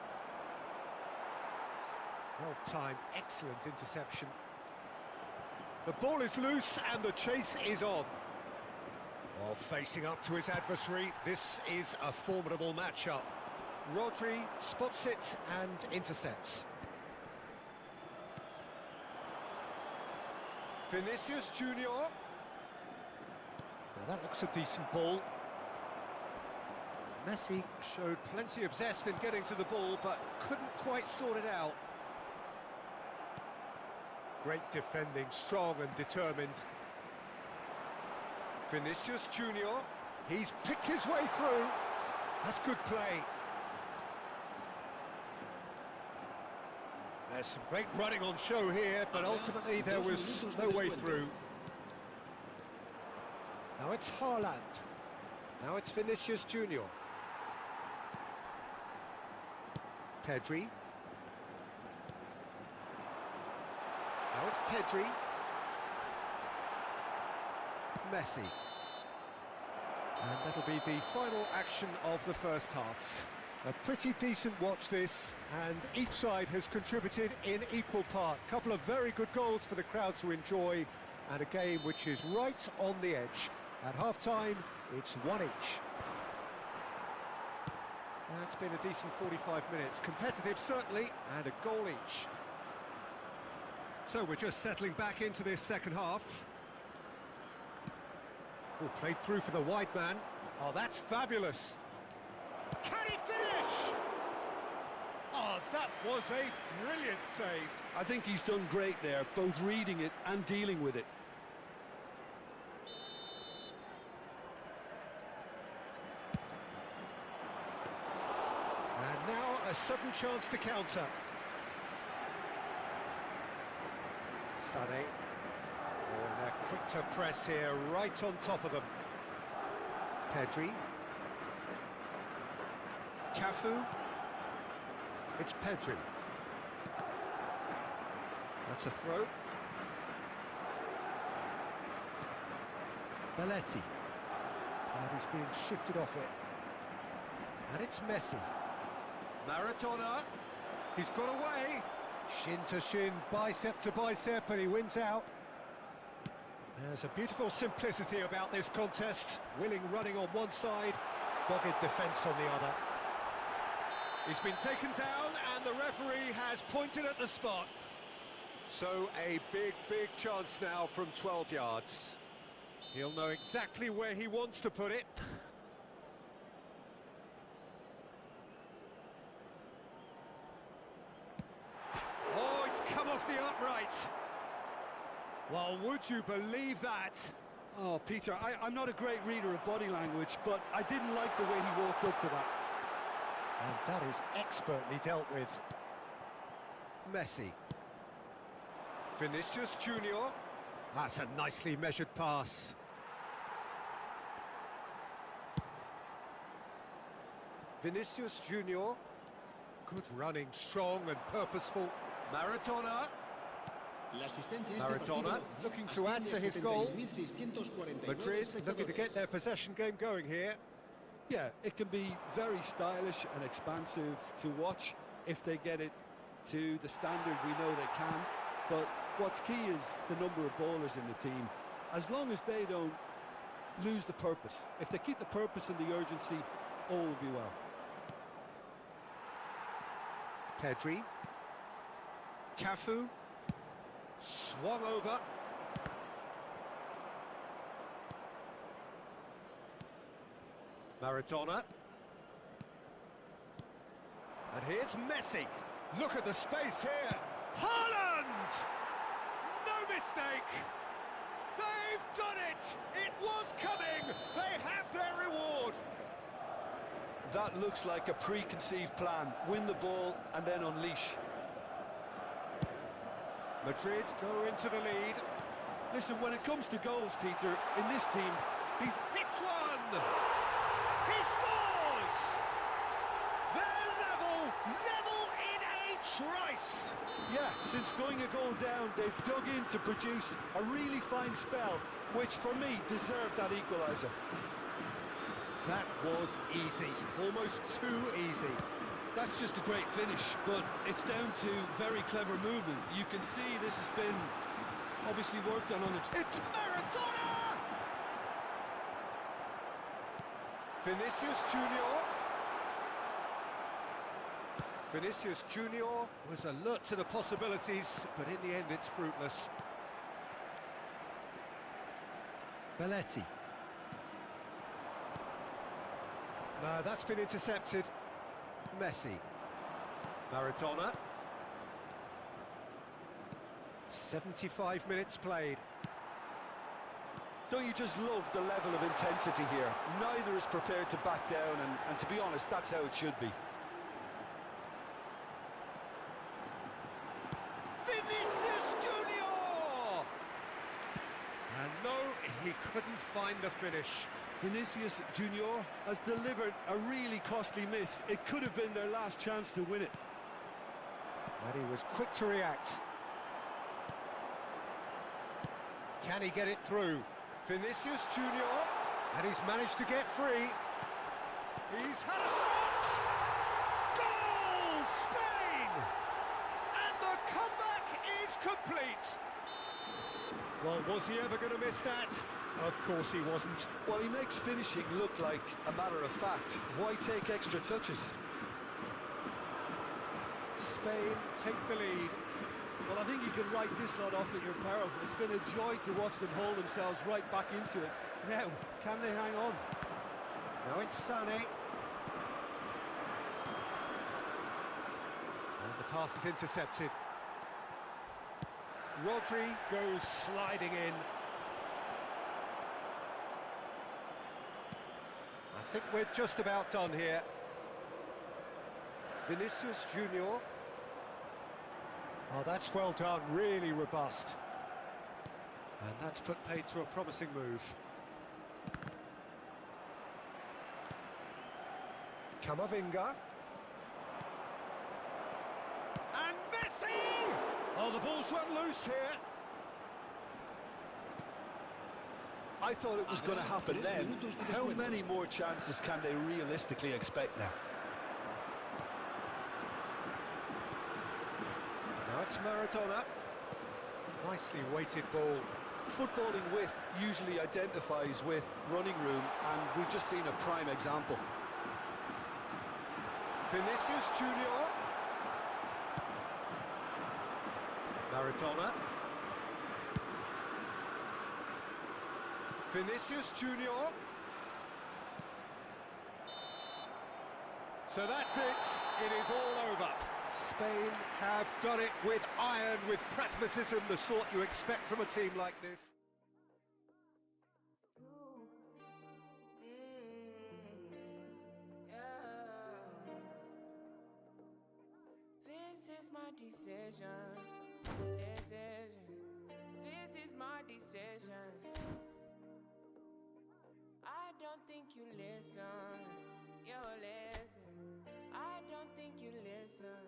Well-timed, excellent interception. The ball is loose and the chase is on. Oh, facing up to his adversary, this is a formidable matchup. Rodri spots it and intercepts. Vinicius Junior. Now that looks a decent ball. Messi Showed plenty of zest in getting to the ball, but couldn't quite sort it out. Great defending, strong and determined. Vinicius Junior, he's picked his way through. That's good play. There's some great running on show here, but ultimately there was no way through. Now it's Haaland. Now it's Vinicius Junior. Pedri. Now it's Pedri. Messi. And that'll be the final action of the first half. A pretty decent watch this, and each side has contributed in equal part. Couple of very good goals for the crowd to enjoy, and a game which is right on the edge. At half-time, it's 1 each. That's been a decent 45 minutes. Competitive, certainly, and a goal each. So we're just settling back into this second half. Oh, played through for the wide man. Oh, that's fabulous. Can he finish? Oh, that was a brilliant save. I think he's done great there, both reading it and dealing with it. And now a sudden chance to counter. Sané. Oh, and they're quick to press here, right on top of them. Pedri. Cafu. It's Pedri. That's a throw. Belletti. And he's being shifted off it. And it's Messi. Maradona. He's got away. Shin to shin, bicep to bicep, and he wins out. There's a beautiful simplicity about this contest. Willing running on one side, dogged defence on the other. He's been taken down, and the referee has pointed at the spot. So a big chance now from 12 yards. He'll know exactly where he wants to put it. Oh, it's come off the upright. Well, would you believe that? Oh, Peter, I'm not a great reader of body language, but I didn't like the way he walked up to that. And that is expertly dealt with. Messi. Vinicius Junior. That's a nicely measured pass. Vinicius Junior. Good running, strong and purposeful. Maradona. Maradona looking to add to his goal. Madrid looking to get their possession game going here. Yeah, it can be very stylish and expansive to watch if they get it to the standard we know they can. But what's key is the number of ballers in the team. As long as they don't lose the purpose, if they keep the purpose and the urgency, all will be well. Pedri. Cafu. Swung over. Maradona. And here's Messi. Look at the space here. Haaland! No mistake! They've done it! It was coming! They have their reward! That looks like a preconceived plan. Win the ball and then unleash. Madrid go into the lead. Listen, when it comes to goals, Peter, in this team, he's hits one! He scores! They're level in a trice! Yeah, since going a goal down, they've dug in to produce a really fine spell, which for me deserved that equaliser. That was easy, almost too easy. That's just a great finish, but it's down to very clever movement. You can see this has been obviously worked on the... It's Maradona! Vinicius Junior. Vinicius Junior was alert to the possibilities, but in the end it's fruitless. Belletti. No, that's been intercepted. Messi. Maradona. 75 minutes played. Don't you just love the level of intensity here? Neither is prepared to back down, and to be honest, that's how it should be. Vinicius Junior! And no, he couldn't find the finish. Vinicius Junior has delivered a really costly miss. It could have been their last chance to win it. And he was quick to react. Can he get it through? Vinicius Junior, and he's managed to get free. He's had a shot! Goal! Spain! And the comeback is complete! Well, was he ever going to miss that? Of course he wasn't. Well, he makes finishing look like a matter of fact. Why take extra touches? Spain take the lead. Well, I think you can write this lot off at your peril. It's been a joy to watch them haul themselves right back into it. Now, can they hang on? Now it's Sané. And the pass is intercepted. Rodri goes sliding in. I think we're just about done here. Vinicius Junior. Oh, that's well done, really robust. And that's put paid to a promising move. Camavinga. And Messi! Oh, the ball's run loose here. I thought it was going to happen then. How many more chances can they realistically expect now? Now it's Maradona. Nicely weighted ball. Footballing width usually identifies with running room, and we've just seen a prime example. Vinicius Junior. Maradona. Vinicius Junior. So that's it. It is all over. Spain have done it with iron, with pragmatism, the sort you expect from a team like this. This is my decision. This is my decision. I don't think you listen. Yo, listen. I don't think you listen.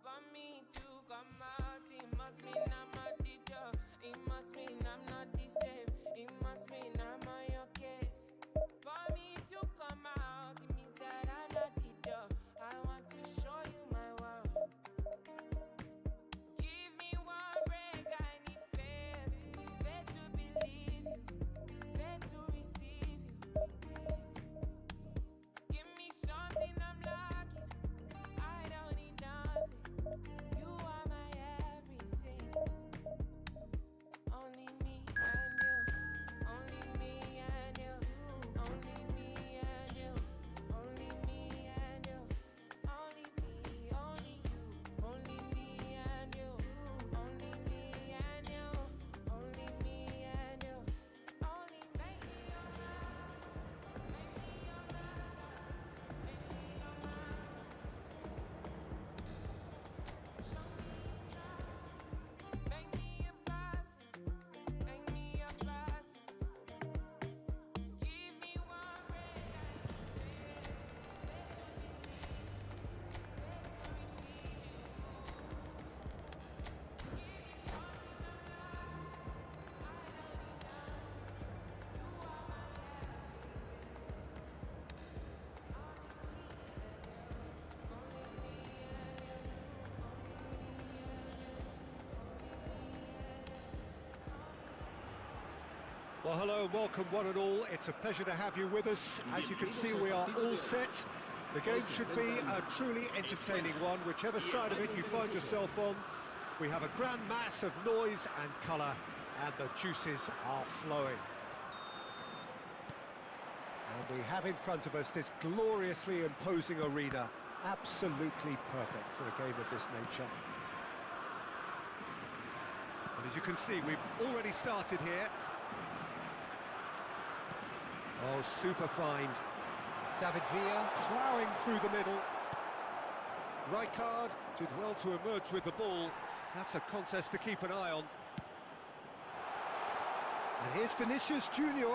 For me to come out, it must mean I'm a teacher. It must mean I'm not the same. It must mean I'm on your case. For me to come out, it means that I'm not the teacher. I want to show you my world. Give me one break, I need faith. Faith to believe you, faith to receive you. Give me something I'm lacking. I don't need nothing. You are my everything. Only me and you. Only me and you. Only me and you. Only me and you. Only me, only you. Only me and you. Only me and you. Only me and you. Only make me your love. Make me your love. Make me your love. Show me yourself. Make me a blessing. Make me a blessing. Give me one break. Faith to believe. Faith to receive you. Give me something I'm lacking. I don't need nothing. You are my everything. Only me and you. Only me and you. Well, hello and welcome one and all. It's a pleasure to have you with us. As you can see, we are all set. The game should be a truly entertaining one, whichever side of it you find yourself on. We have a grand mass of noise and colour, and the juices are flowing. And we have in front of us this gloriously imposing arena, absolutely perfect for a game of this nature. And as you can see, we've already started here. Oh, super find. David Villa ploughing through the middle. Rijkaard did well to emerge with the ball. That's a contest to keep an eye on. And here's Vinicius Junior.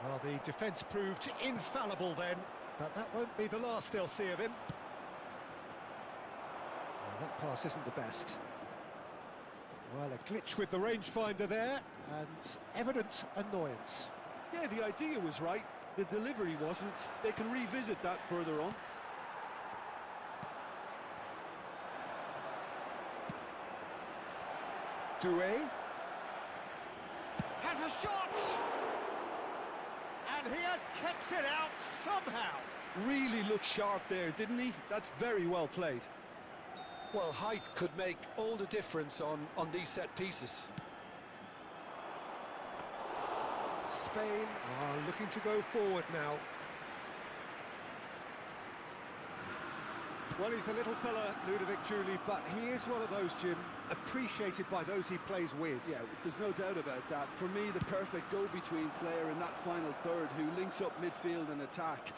Well, the defence proved infallible then, but that won't be the last they'll see of him. Well, that pass isn't the best. Well, a glitch with the rangefinder there, and evident annoyance. Yeah, the idea was right, the delivery wasn't. They can revisit that further on. Doué has a shot! And he has kept it out somehow. Really looked sharp there, didn't he? That's very well played. Well, height could make all the difference on these set pieces. Spain are looking to go forward now. Well, he's a little fella, Ludovic Juli, but he is one of those, Jim, appreciated by those he plays with. Yeah, there's no doubt about that. For me, the perfect go-between player in that final third who links up midfield and attack.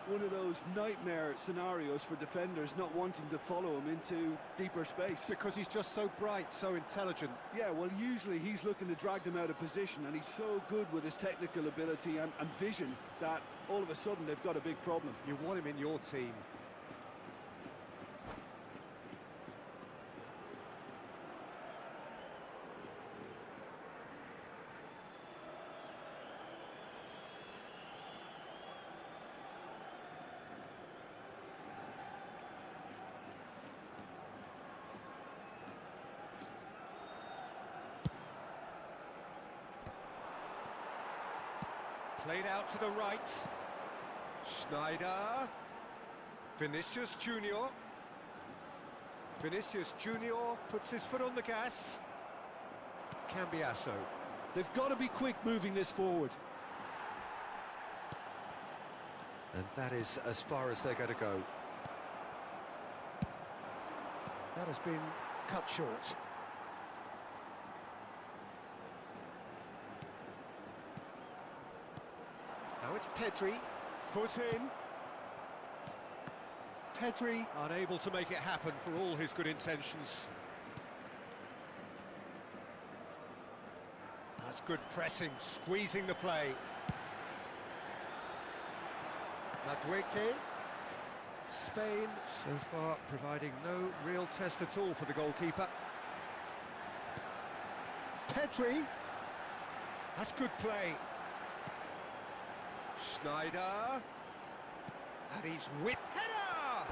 One of those nightmare scenarios for defenders not wanting to follow him into deeper space. Because he's just so bright, so intelligent. Yeah, well, usually he's looking to drag them out of position, and he's so good with his technical ability and vision that all of a sudden they've got a big problem. You want him in your team. Played out to the right. Schneider. Vinicius Junior. Vinicius Junior puts his foot on the gas. Cambiasso. They've got to be quick moving this forward. And that is as far as they're going to go. That has been cut short. Now it's Pedri, foot in. Pedri unable to make it happen for all his good intentions. That's good pressing, squeezing the play. Madueke. Spain so far providing no real test at all for the goalkeeper. Pedri. That's good play. Schneider, and he's whipped header!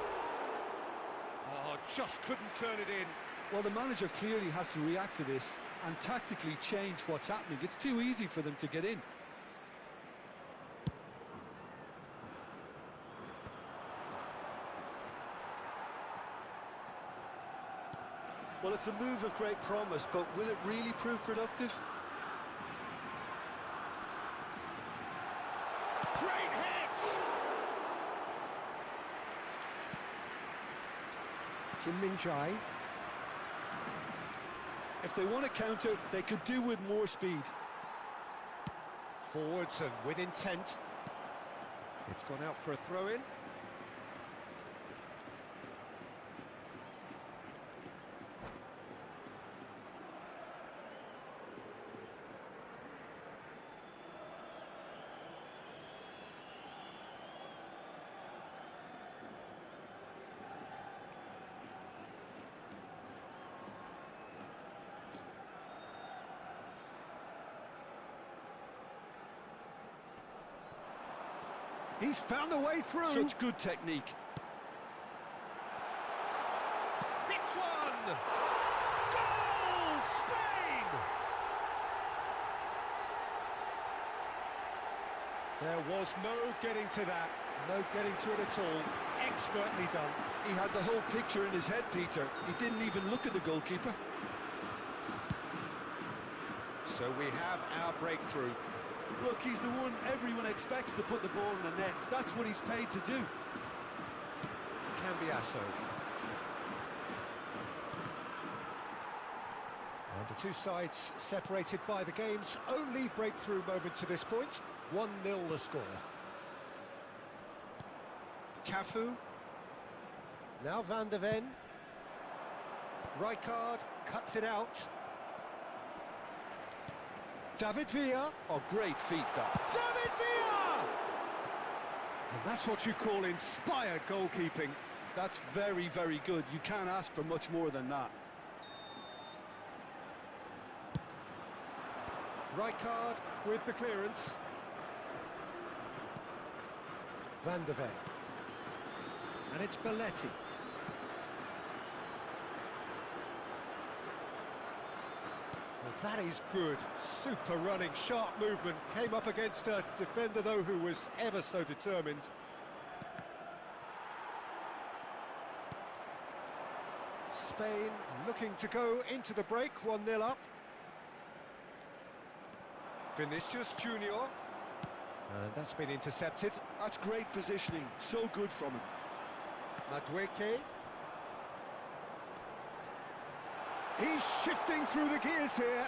Oh, just couldn't turn it in. Well, the manager clearly has to react to this and tactically change what's happening. It's too easy for them to get in. Well, it's a move of great promise, but will it really prove productive? Great hit! Kim Min-jae. If they want to counter, they could do with more speed. Forwards and with intent. It's gone out for a throw-in. He's found a way through. Such good technique. Hits one! Goal! Spain! There was no getting to that. No getting to it at all. Expertly done. He had the whole picture in his head, Peter. He didn't even look at the goalkeeper. So we have our breakthrough. Look, he's the one everyone expects to put the ball in the net. That's what he's paid to do. Cambiasso. The two sides separated by the game's only breakthrough moment to this point. 1-0 the score. Cafu. Now Van de Ven. Rijkaard cuts it out. David Villa. Oh, great feat, that. David Villa! And that's what you call inspired goalkeeping. That's very, very good. You can't ask for much more than that. Rijkaard with the clearance. Van de Ven. And it's Belletti. Well, that is good. Super running, sharp movement. Came up against a defender, though, who was ever so determined. Spain looking to go into the break, 1-0 up. Vinicius Junior. And that's been intercepted. That's great positioning. So good from him. Madueke. He's shifting through the gears here.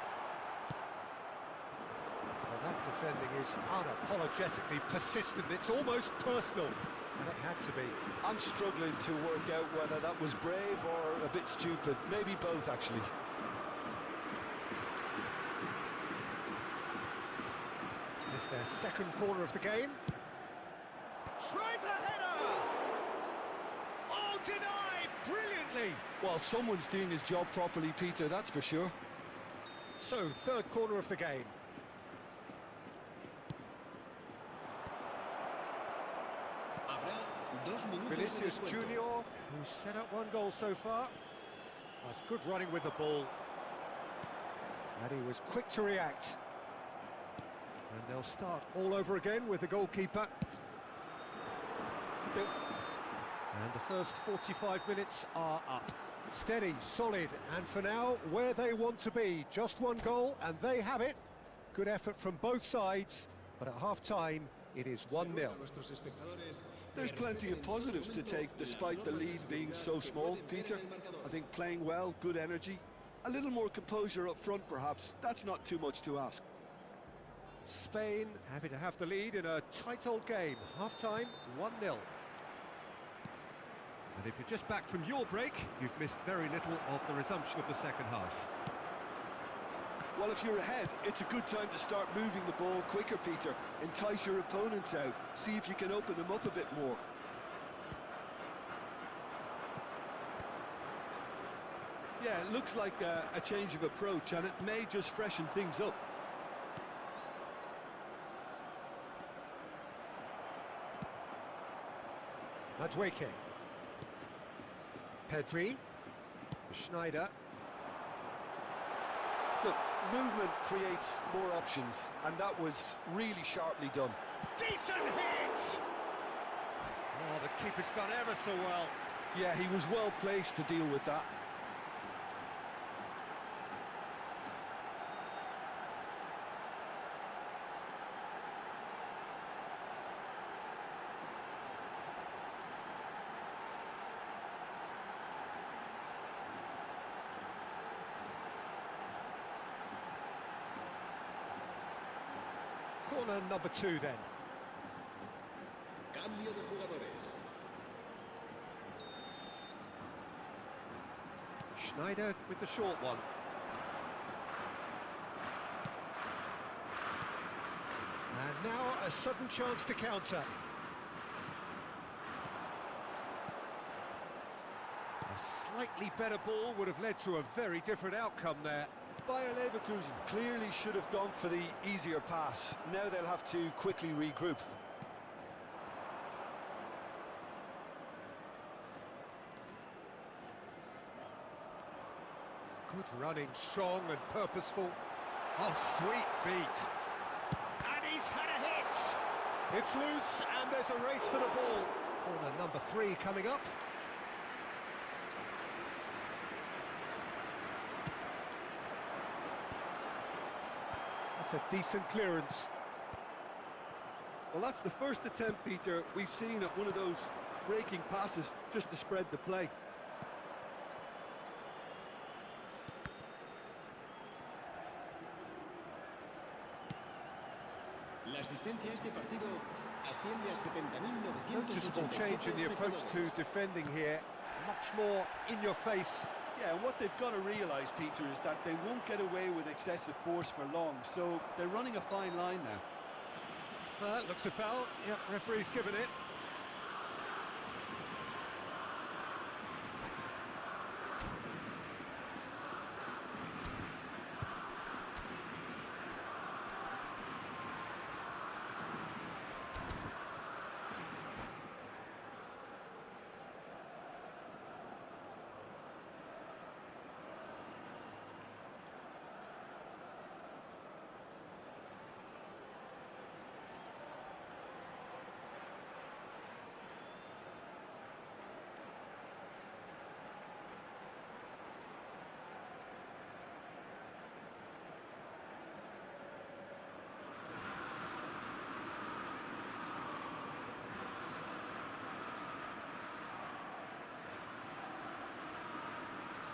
Well, that defending is unapologetically persistent. It's almost personal, and it had to be. I'm struggling to work out whether that was brave or a bit stupid. Maybe both, actually. This is their second corner of the game. Tries a header! Oh, denied brilliantly! Well, someone's doing his job properly, Peter, that's for sure. So, third corner of the game. Vinicius Junior, who's set up one goal so far. That's good running with the ball. And he was quick to react. And they'll start all over again with the goalkeeper. And the first 45 minutes are up. Steady, solid, and for now, where they want to be. Just one goal, and they have it. Good effort from both sides, but at half-time, it is 1-0. There's plenty of positives to take, despite the lead being so small, Peter. I think playing well, good energy. A little more composure up front, perhaps. That's not too much to ask. Spain happy to have the lead in a tight old game. Half-time, 1-0. And if you're just back from your break, you've missed very little of the resumption of the second half. Well, if you're ahead, it's a good time to start moving the ball quicker, Peter. Entice your opponents out. See if you can open them up a bit more. Yeah, it looks like a change of approach, and it may just freshen things up. Madueke. Pedri. Schneider. Look, movement creates more options, and that was really sharply done. Decent hit! Oh, the keeper's done ever so well. Yeah, he was well placed to deal with that. Corner number 2 then. Cambio de jugadores. Schneider with the short one. And now a sudden chance to counter. A slightly better ball would have led to a very different outcome there. Bayer Leverkusen clearly should have gone for the easier pass. Now they'll have to quickly regroup. Good running, strong and purposeful. Oh, sweet feet. And he's had a hit. It's loose and there's a race for the ball. Corner number 3 coming up. That's a decent clearance. Well, that's the first attempt, Peter, we've seen at one of those breaking passes just to spread the play. asistencia a este partido asciende a 70.987 Noticeable change in the approach to espectadores. defending here. Much more in your face. Yeah, and what they've got to realise, Peter, is that they won't get away with excessive force for long, so they're running a fine line now. Looks a foul. Yep, referee's given it.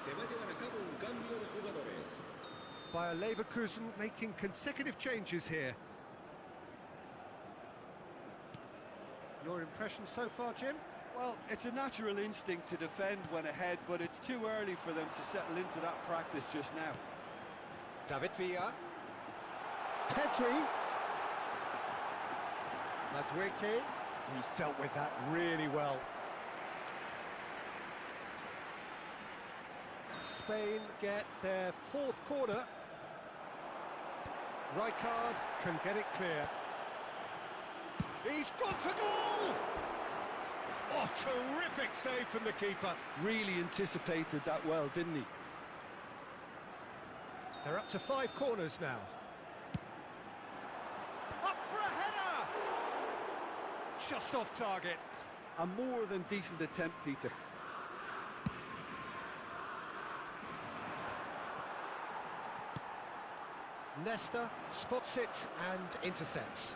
Se va a llevar a cabo un cambio de jugadores. Bayer Leverkusen making consecutive changes here. Your impression so far, Jim? Well, it's a natural instinct to defend when ahead, but it's too early for them to settle into that practice just now. David Villa. Pedri. Madueke. He's dealt with that really well. Spain get their fourth corner. Rijkaard can get it clear. He's gone for goal! Oh, terrific save from the keeper. Really anticipated that well, didn't he? They're up to 5 corners now. Up for a header! Just off target. A more than decent attempt, Peter. Nesta spots it and intercepts.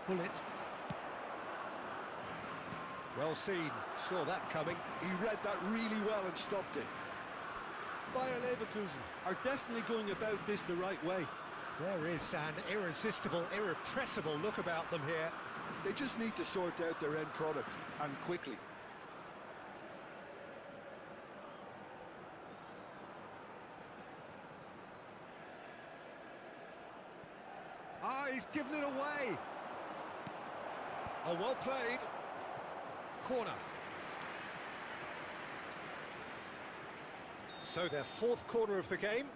Bullet. Well seen, saw that coming. He read that really well and stopped it. Bayer Leverkusen are definitely going about this the right way. There is an irresistible, irrepressible look about them here. They just need to sort out their end product, and quickly. Ah, he's given it away. Oh, well played. Corner. So their fourth corner of the game.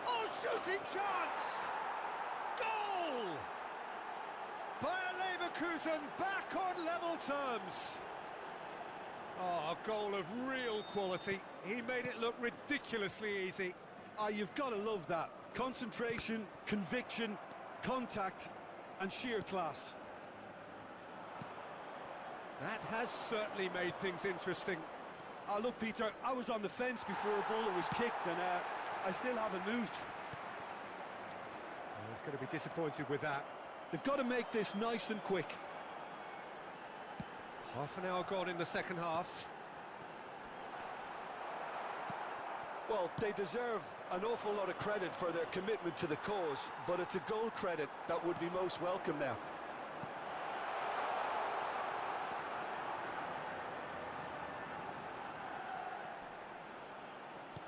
Oh, shooting chance! Goal! Bayer Leverkusen back on level terms. Oh, a goal of real quality. He made it look ridiculously easy. Ah, you've got to love that. Concentration, conviction, contact, and sheer class. That has certainly made things interesting. Ah, look, Peter, I was on the fence before a ball was kicked, and I still haven't moved. Oh, he's going to be disappointed with that. They've got to make this nice and quick. Half an hour gone in the second half. Well, they deserve an awful lot of credit for their commitment to the cause, but it's a goal credit that would be most welcome now.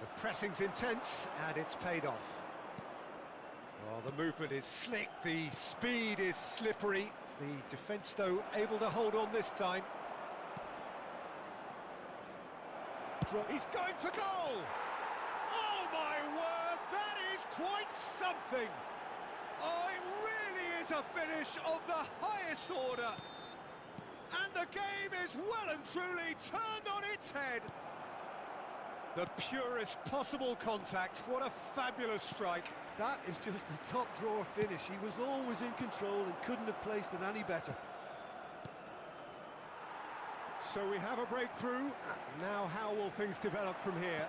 The pressing's intense, and it's paid off. Well, the movement is slick, the speed is slippery. The defence, though, able to hold on this time. He's going for goal! Oh, my word, that is quite something! Oh, it really is a finish of the highest order. And the game is well and truly turned on its head. The purest possible contact. What a fabulous strike. That is just the top drawer finish. He was always in control and couldn't have placed it any better. So we have a breakthrough. Now how will things develop from here?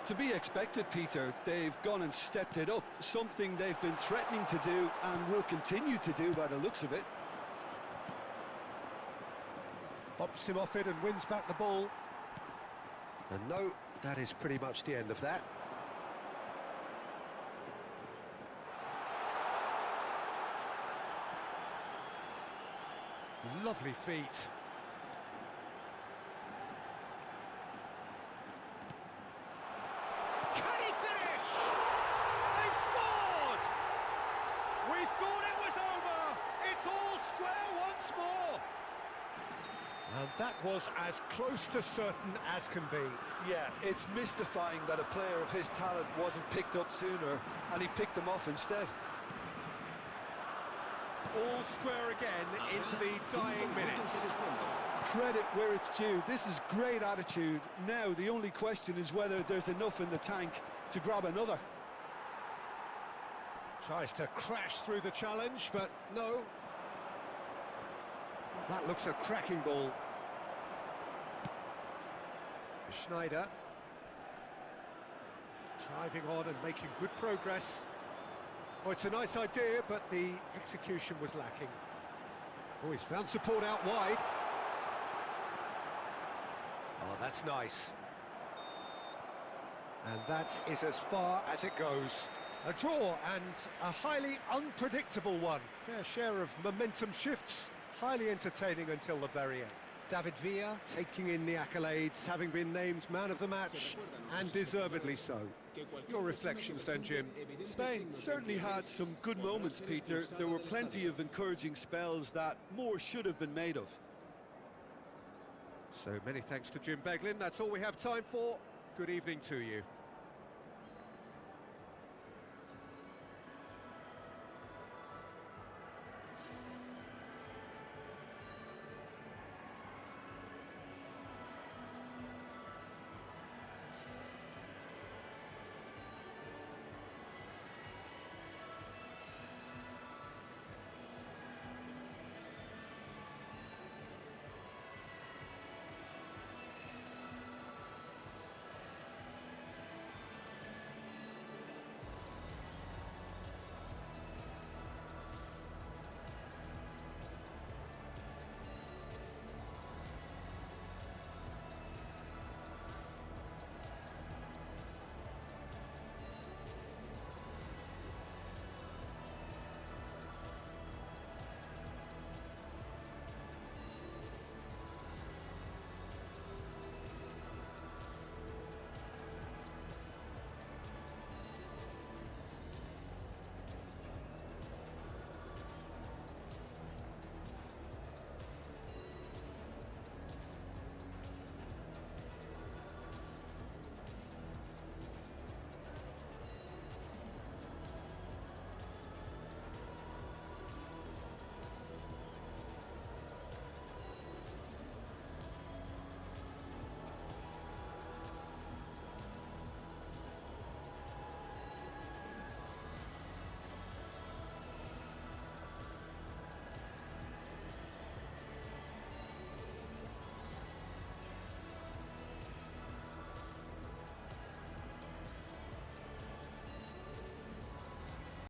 To be expected, Peter. They've gone and stepped it up, something they've been threatening to do and will continue to do by the looks of it. Bops him off it and wins back the ball. And no, that is pretty much the end of that. Lovely feet. Can he finish? They've scored! We thought it was over. It's all square once more. And that was as close to certain as can be. Yeah, it's mystifying that a player of his talent wasn't picked up sooner, and he picked them off instead. All square again into the dying minutes. Credit where it's due. This is great attitude. Now the only question is whether there's enough in the tank to grab another. Tries to crash through the challenge, but no. That looks a cracking ball. Schneider. Driving on and making good progress. Oh, it's a nice idea, but the execution was lacking. Oh, he's found support out wide. Oh, that's nice. And that is as far as it goes. A draw and a highly unpredictable one. Fair share of momentum shifts. Highly entertaining until the very end. David Villa taking in the accolades, having been named man of the match, and deservedly so. Your reflections then, Jim? Spain certainly had some good moments, Peter. There were plenty of encouraging spells that more should have been made of. So many thanks to Jim Beglin. That's all we have time for. Good evening to you.